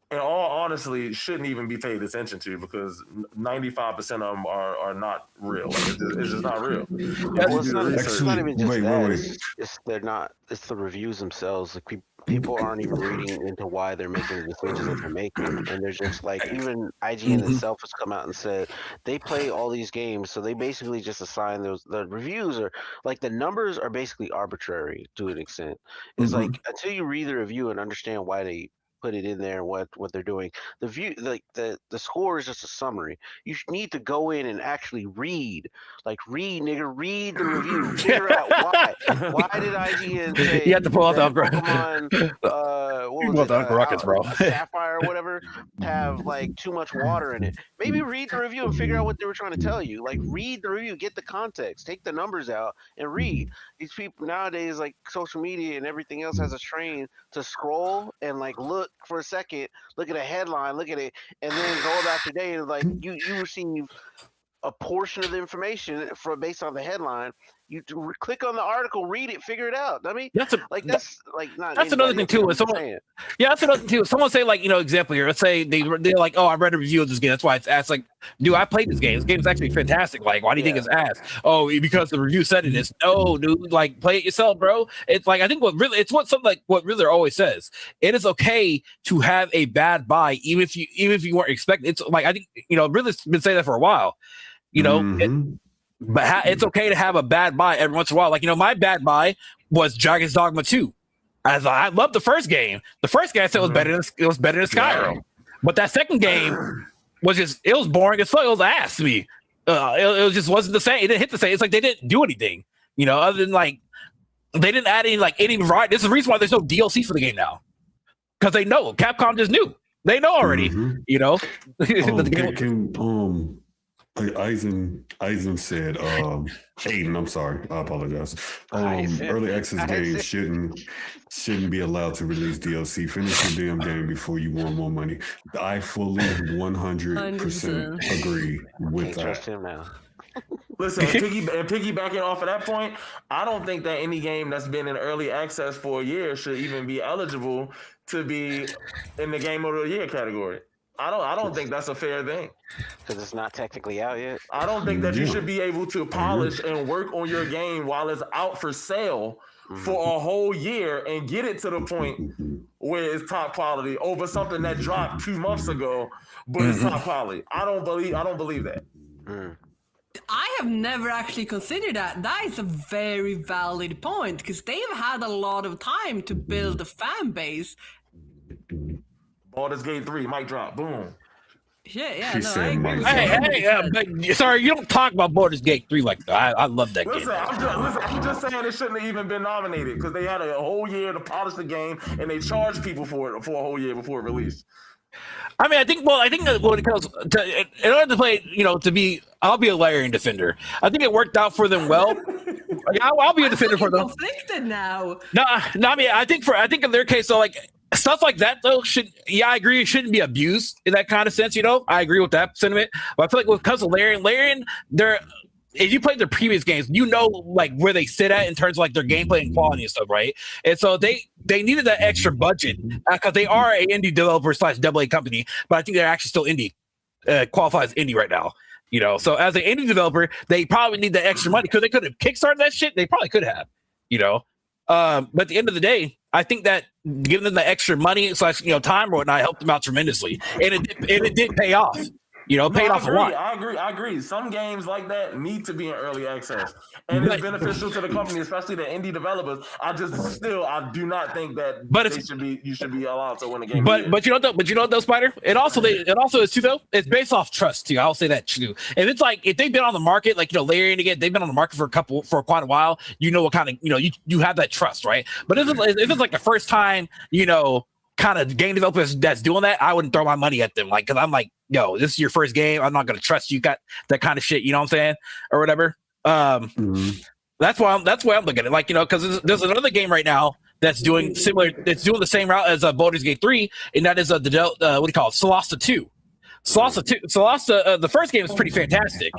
in all honestly, shouldn't even be paid attention to, because 95% of them are not real. Like, it's just not real. It's not even just that. It's they're not. It's the reviews themselves. Like people aren't even reading into why they're making the decisions that they're making, and they're just like, even IGN itself has come out and said they play all these games, so they basically just assign the reviews are like, the numbers are basically arbitrary to an extent. It's like, until you read the review and understand why they put it in there, what they're doing, the view, like the score is just a summary. You need to go in and actually read the review, figure out why did IGN say you have to pull out the Pokemon Rockets, bro. Sapphire or whatever have like too much water in it. Maybe read the review and figure out what they were trying to tell you. Like, read the review, get the context, take the numbers out and read. These people nowadays, like social media and everything else, has us trained to scroll and like look for a second, look at a headline, look at it, and then go about your day, and like you receive a portion of the information based on the headline, You click on the article, read it, figure it out. I mean, that's another thing too. That's another thing too. Someone say like, example here. Let's say they're like, oh, I read a review of this game. That's why it's ass. Like, dude, I played this game. This game is actually fantastic. Like, why do you think it's ass? Oh, because the review said it is. No, dude, like play it yourself, bro. It's like I think what Riddler always says. It is okay to have a bad buy, even if you weren't expecting. It's like I think Riddler's been saying that for a while. But it's okay to have a bad buy every once in a while. Like, my bad buy was Dragon's Dogma 2. I loved the first game. The first game I said was better than Skyrim. Yeah. But that second game was it was boring as fuck. It was ass to me. It just wasn't the same. It didn't hit the same. It's like they didn't do anything, other than like they didn't add any variety. This is the reason why there's no DLC for the game now. Because they know. Capcom just knew. They know already, Eisen said, Aiden, I'm sorry, I apologize. Early access games shouldn't be allowed to release DLC. Finish the damn game before you want more money. I fully 100% agree with that. Trust him now. Listen, piggybacking off of that point, I don't think that any game that's been in early access for a year should even be eligible to be in the Game of the Year category. I don't think that's a fair thing. Because it's not technically out yet. I don't think that you should be able to polish and work on your game while it's out for sale for a whole year and get it to the point where it's top quality over something that dropped 2 months ago, but it's top quality. I don't believe that. I have never actually considered that. That is a very valid point because they've had a lot of time to build a fan base. Baldur's Gate 3, mic drop, boom. Yeah, no, I agree. But sorry, you don't talk about Baldur's Gate 3 like that. I love that game. I'm just saying it shouldn't have even been nominated because they had a whole year to polish the game and they charged people for it for a whole year before it released. I mean, I think that when it comes to in order to play, I'll be a Larian defender. I think it worked out for them well. I'll be a defender for them. Conflicted now. No, I mean, I think in their case, so like stuff like that though I agree it shouldn't be abused in that kind of sense. I agree with that sentiment. But I feel like when it comes to Larian, if you played their previous games, like where they sit at in terms of like their gameplay and quality and stuff, right? And so they needed that extra budget because they are a indie developer / AA company, but I think they're actually still indie, qualifies indie right now. So as an indie developer, they probably need that extra money because they could have kickstarted that shit. They probably could have, but at the end of the day, I think that giving them the extra money / time or whatnot helped them out tremendously, and it did pay off. Paid off a lot. I agree. Some games like that need to be in early access, and it's beneficial to the company, especially the indie developers. I do not think that you should be allowed to win a game. But you know though, Spider. It also is too though. It's based off trust too. I'll say that too. And it's like if they've been on the market, like Larian again, they've been on the market for quite a while. What kind of you have that trust, right? But if it's like the first time kind of game developers that's doing that, I wouldn't throw my money at them, because I'm like, yo, this is your first game. I'm not going to trust you. Got that kind of shit, you know what I'm saying, or whatever. That's why I'm looking at it, because there's another game right now that's doing similar. It's doing the same route as Baldur's Gate 3, and that is what do you call it, Solasta 2. Solasta, the first game is pretty fantastic,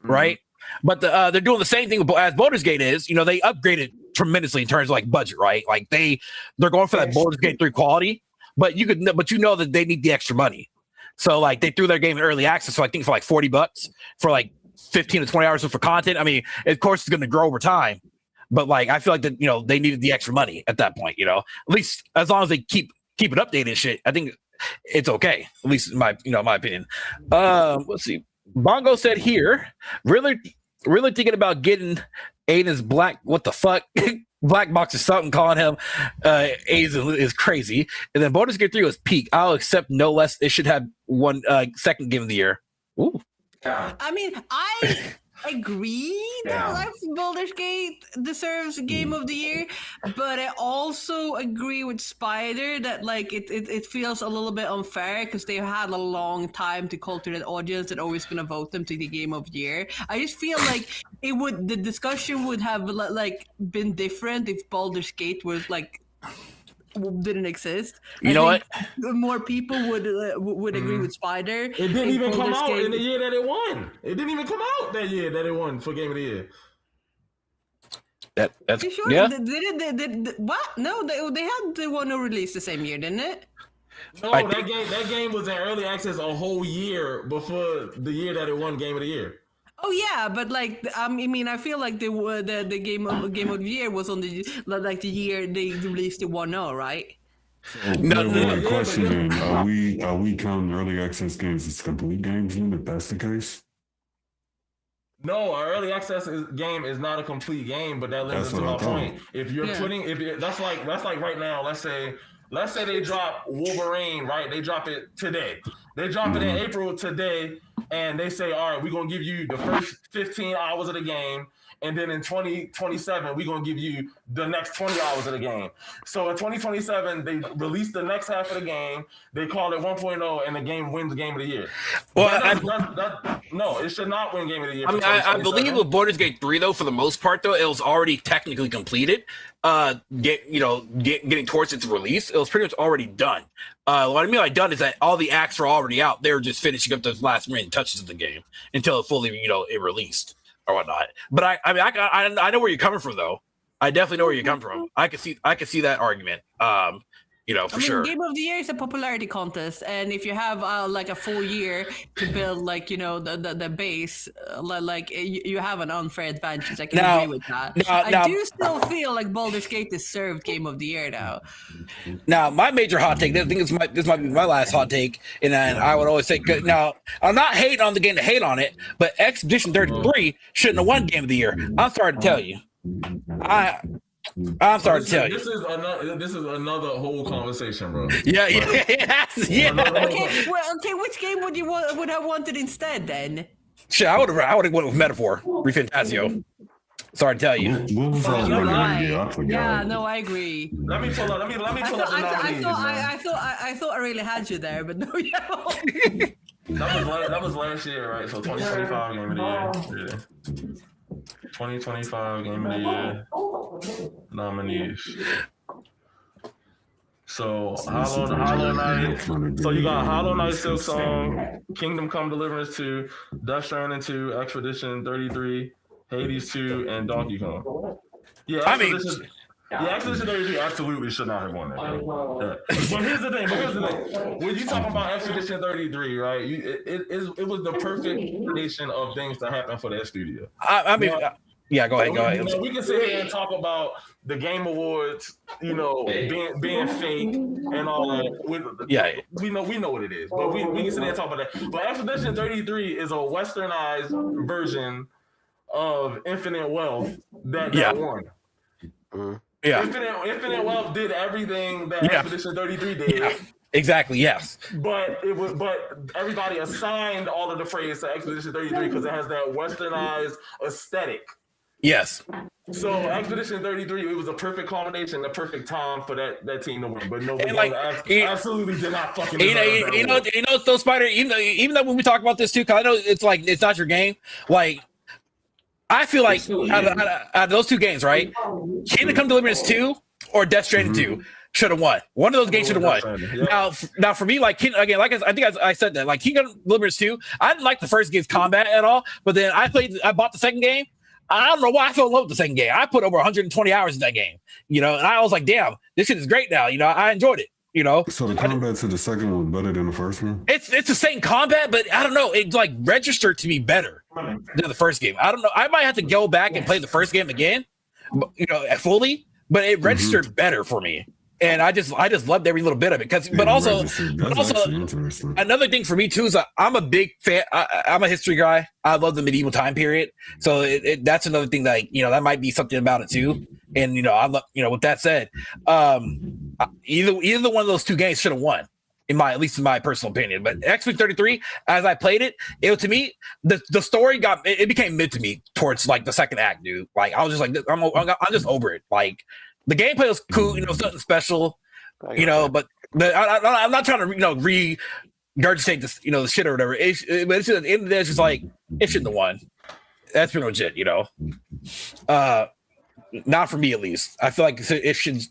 right? But they're doing the same thing as Baldur's Gate is. They upgraded tremendously in terms of like budget, right? Like they're going for that Baldur's Gate 3 quality, but that they need the extra money. So like they threw their game in early access for like $40 for like 15 to 20 hours worth of content. I mean, of course it's going to grow over time, but like I feel like that they needed the extra money at that point. At least as long as they keep it updated and shit, I think it's okay. At least in my my opinion. Let's see. Bongo said here, really thinking about getting Aiden's black. What the fuck? Black box or something, calling him Aizen is crazy. And then Baldur's Gate 3 was peak. I'll accept no less. It should have one second game of the year. Ooh. I mean, I agree that Baldur's Gate deserves Game of the Year, but I also agree with Spider that like it feels a little bit unfair because they've had a long time to cultivate an audience that always going to vote them to the Game of the Year. I just feel like the discussion would have like been different if Baldur's Gate was like didn't exist. What? More people would agree with Spider. It didn't even come out in the year that it won. It didn't even come out that year that it won for Game of the Year. That's You sure? yeah. What? No, they had the 1.0 release the same year, didn't it? No, that game was in early access a whole year before the year that it won Game of the Year. Oh yeah, but like I mean, I feel like the game of the year was on the year they released the 1.0, right? No, question then, are we counting early access games as complete games then, if that's the case? No, our early access game is not a complete game, but that leads into my point. If you're that's like right now, let's say they drop Wolverine, right? They drop it today. They drop it in April today, and they say, all right, we're gonna give you the first 15 hours of the game. And then in 2027, we're going to give you the next 20 hours of the game. So in 2027, they release the next half of the game. They call it 1.0, and the game wins Game of the Year. Well, no, it should not win Game of the Year. I believe with Baldur's Gate 3, though, for the most part, though, it was already technically completed. Getting towards its release, it was pretty much already done. What I mean by done is that all the acts are already out. They were just finishing up those last minute touches of the game until it fully, it released or whatnot. But I know where you're coming from, though. I definitely know where you're coming from. I could see that argument. For sure. Game of the Year is a popularity contest, and if you have like a full year to build, like the base, you have an unfair advantage. I can agree with that. I do still feel like Baldur's Gate deserved Game of the Year now. Now, my major hot take. I think this might be my last hot take, and then I would always say, now I'm not hating on the game to hate on it, but Expedition 33 shouldn't have won Game of the Year. I'm sorry to tell you. I'm sorry to tell you. This is another whole conversation, bro. Yeah. Okay, which game would have wanted instead then? Shit, I would have went with Metaphor, Refantasio. Sorry to tell you. Yeah, no, I agree. Let me pull up the nominees. I thought I really had you there, but no, yeah. That was last year, right? So 2025 Game of the Year. Yeah. 2025 Game of the Year nominees. So Hollow Knight. So you got Hollow Knight, Silk Song, Kingdom Come Deliverance 2, Death Stranding 2, Expedition 33, Hades 2, and Donkey Kong. Yeah, Expedition 33 absolutely should not have won that game. Yeah. But here's the thing. When you talk about Expedition 33, right? It was the perfect combination of things to happen for that studio. Go ahead. We can sit here and talk about the Game Awards, being fake and all that. We know what it is, but we can sit here and talk about that. But Expedition 33 is a westernized version of Infinite Wealth that won. Mm-hmm. Yeah. Infinite Wealth did everything that Expedition 33 did. Yeah. Exactly, yes. But everybody assigned all of the praise to Expedition 33 because it has that westernized aesthetic. Yes. So Expedition 33, it was a perfect combination, the perfect time for that team to win. But nobody absolutely did not fucking so Spider, even though when we talk about this too, because I know it's not your game, like I feel like out of those two games, right? Kingdom Come Deliverance 2 or Death Stranding 2 should have won. One of those games should have won. Yeah. Now for me, I think I said that, like Kingdom Come Deliverance 2, I didn't like the first game's combat at all, but then I bought the second game. I don't know why I fell in love with the second game. I put over 120 hours in that game, and I was like, damn, this shit is great now. I enjoyed it. So the combat to the second one was better than the first one? It's the same combat, but I don't know. It registered to me better than the first game. I don't know. I might have to go back and play the first game again, fully, but it registered better for me. And I just loved every little bit of it. But also another thing for me too is I'm a big fan. I'm a history guy. I love the medieval time period. So that's another thing that that might be something about it too. And I love with that said, either one of those two games should have won, at least in my personal opinion. But X-Men 33, as I played it, to me the story it became mid to me towards like the second act, dude. Like I was just like I'm just over it. Like the gameplay was cool, something special, but I'm not trying to regurgitate this, the shit or whatever. But it's just, at the end of the day, it's just like it shouldn't have won. That's pretty much it, Not for me, at least. I feel like it should.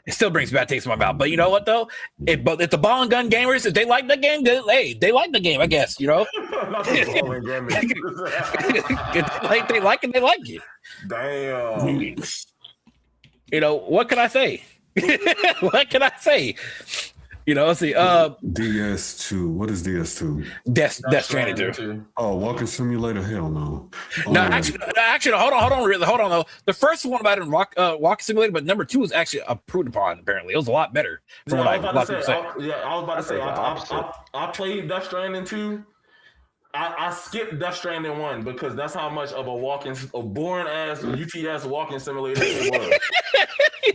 It still brings bad taste in my mouth. But you know what though? But if the ball and gun gamers, if they like the game, they like the game, I guess. You know, like they like it, they like it. Damn. You know, what can I say? What can I say? You know, let's see. DS2. What is DS2? Death Stranding 2. Oh, walking simulator? Hell no. No, actually, hold on though. The first one about in walk simulator, but number 2 is actually improved upon. Apparently, it was a lot better. From what I was about to say. I played Death Stranding 2. I skipped Death Stranding 1 because that's how much of a boring ass UTS walking simulator it was.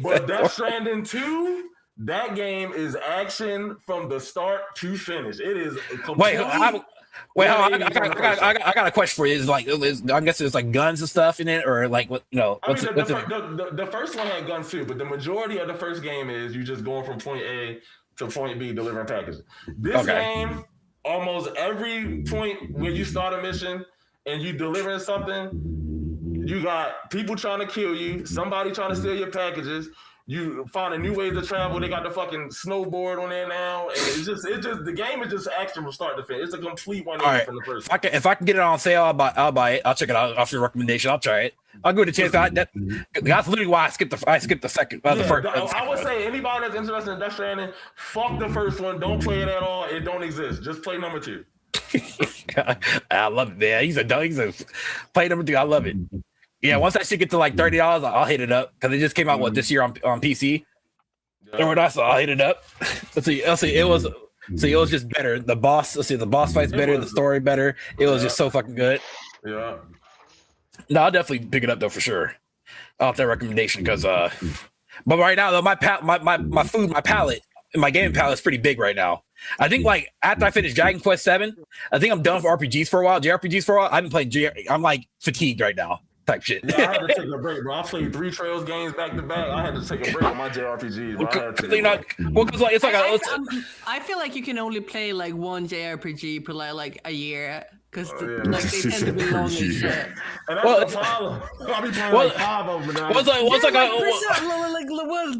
But Death Stranding 2, that game is action from the start to finish. It is Wait, I got a question for you. I guess there's like guns and stuff in it, or like what? You know, the first one had guns too, but the majority of the first game is you just going from point A to point B delivering packages. This game, almost every point where you start a mission and you delivering something, you got people trying to kill you, somebody trying to steal your packages. You finding new ways to travel. They got the fucking snowboard on there now, and it's just the game is just action from start to finish. It's a complete 180 from the first. If I can get it on sale, I'll buy it. I'll check it out. Off your recommendation, I'll try it. I'll give it a chance. That's literally why I skipped the second. The first. I would say anybody that's interested in Death Stranding, fuck the first one. Don't play it at all. It don't exist. Just play number 2. I love it, man. He's a play number 2. I love it. Yeah, once that shit get to like $30, I'll hit it up because it just came out this year on PC. Or I'll hit it up. Let's see. It was just better. The boss fight's better. The story better. It was just so fucking good. Yeah. No, I'll definitely pick it up though for sure. I'll have that recommendation because but right now though my palette, my gaming palette is pretty big right now. I think like after I finish Dragon Quest 7, I think I'm done with RPGs for a while. JRPGs for a while. I've been playing I'm like fatigued right now. Type shit. Yeah, I had to take a break, bro. I played 3 Trails games back to back. I had to take a break on my JRPGs. I feel like you can only play like one JRPG per like a year because like they tend to be long as shit. And that's the problem. I be playing like 5 of them now.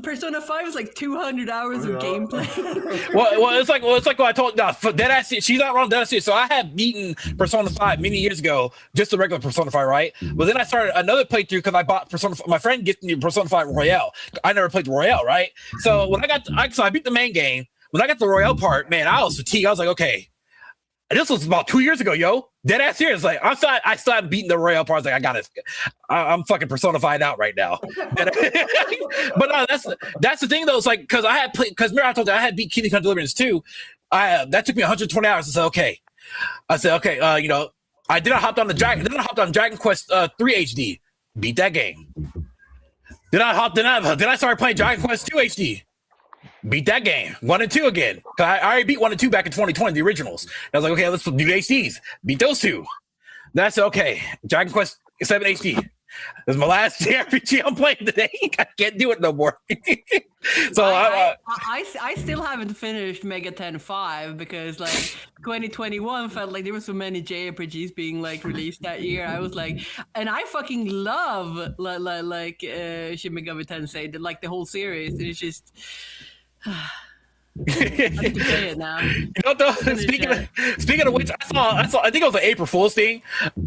Persona 5 is like 200 hours of gameplay. It's like what I told Deadass. She's not wrong, Deadass. So I had beaten Persona 5 many years ago, just the regular Persona 5, right? But then I started another playthrough because I bought Persona. My friend gets me Persona 5 Royale. I never played the Royale, right? So when I beat the main game. When I got the Royale part, man, I was fatigued. I was like, okay. And this was about 2 years ago, yo. Deadass serious. Like I started beating the Royale part. I was like, I'm fucking personified out right now. But no, that's the thing though. It's like because remember I told you I had beat Kingdom Come Deliverance 2. That took me 120 hours. I said, okay, you know, I hopped on Dragon Quest 3 HD. Beat that game. Then I started playing Dragon Quest 2 HD. Beat that game. 1 and 2 again. I already beat 1 and 2 back in 2020, the originals. And I was like, okay, let's do the HDs. Beat those 2. Then I said, okay, Dragon Quest 7 HD. This is my last JRPG I'm playing today. I can't do it no more. So I still haven't finished Mega 10 5 because like 2021 felt like there were so many JRPGs being like released that year. I was like, and I fucking love Shin Megami Tensei, like the whole series. And it's just I need to play it now. You know, though, speaking of which, I saw. I think it was an April Fool's thing,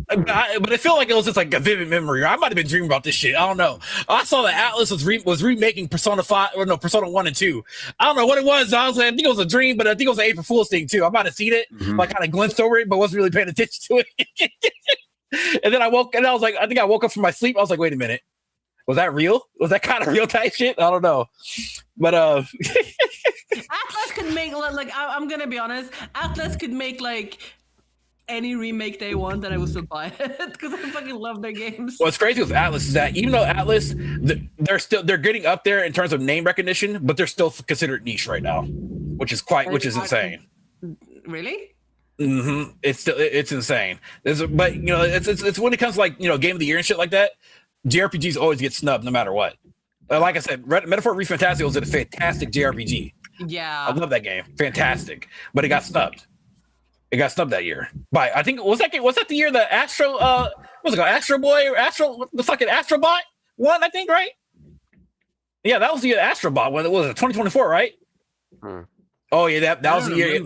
but it felt like it was just like a vivid memory. I might have been dreaming about this shit. I don't know. I saw that Atlas was remaking Persona 1 and 2. I don't know what it was. I was like, I think it was a dream, but I think it was an April Fool's thing too. I might have seen it, like kind of glimpsed over it, but wasn't really paying attention to it. And then I woke up from my sleep. I was like, wait a minute. Was that real? Was that kind of real type shit? I don't know. But Atlas could make like I'm gonna be honest. Atlas could make like any remake they want, and I will still buy it because I fucking love their games. What's crazy with Atlas is that even though Atlas, they're getting up there in terms of name recognition, but they're still considered niche right now, which is insane. Really? Mm-hmm. It's insane. But you know, it's when it comes to like, you know, game of the year and shit like that. JRPGs always get snubbed no matter what. Like I said, Metaphor Re Fantastic was a fantastic JRPG. Yeah, I love that game, fantastic. But it got snubbed. It got snubbed that year. But I think was that the year the Astro what's it called? Astro Boy or the fucking Astrobot won? I think, right? Yeah, that was the Astrobot when it was 2024, right? Oh yeah, that was the year.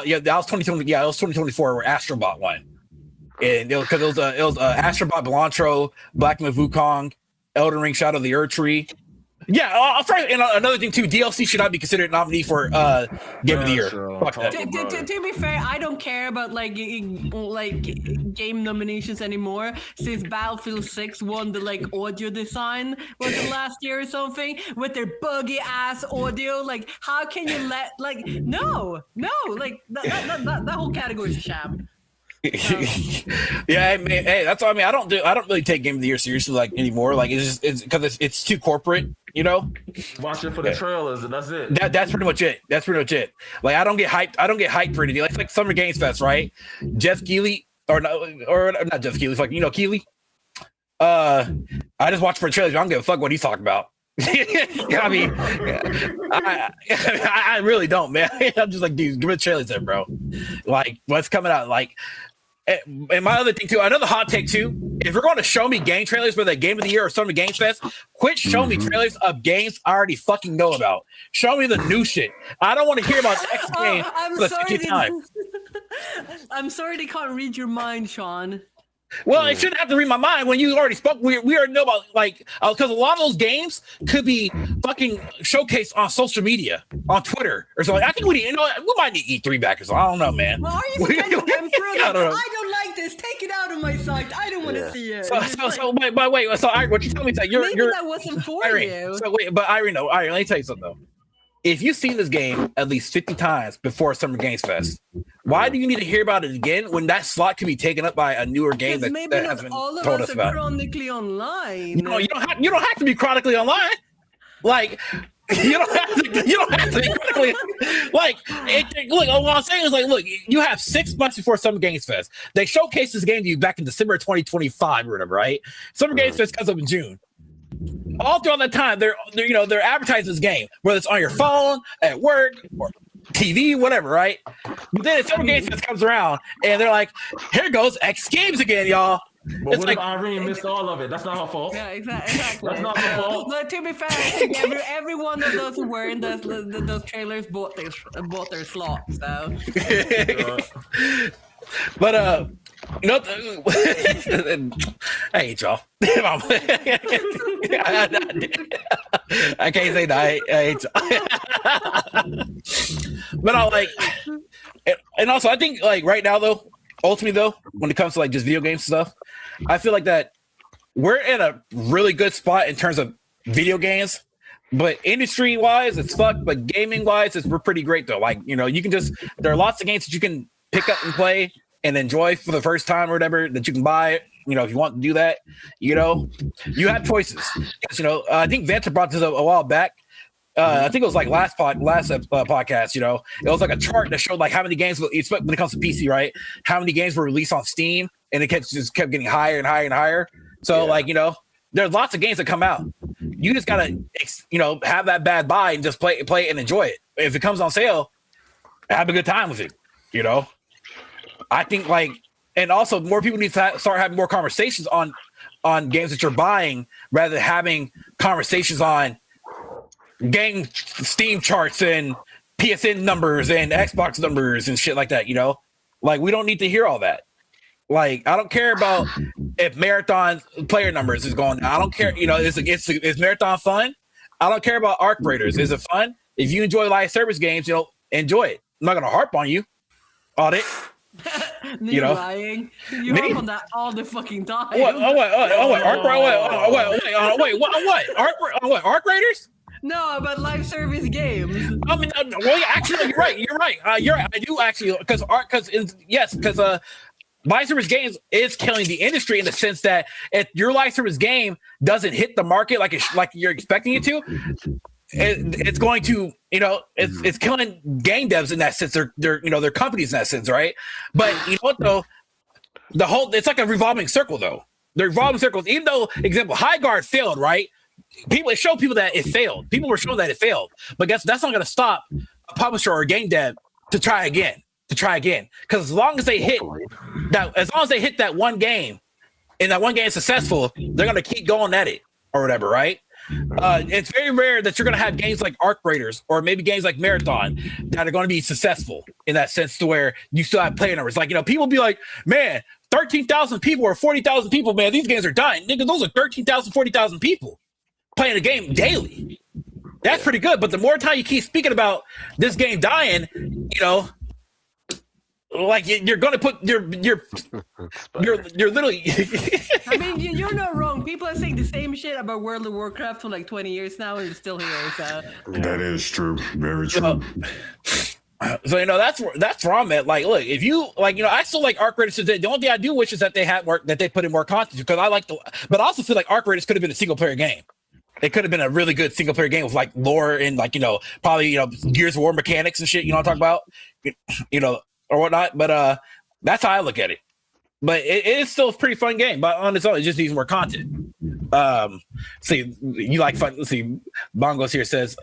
Yeah, that was 2020. Yeah, it was 2024 where Astrobot won, and because it was Astrobot, Belantro, Black Myth Wukong, Elden Ring, Shadow of the Erd Tree. Yeah, and another thing too, DLC should not be considered nominee for Game of the Year. Fuck that. To be fair, I don't care about like game nominations anymore since Battlefield 6 won the like audio design was it last year or something with their buggy ass audio. Like, how can you let like no like that whole category is a sham. Yeah, man. Hey, that's what I mean. I don't really take Game of the Year seriously like anymore. Like it's because it's too corporate, you know. Watch it for the trailers, and that's it. That's pretty much it. Like I don't get hyped for anything. Like Summer Games Fest, right? Jeff Keighley or not Jeff Keighley, like Keighley. I just watch for the trailers. I don't give a fuck what he's talking about. I mean, I really don't, man. I'm just like, dude, give me the trailers there, bro. Like, what's coming out? Like, and my other thing too, another hot take too. If you're going to show me game trailers for the Game of the Year or Summer Games Fest, quit showing me trailers of games I already fucking know about. Show me the new shit. I don't want to hear about the X game for the 50th time. I'm sorry they can't read your mind, Sean. Well, it shouldn't have to read my mind when you already spoke. We already know about like because a lot of those games could be fucking showcased on social media, on Twitter or something. I think we might need E3 back or something. I don't know, man. Well, are you defending them through? I don't like this. Take it out of my site. I don't want to see it. So wait. So Irene, what you tell me is that maybe that wasn't for Irene, you. So wait, but Irene, let me tell you something though. If you've seen this game at least 50 times before Summer Games Fest, why do you need to hear about it again when that slot can be taken up by a newer game that has been all of told us us are about? chronically online. No, you don't have to be chronically online. Like you don't have to be chronically like look, what I'm saying is like, look, you have 6 months before Summer Games Fest. They showcased this game to you back in December 2025 or whatever, right? Summer Games Fest comes up in June. All throughout that time, they're advertising this game, whether it's on your phone, at work, or TV, whatever, right? But then Summer Games Fest comes around, and they're like, "Here goes X Games again, y'all." But it's what if Irene missed all of it? That's not her fault. Yeah, exactly. That's not her fault. But to be fair, I think every one of those who were in those trailers bought their slots. So. But I hate y'all. I can't say that. I hate y'all. But I like, and also I think like right now though, ultimately though, when it comes to like just video games stuff, I feel like that we're in a really good spot in terms of video games. But industry wise, it's fucked. But gaming wise, we're pretty great though. Like you can there are lots of games that you can pick up and play and enjoy for the first time or whatever that you can buy, if you want to do that, you have choices. I think Vanta brought this up a while back. I think it was like last podcast, it was like a chart that showed like how many games, when it comes to PC, right? How many games were released on Steam, and it just kept getting higher and higher and higher. So there's lots of games that come out. You just gotta, have that bad buy and just play and enjoy it. If it comes on sale, have a good time with it, I think and also more people need to start having more conversations on games that you're buying rather than having conversations on game Steam charts and PSN numbers and Xbox numbers and shit like that. Like we don't need to hear all that. Like I don't care about if Marathon player numbers is going down. I don't care. Is Marathon fun? I don't care about Arc Raiders. Is it fun? If you enjoy live service games, enjoy it. I'm not gonna harp on you on it. Lying. You harp on that all the fucking time. What? What? Arc Raiders? No, but live service games. I mean, actually, you're right. I do actually because live service games is killing the industry in the sense that if your live service game doesn't hit the market like you're expecting it to, it's going to, it's killing game devs in that sense. They're companies in that sense, right? But you know what though? It's like a revolving circle though. The revolving circles, even though, example, High Guard failed, right? It showed people that it failed. People were showing that it failed. But that's not going to stop a publisher or a game dev to try again. Because as long as they hit that one game, and that one game is successful, they're going to keep going at it or whatever, right? It's very rare that you're going to have games like Arc Raiders or maybe games like Marathon that are going to be successful in that sense, to where you still have player numbers. Like, people be like, man, 13,000 people or 40,000 people, man, these games are dying. Nigga, those are 13,000, 40,000 people playing the game daily. That's pretty good. But the more time you keep speaking about this game dying, like you're gonna put you're literally. I mean, you're not wrong. People are saying the same shit about World of Warcraft for like 20 years now, and it's still here. So that is true. Very true. So that's where I'm at. Like, look, if you like, I still like Arc Raiders today. The only thing I do wish is that they put in more content, because I like but I also feel like Arc Raiders could have been a single player game. It could have been a really good single player game with like lore and like, probably, Gears of War mechanics and shit, what I'm talking about, or whatnot. But that's how I look at it. But it is still a pretty fun game, but on its own, it just needs more content. See, you like fun. Let's see, Bongos here says,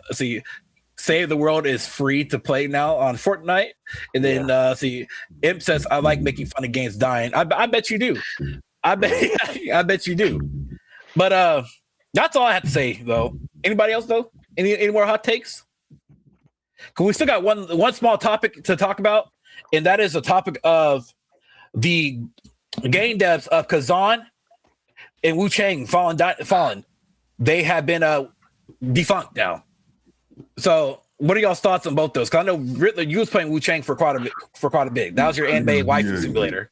Save the World is free to play now on Fortnite. And then see, Imp says, I like making fun of games dying. I bet you do. I bet you do. But that's all I have to say, though. Anybody else, though? Any more hot takes? Because we still got one small topic to talk about, and that is the topic of the game devs of Kazan and Wu Chang Fallen. They have been defunct now. So, what are y'all's thoughts on both those? Because I know Riddler, you was playing Wu Chang for quite a bit. That was your anime waifu simulator.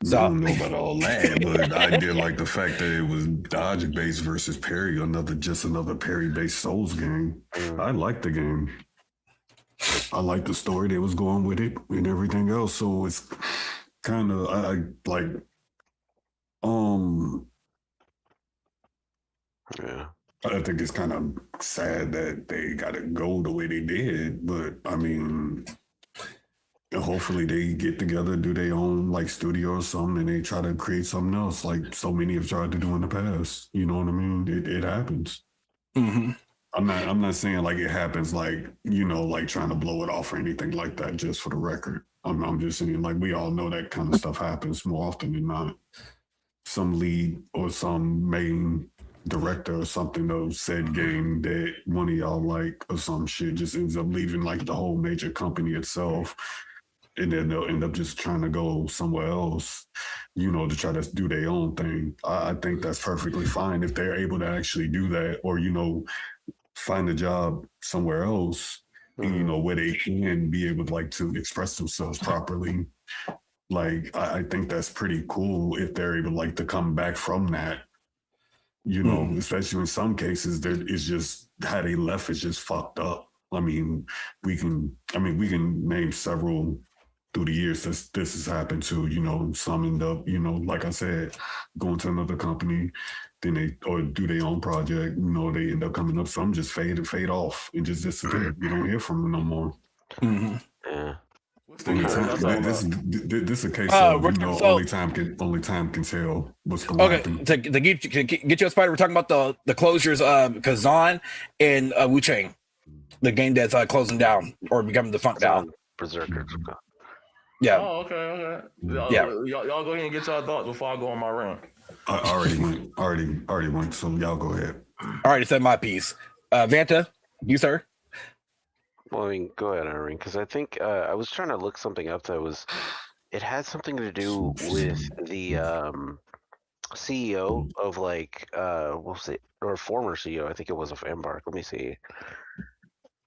So I don't know about all that, but I did like the fact that it was dodge based versus parry, another parry based Souls game. I liked the game. I liked the story that was going with it and everything else. So it's kind of I like Yeah. I think it's kind of sad that they got to go the way they did, but I mean, hopefully they get together, do their own like studio or something, and they try to create something else, like so many have tried to do in the past. You know what I mean? It happens. Mm-hmm. I'm not saying like it happens like like trying to blow it off or anything like that. Just for the record, I'm just saying like we all know that kind of stuff happens more often than not. Some lead or some main director or something of said game that one of y'all like or some shit just ends up leaving like the whole major company itself, and then they'll end up just trying to go somewhere else, to try to do their own thing. I think that's perfectly fine if they're able to actually do that, or find a job somewhere else, where they can be able to express themselves properly. Like I think that's pretty cool if they're able to come back from that. Especially in some cases, it's just how they left is just fucked up. I mean, we can name several through the years this has happened to. Some end up, like I said, going to another company, then they do their own project. They end up coming up. Some just fade off and just disappear. You don't hear from them no more. Mm-hmm. Yeah. This is a case of only time can tell what's going to happen. To get you a spider, we're talking about the closures of Kazan and Wu Chang, the game that's closing down or becoming defunct now. Berserker. Yeah. Oh, okay. Y'all go ahead and get y'all thoughts before I go on my rant. I already went. So y'all go ahead. I already said my piece. Vanta, you sir. Well, I mean, go ahead, Irene, because I think I was trying to look something up it had something to do with the CEO of what was it, or former CEO, I think it was of Embark. Let me see.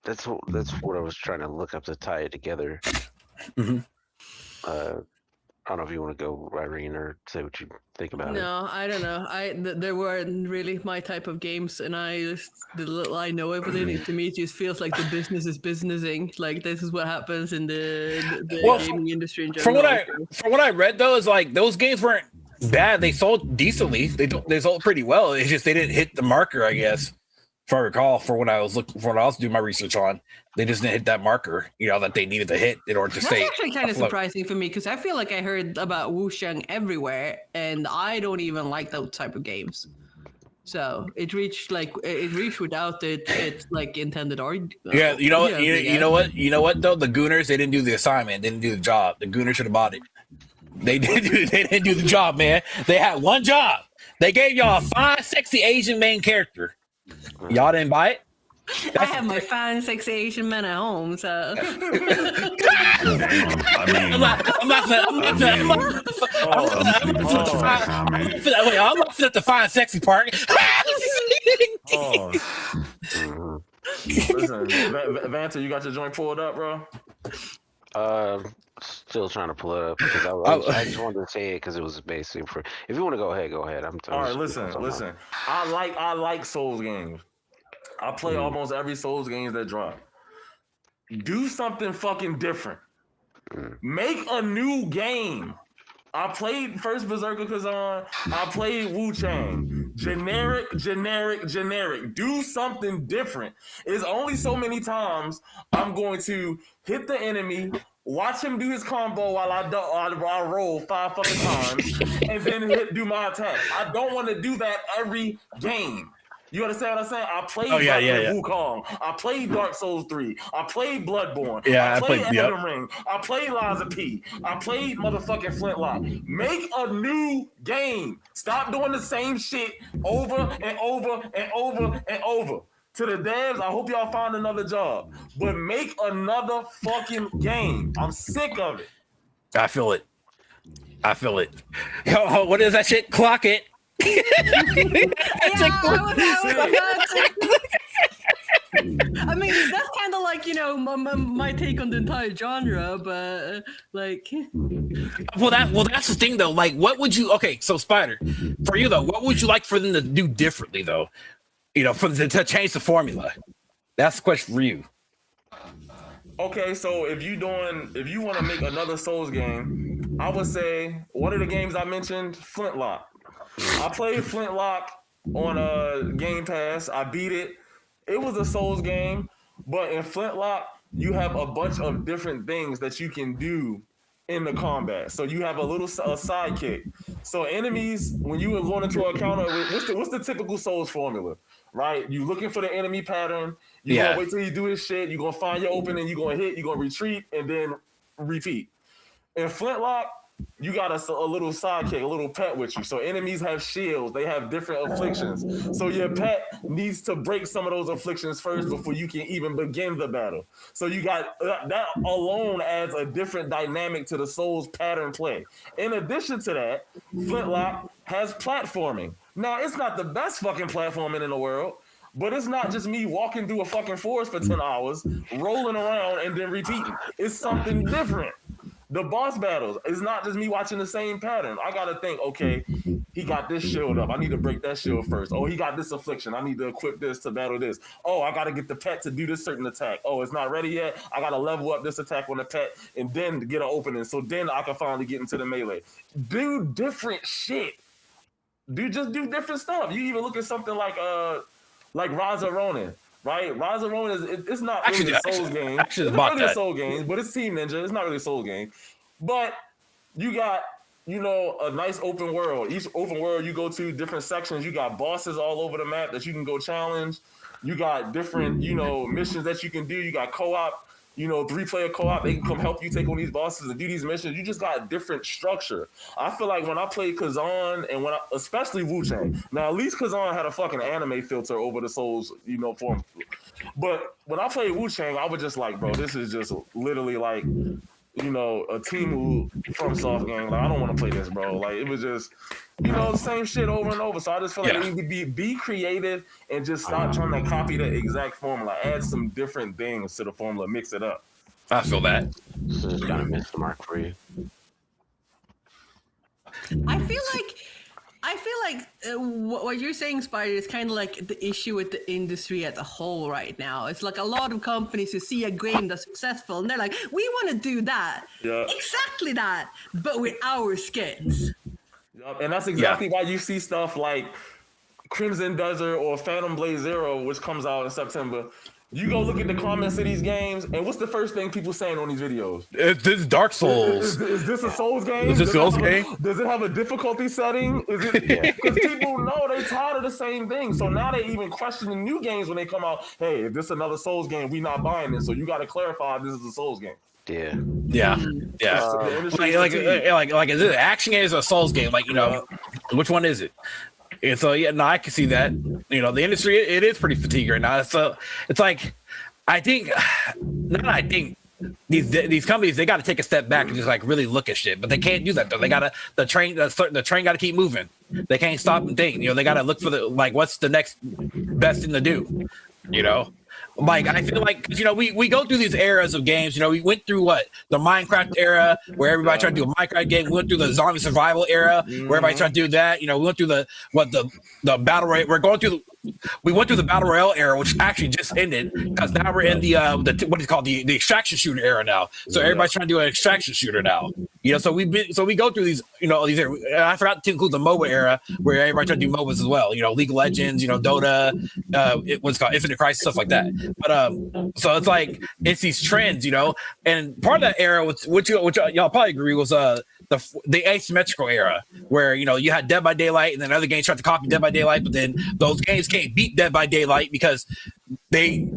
That's what I was trying to look up to tie it together. Mm-hmm. I don't know if you want to go, Irene, or say what you think about it. No, I don't know. There weren't really my type of games, and the little I know about it, to me, it just feels like the business is businessing. Like this is what happens in the gaming industry in general. From what I read, though, is like those games weren't bad. They sold decently. They sold pretty well. It's just they didn't hit the marker, I guess. If I recall, for what I was doing my research on, they just didn't hit that marker, that they needed to hit in order to stay. That's actually kind of surprising for me because I feel like I heard about Wu Sheng everywhere, and I don't even like those type of games. So it reached without its intended audience. Yeah, you know what though, the Gooners, they didn't do the assignment, they didn't do the job. The Gooners should have bought it. They didn't do the job, man. They had one job. They gave y'all a fine, sexy Asian main character. Y'all didn't buy it? I have my fan sexation man at home, so. I'm not fit to find sexy part. Listen, Vanta, you got your joint pulled up, bro? Still trying to pull it up because I just wanted to say it because it was basic. For if you want to go ahead, go ahead. All right, listen. I like Souls games. I play almost every Souls games that drop. Do something fucking different. Make a new game. I played first Berserker Kazan. I played Wu Chang. Generic. Do something different. It's only so many times I'm going to hit the enemy, watch him do his combo while I roll 5 fucking times, and then do my attack. I don't want to do that every game. You understand what I'm saying? I played Wukong. I played Dark Souls 3. I played Bloodborne. I played Elden Ring. I played Lies of P. I played motherfucking Flintlock. Make a new game. Stop doing the same shit over and over and over and over. To the devs, I hope y'all find another job. But make another fucking game. I'm sick of it. I feel it. Yo, what is that shit? Clock it. I mean, that's kind of like, my take on the entire genre, but like, well, that's the thing though. Like, what would you? Okay, so Spider, for you though, what would you like for them to do differently though? To change the formula. That's the question for you. Okay, so if you want to make another Souls game, I would say one of the games I mentioned, Flintlock. I played Flintlock on Game Pass. I beat it. It was a Souls game, but in Flintlock, you have a bunch of different things that you can do in the combat. So you have a little sidekick. So enemies, when you are going into a counter, what's the typical Souls formula, right? You looking for the enemy pattern. You're gonna wait till you do his shit. You're gonna find your opening. You're gonna hit. You're gonna retreat, and then repeat. In Flintlock, you got a little sidekick, a little pet with you. So enemies have shields. They have different afflictions. So your pet needs to break some of those afflictions first before you can even begin the battle. So you got that alone adds a different dynamic to the Souls pattern play. In addition to that, Flintlock has platforming. Now, it's not the best fucking platforming in the world, but it's not just me walking through a fucking forest for 10 hours, rolling around, and then repeating. It's something different. The boss battles, it's not just me watching the same pattern. I gotta think, okay, he got this shield up. I need to break that shield first. Oh, he got this affliction. I need to equip this to battle this. Oh, I gotta get the pet to do this certain attack. Oh, it's not ready yet. I gotta level up this attack on the pet and then get an opening. So then I can finally get into the melee. Do different shit. Just do different stuff. You even look at something like Rise of Ronin. Right, Rise of Ronin it's not really a Souls game. It's not really a Soul game, but it's Team Ninja. It's not really a Soul game. But you got, a nice open world. Each open world you go to different sections. You got bosses all over the map that you can go challenge. You got different, missions that you can do. You got co-op, 3-player co-op. They can come help you take on these bosses and do these missions. You just got different structure. I feel like when I played Kazan and especially Wu Chang. Now, at least Kazan had a fucking anime filter over the Souls, form. But when I played Wu Chang, I was just like, bro, this is just literally like, a Team from soft game. Like, I don't want to play this, bro. Like, it was just, the same shit over and over. So I just feel like you need to be creative and just stop trying to copy the exact formula. Add some different things to the formula. Mix it up. I feel that. So just gotta miss the mark for you. I feel like what you're saying, Spider, is kind of like the issue with the industry as a whole right now. It's like a lot of companies who see a game that's successful and they're like, we want to do that. Yeah. Exactly that, but with our skins. And that's exactly why you see stuff like Crimson Desert or Phantom Blade Zero, which comes out in September. You go look at the comments of these games, and what's the first thing people saying on these videos? This Dark Souls. Is this a Souls game? Is this a Souls game? Does it have a difficulty setting? Because people know they tired of the same thing. So now they even questioning new games when they come out. Hey, if this is another Souls game, we not buying it. So you got to clarify if this is a Souls game. Yeah. Like is it an action game or a Souls game? Like, which one is it? And so yeah, no, I can see that. You know, the industry it is pretty fatigued right now. So it's like I think these companies they got to take a step back and just like really look at shit, but they can't do that though. They gotta the train got to keep moving. They can't stop and think. You know, they got to look for the like what's the next best thing to do. You know, like I feel like you know we go through these eras of games. You know, we went through the Minecraft era where everybody tried to do a Minecraft game. We went through the zombie survival era where everybody tried to do that. You know, we went through the battle royale. We went through the battle royale era, which actually just ended because now we're in the what is called the extraction shooter era now. So everybody's trying to do an extraction shooter now. You know, so we go through these these eras. And I forgot to include the MOBA era where everybody tried to do MOBAs as well. You know, League of Legends, you know, Dota, what's called Infinite Crisis, stuff like that. But so it's like it's these trends, you know, and part of that era, which y'all probably agree was the asymmetrical era where you know you had Dead by Daylight and then other games tried to copy Dead by Daylight, but then those games can't beat Dead by Daylight because they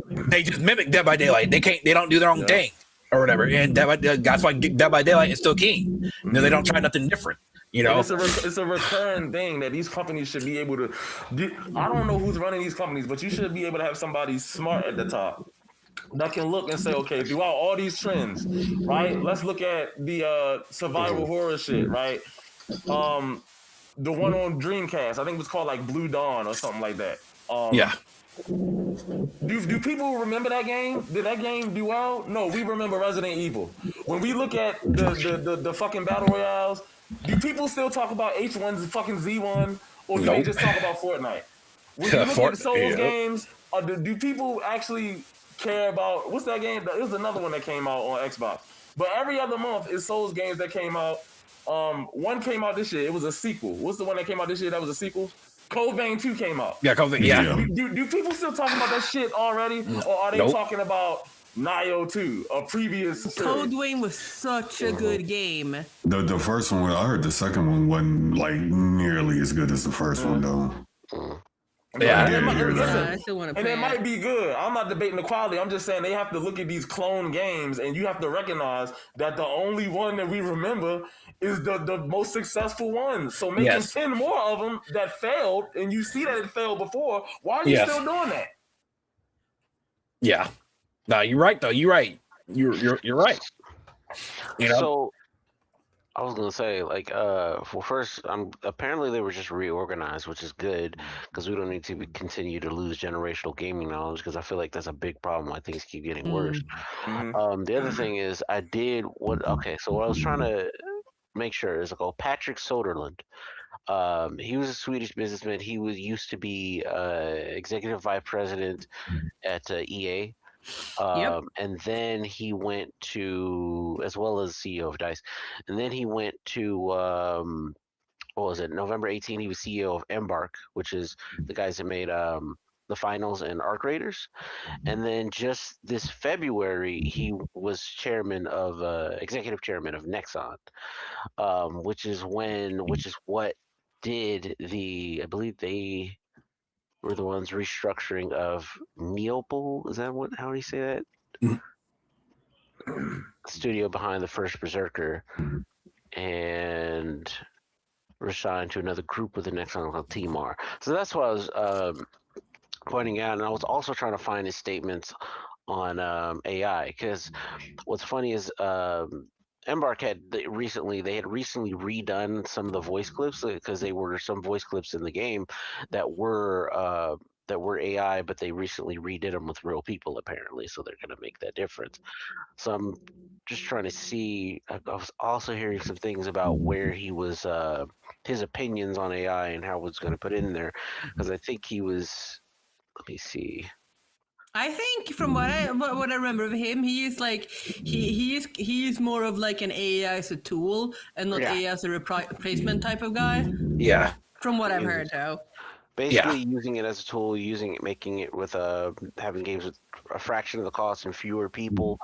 just mimic Dead by Daylight. They don't do their own thing or whatever, and that's why Dead by Daylight is still king. You know, they don't try nothing different. You know, it's a recurring thing that these companies should be able to do. I don't know who's running these companies, but you should be able to have somebody smart at the top that can look and say, okay, throughout all these trends, right? Let's look at the survival horror shit, right? The one on Dreamcast, I think it was called like Blue Dawn or something like that. Yeah. Do people remember that game? Did that game do well? No, we remember Resident Evil. When we look at the fucking battle royales, do people still talk about H1's fucking Z1, or do they just talk about Fortnite? When you look at the Souls games, do people actually care about what's that game? It was another one that came out on Xbox. But every other month is Souls games that came out. One came out this year. It was a sequel. What's the one that came out this year that was a sequel? Code Vein 2 came out. Yeah, Code Vein. Yeah. Do people still talking about that shit already, or are they talking about Nioh 2, a previous series? Code Vein was such a good game. The first one, I heard the second one wasn't like nearly as good as the first one though. Yeah, I still want to play. And it might be good. I'm not debating the quality. I'm just saying they have to look at these clone games, and you have to recognize that the only one that we remember is the most successful one. So making 10 more of them that failed, and you see that it failed before. Why are you still doing that? Yeah. No, you're right though. You're right. You're right. You know. So I was gonna say, like, well, first, apparently they were just reorganized, which is good because we don't need to continue to lose generational gaming knowledge because I feel like that's a big problem. Why things keep getting worse. The other thing is, so what I was trying to make sure is like, Patrick Soderlund. He was a Swedish businessman. He used to be executive vice president at EA. And then he went to, as well as CEO of DICE, and then he went to what was it, November 18, he was CEO of Embark, which is the guys that made the Finals and Arc Raiders. And then just this February he was executive chairman of Nexon, which is what did I believe they were the ones restructuring of Neopol. Is that how do you say that? Studio behind the first Berserker, and resigned to another group with the next one called Timar. So that's what I was pointing out, and I was also trying to find his statements on AI, because what's funny is Embark had recently redone some of the voice clips, because there were some voice clips in the game that were AI, but they recently redid them with real people apparently, so they're going to make that difference. So I'm just trying to see. I was also hearing some things about where he was, his opinions on AI and how it's going to put in there, because I think he was. Let me see. I think from what I remember of him, he is more of like an AI as a tool and not AI as a replacement type of guy. Yeah. From what I've heard, though. Basically, using it as a tool, making it with having games with a fraction of the cost and fewer people,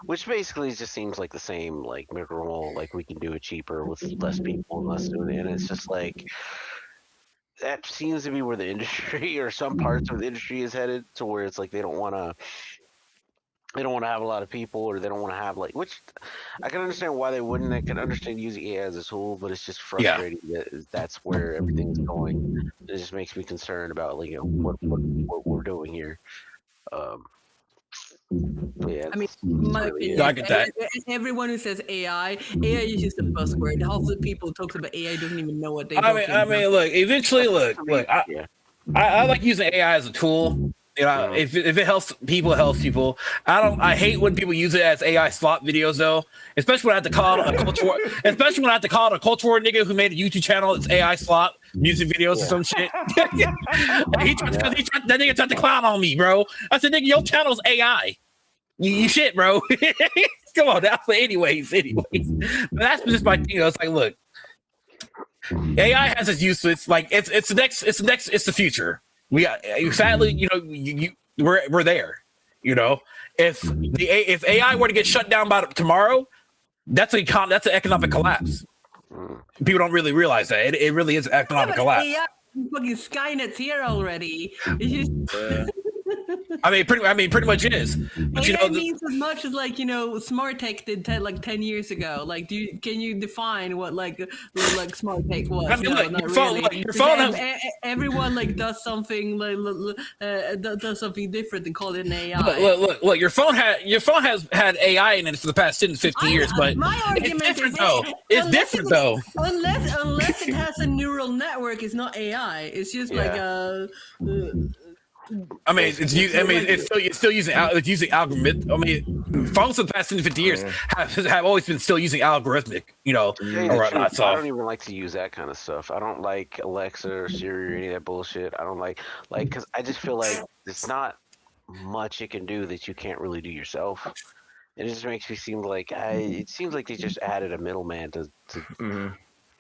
which basically just seems like the same, like micro, like we can do it cheaper with less people and less doing it, and it's just like. That seems to be where the industry, or some parts of the industry, is headed, to where it's like they don't want to. they don't want to have a lot of people, or they don't want to have which I can understand why they wouldn't. I can understand using AI as a tool, but it's just frustrating that that's where everything's going. It just makes me concerned about what we're doing here. Yeah, I mean, my opinion, I get that. Everyone who says AI is just a buzzword. Half the people who talk about AI doesn't even know what they. I mean, look. Eventually, look. I like using AI as a tool. You know, if it helps people, it helps people. I hate when people use it as AI slot videos though. Especially when I have to call it a culture war. Especially when I have to call it a culture war nigga who made a YouTube channel. It's AI slot music videos or some shit. That nigga tried to clown on me, bro. I said, nigga, your channel's AI. You shit, bro. Come on now. But anyways. But that's just my thing. It's like, look, AI has its uses. Like it's the future. We got sadly, you know, we're there. You know, if AI were to get shut down by tomorrow, that's an economic collapse. People don't really realize that it really is an economic collapse. AI, fucking Skynet's here already. It's just. I mean, pretty much it is. But AI means as much as smart tech did 10 years ago. Like, can you define what smart tech was? I mean, your phone everyone does something does something different and call it an AI. Look, your phone has had AI in it for the past 10 to 15 years, but my argument it's different though. It's different though. Unless it has a neural network, it's not AI. It's just I mean, it's still using algorithm. I mean, phones for the past 10 to 50 years have always been still using algorithmic, you know. I don't even like to use that kind of stuff. I don't like Alexa or Siri or any of that bullshit. I don't like because I just feel like it's not much it can do that you can't really do yourself. It just makes me seem like it seems like they just added a middleman to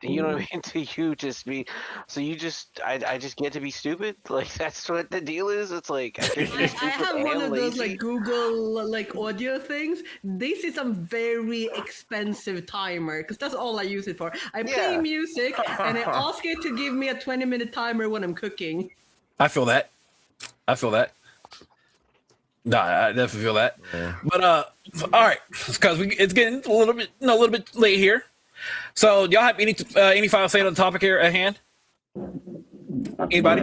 you know what I mean? To you just be, so you just, I just get to be stupid? Like, that's what the deal is? It's like, I have one of those, Google, audio things. They see some very expensive timer, because that's all I use it for. I play music, and I ask it to give me a 20-minute timer when I'm cooking. I feel that. No, I definitely feel that. Yeah. But, all right, because it's getting a little bit late here. So, y'all have any final say on the topic here at hand? Anybody?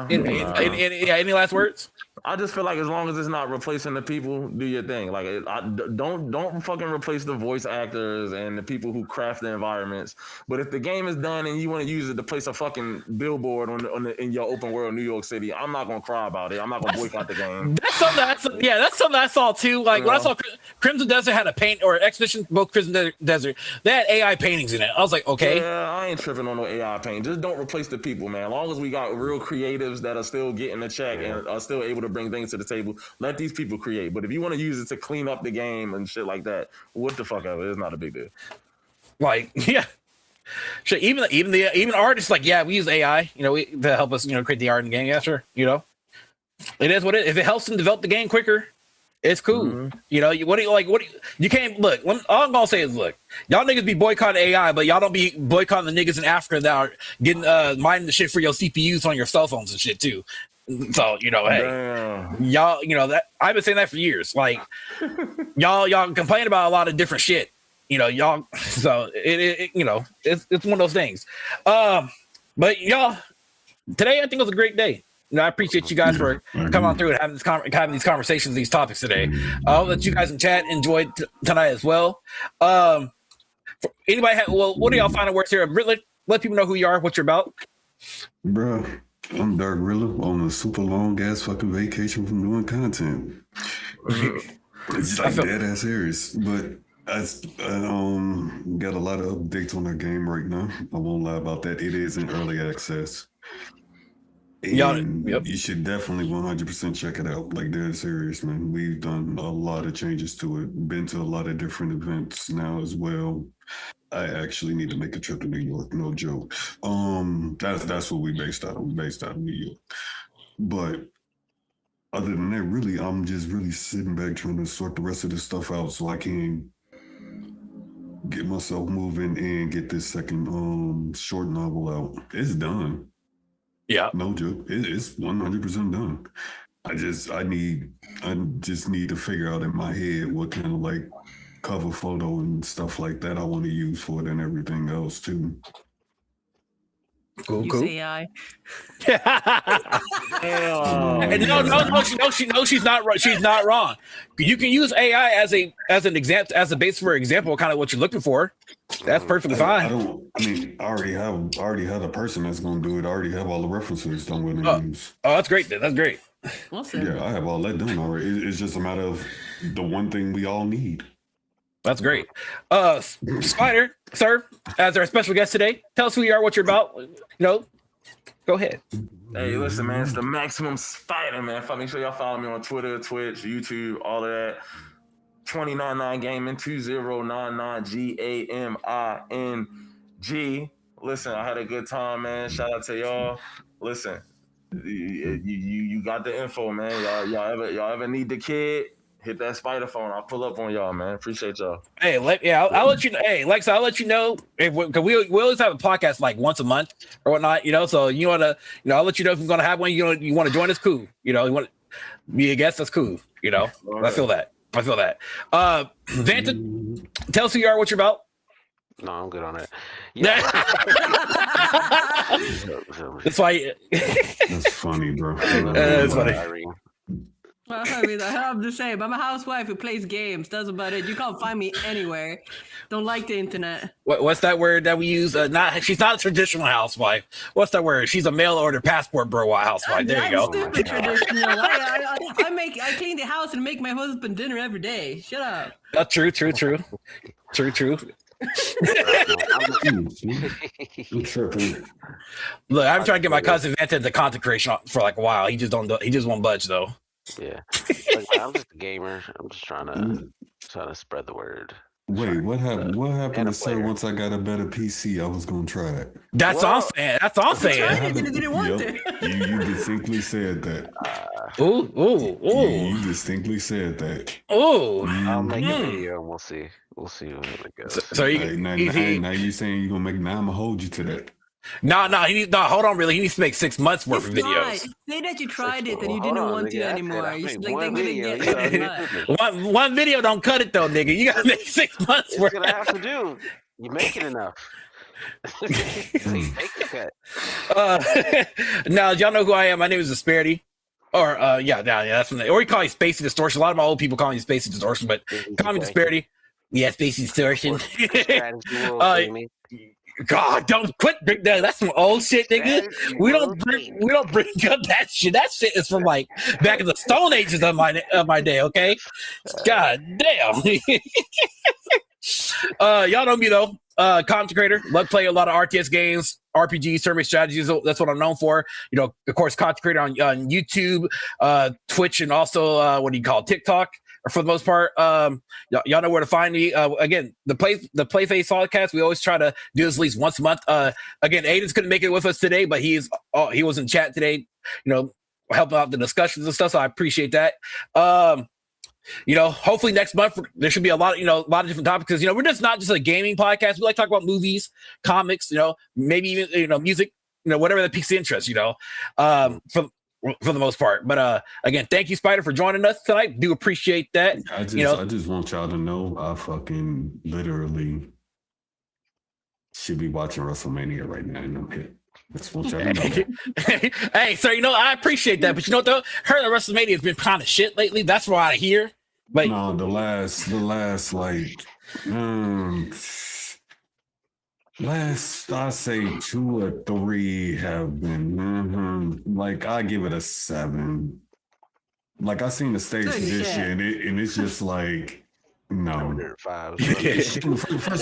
Any last words? I just feel like as long as it's not replacing the people, do your thing. Like, don't fucking replace the voice actors and the people who craft the environments. But if the game is done and you want to use it to place a fucking billboard in your open world New York City, I'm not gonna cry about it. I'm not gonna boycott the game. That's something I saw too. Like when I saw Crimson Desert had a paint or Expedition, both Crimson Desert, they had AI paintings in it. I was like, okay. Yeah, I ain't tripping on no AI paint. Just don't replace the people, man. As long as we got real creatives that are still getting a check and are still able to bring things to the table, let these people create. But if you want to use it to clean up the game and shit like that, what the fuck ever, it's not a big deal. Like, yeah. Sure, even artists, like, yeah, we use AI, to help us, create the art in the game. Yeah, sure. It is what it is. If it helps them develop the game quicker, it's cool. Mm-hmm. You can't look. All I'm gonna say is, look, y'all niggas be boycotting AI, but y'all don't be boycotting the niggas in Africa that are getting mining the shit for your CPUs on your cell phones and shit too. So hey, y'all, that I've been saying that for years. Like, y'all complain about a lot of different shit. Y'all. So it's one of those things. But y'all, today I think was a great day. I appreciate you guys for coming on through and having these conversations, these topics today. I hope that you guys in chat enjoyed tonight as well. Anybody what are y'all final words here? Let people know who you are, what you're about. Bro, I'm Dark Rilla on a super long ass fucking vacation from doing content. It's like dead ass serious, but I got a lot of updates on that game right now. I won't lie about that. It is in early access. And you should definitely 100% check it out. Like, dead serious, man. We've done a lot of changes to it. Been to a lot of different events now as well. I actually need to make a trip to New York, no joke. That's what we based out of. We based out of New York. But other than that, really, I'm just really sitting back trying to sort the rest of this stuff out so I can get myself moving and get this second short novel out. It's done. Yeah. No joke. It's 100% done. I just need to figure out in my head what kind of like cover photo and stuff like that I want to use for it and everything else too. Use AI. No, she's not. She's not wrong. You can use AI as an example, as a base for example, kind of what you're looking for. That's perfectly fine. I already have a person that's going to do it. I already have all the references I'm going to use. Oh, that's great. That's great. Awesome. Yeah, I have all that done already. It's just a matter of the one thing we all need. That's great. Spider, sir, as our special guest today, tell us who you are, what you're about. Go ahead. Hey, listen, man, it's the Maximum Spider, man. Make sure y'all follow me on Twitter, Twitch, YouTube, all of that. 299 Gaming, 2099 GAMING. Listen, I had a good time, man. Shout out to y'all. Listen, you got the info, man. Y'all ever need the kid? Hit that spider phone. I'll pull up on y'all, man. Appreciate y'all. Hey, I'll let you know. Hey, Lex, I'll let you know because we always have a podcast like once a month or whatnot. So you want to, I'll let you know if I'm going to have one. You want to join us? Cool. You want to be a guest? That's cool. Right. I feel that. Vanta, tell us who you are, what you're about. No, I'm good on it. Yeah. That's why. That's funny, bro. That's funny. Well, I have to say, I'm a housewife who plays games. That's about it. You can't find me anywhere. Don't like the internet. What's that word that we use? She's not a traditional housewife. What's that word? She's a mail order passport bro housewife. There you go. Stupid traditional. I clean the house and make my husband dinner every day. Shut up. True. Look, I'm trying to get my cousin Vanta into content creation for like a while. He just won't budge though. Yeah, I'm just a gamer. I'm just trying to spread the word. Wait, what happened? What happened to say once I got a better PC, I was gonna try it? That's all saying. That's all saying. You didn't want to. You distinctly said that. Ooh. You distinctly said that. Ooh. I'll make a video and we'll see. We'll see where it goes. So now you saying you're gonna make? Now I'm gonna hold you to that. No. Hold on. Really, he needs to make 6 months worth of videos. Say that you tried it and you didn't want to anymore. You should one video. One video don't cut it though, nigga. You gotta make 6 months worth. That's what I have to do. You make it enough. So you take the cut. Now, y'all know who I am. My name is Disparity. Or that's from or you call me Spacey Distortion. A lot of my old people call me Spacey Distortion, but call me Disparity. Yeah, Spacey Distortion. God, don't quit. That's some old shit, nigga. We don't bring up that shit. That shit is from like back in the Stone Ages of my day. Okay, God damn. Y'all know me though. Content creator. Love play a lot of RTS games, RPGs, tournament strategies. That's what I'm known for. Of course, content creator on YouTube, Twitch, and also TikTok. For the most part, y'all know where to find me. Again, the Playface Solidcast, we always try to do this at least once a month. Again, Aiden's couldn't make it with us today, but he was in chat today, helping out the discussions and stuff. So I appreciate that. Hopefully next month there should be a lot of different topics because we're just not just a gaming podcast. We like to talk about movies, comics, maybe even music, whatever that piques the interest, for the most part. But again, thank you, Spider, for joining us tonight. Do appreciate that. I just want y'all to know I fucking literally should be watching WrestleMania right now. No kid. Just want y'all to know. Hey, sir, I appreciate that. But you know what though? Heard that WrestleMania has been kind of shit lately. That's what I hear. But no, the last I say 2 or 3 have been like I give it a 7. Like I seen the stage this year and it's just like no. First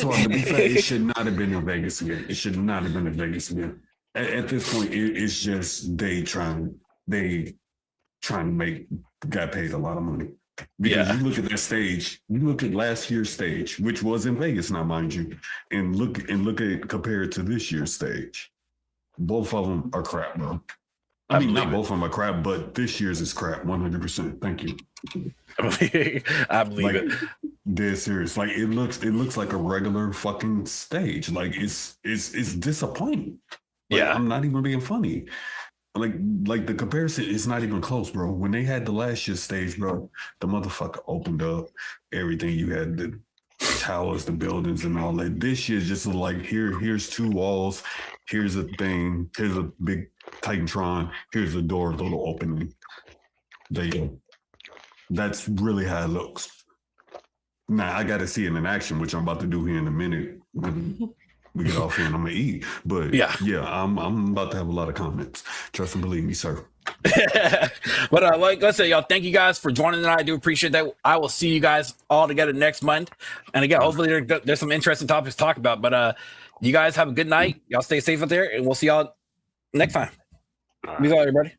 of all, to be fair, it should not have been in Vegas again. It should not have been in Vegas again. At this point, it's just they trying to make guy paid a lot of money. Because you look at that stage, you look at last year's stage, which was in Vegas now, mind you, and look at compared to this year's stage. Both of them are crap, bro. I mean, not both of them are crap, but this year's is crap, 100%. Thank you. I believe it. Dead serious. Like it looks like a regular fucking stage. Like it's disappointing. Like, I'm not even being funny. like the comparison is not even close, bro. When they had the last year stage, bro, the motherfucker opened up everything. You had the towers, the buildings, and all that. This year just like here's 2 walls, here's a thing, here's a big Titantron, here's a door, little opening. There you go. That's really how it looks. Now I got to see it in action, which I'm about to do here in a minute. We get off here and I'm gonna eat. But yeah, I'm about to have a lot of comments. Trust and believe me, sir. But like I said, y'all, thank you guys for joining tonight. I do appreciate that. I will see you guys all together next month. And again, hopefully there's some interesting topics to talk about. But you guys have a good night. Y'all stay safe out there, and we'll see y'all next time. Peace out, everybody.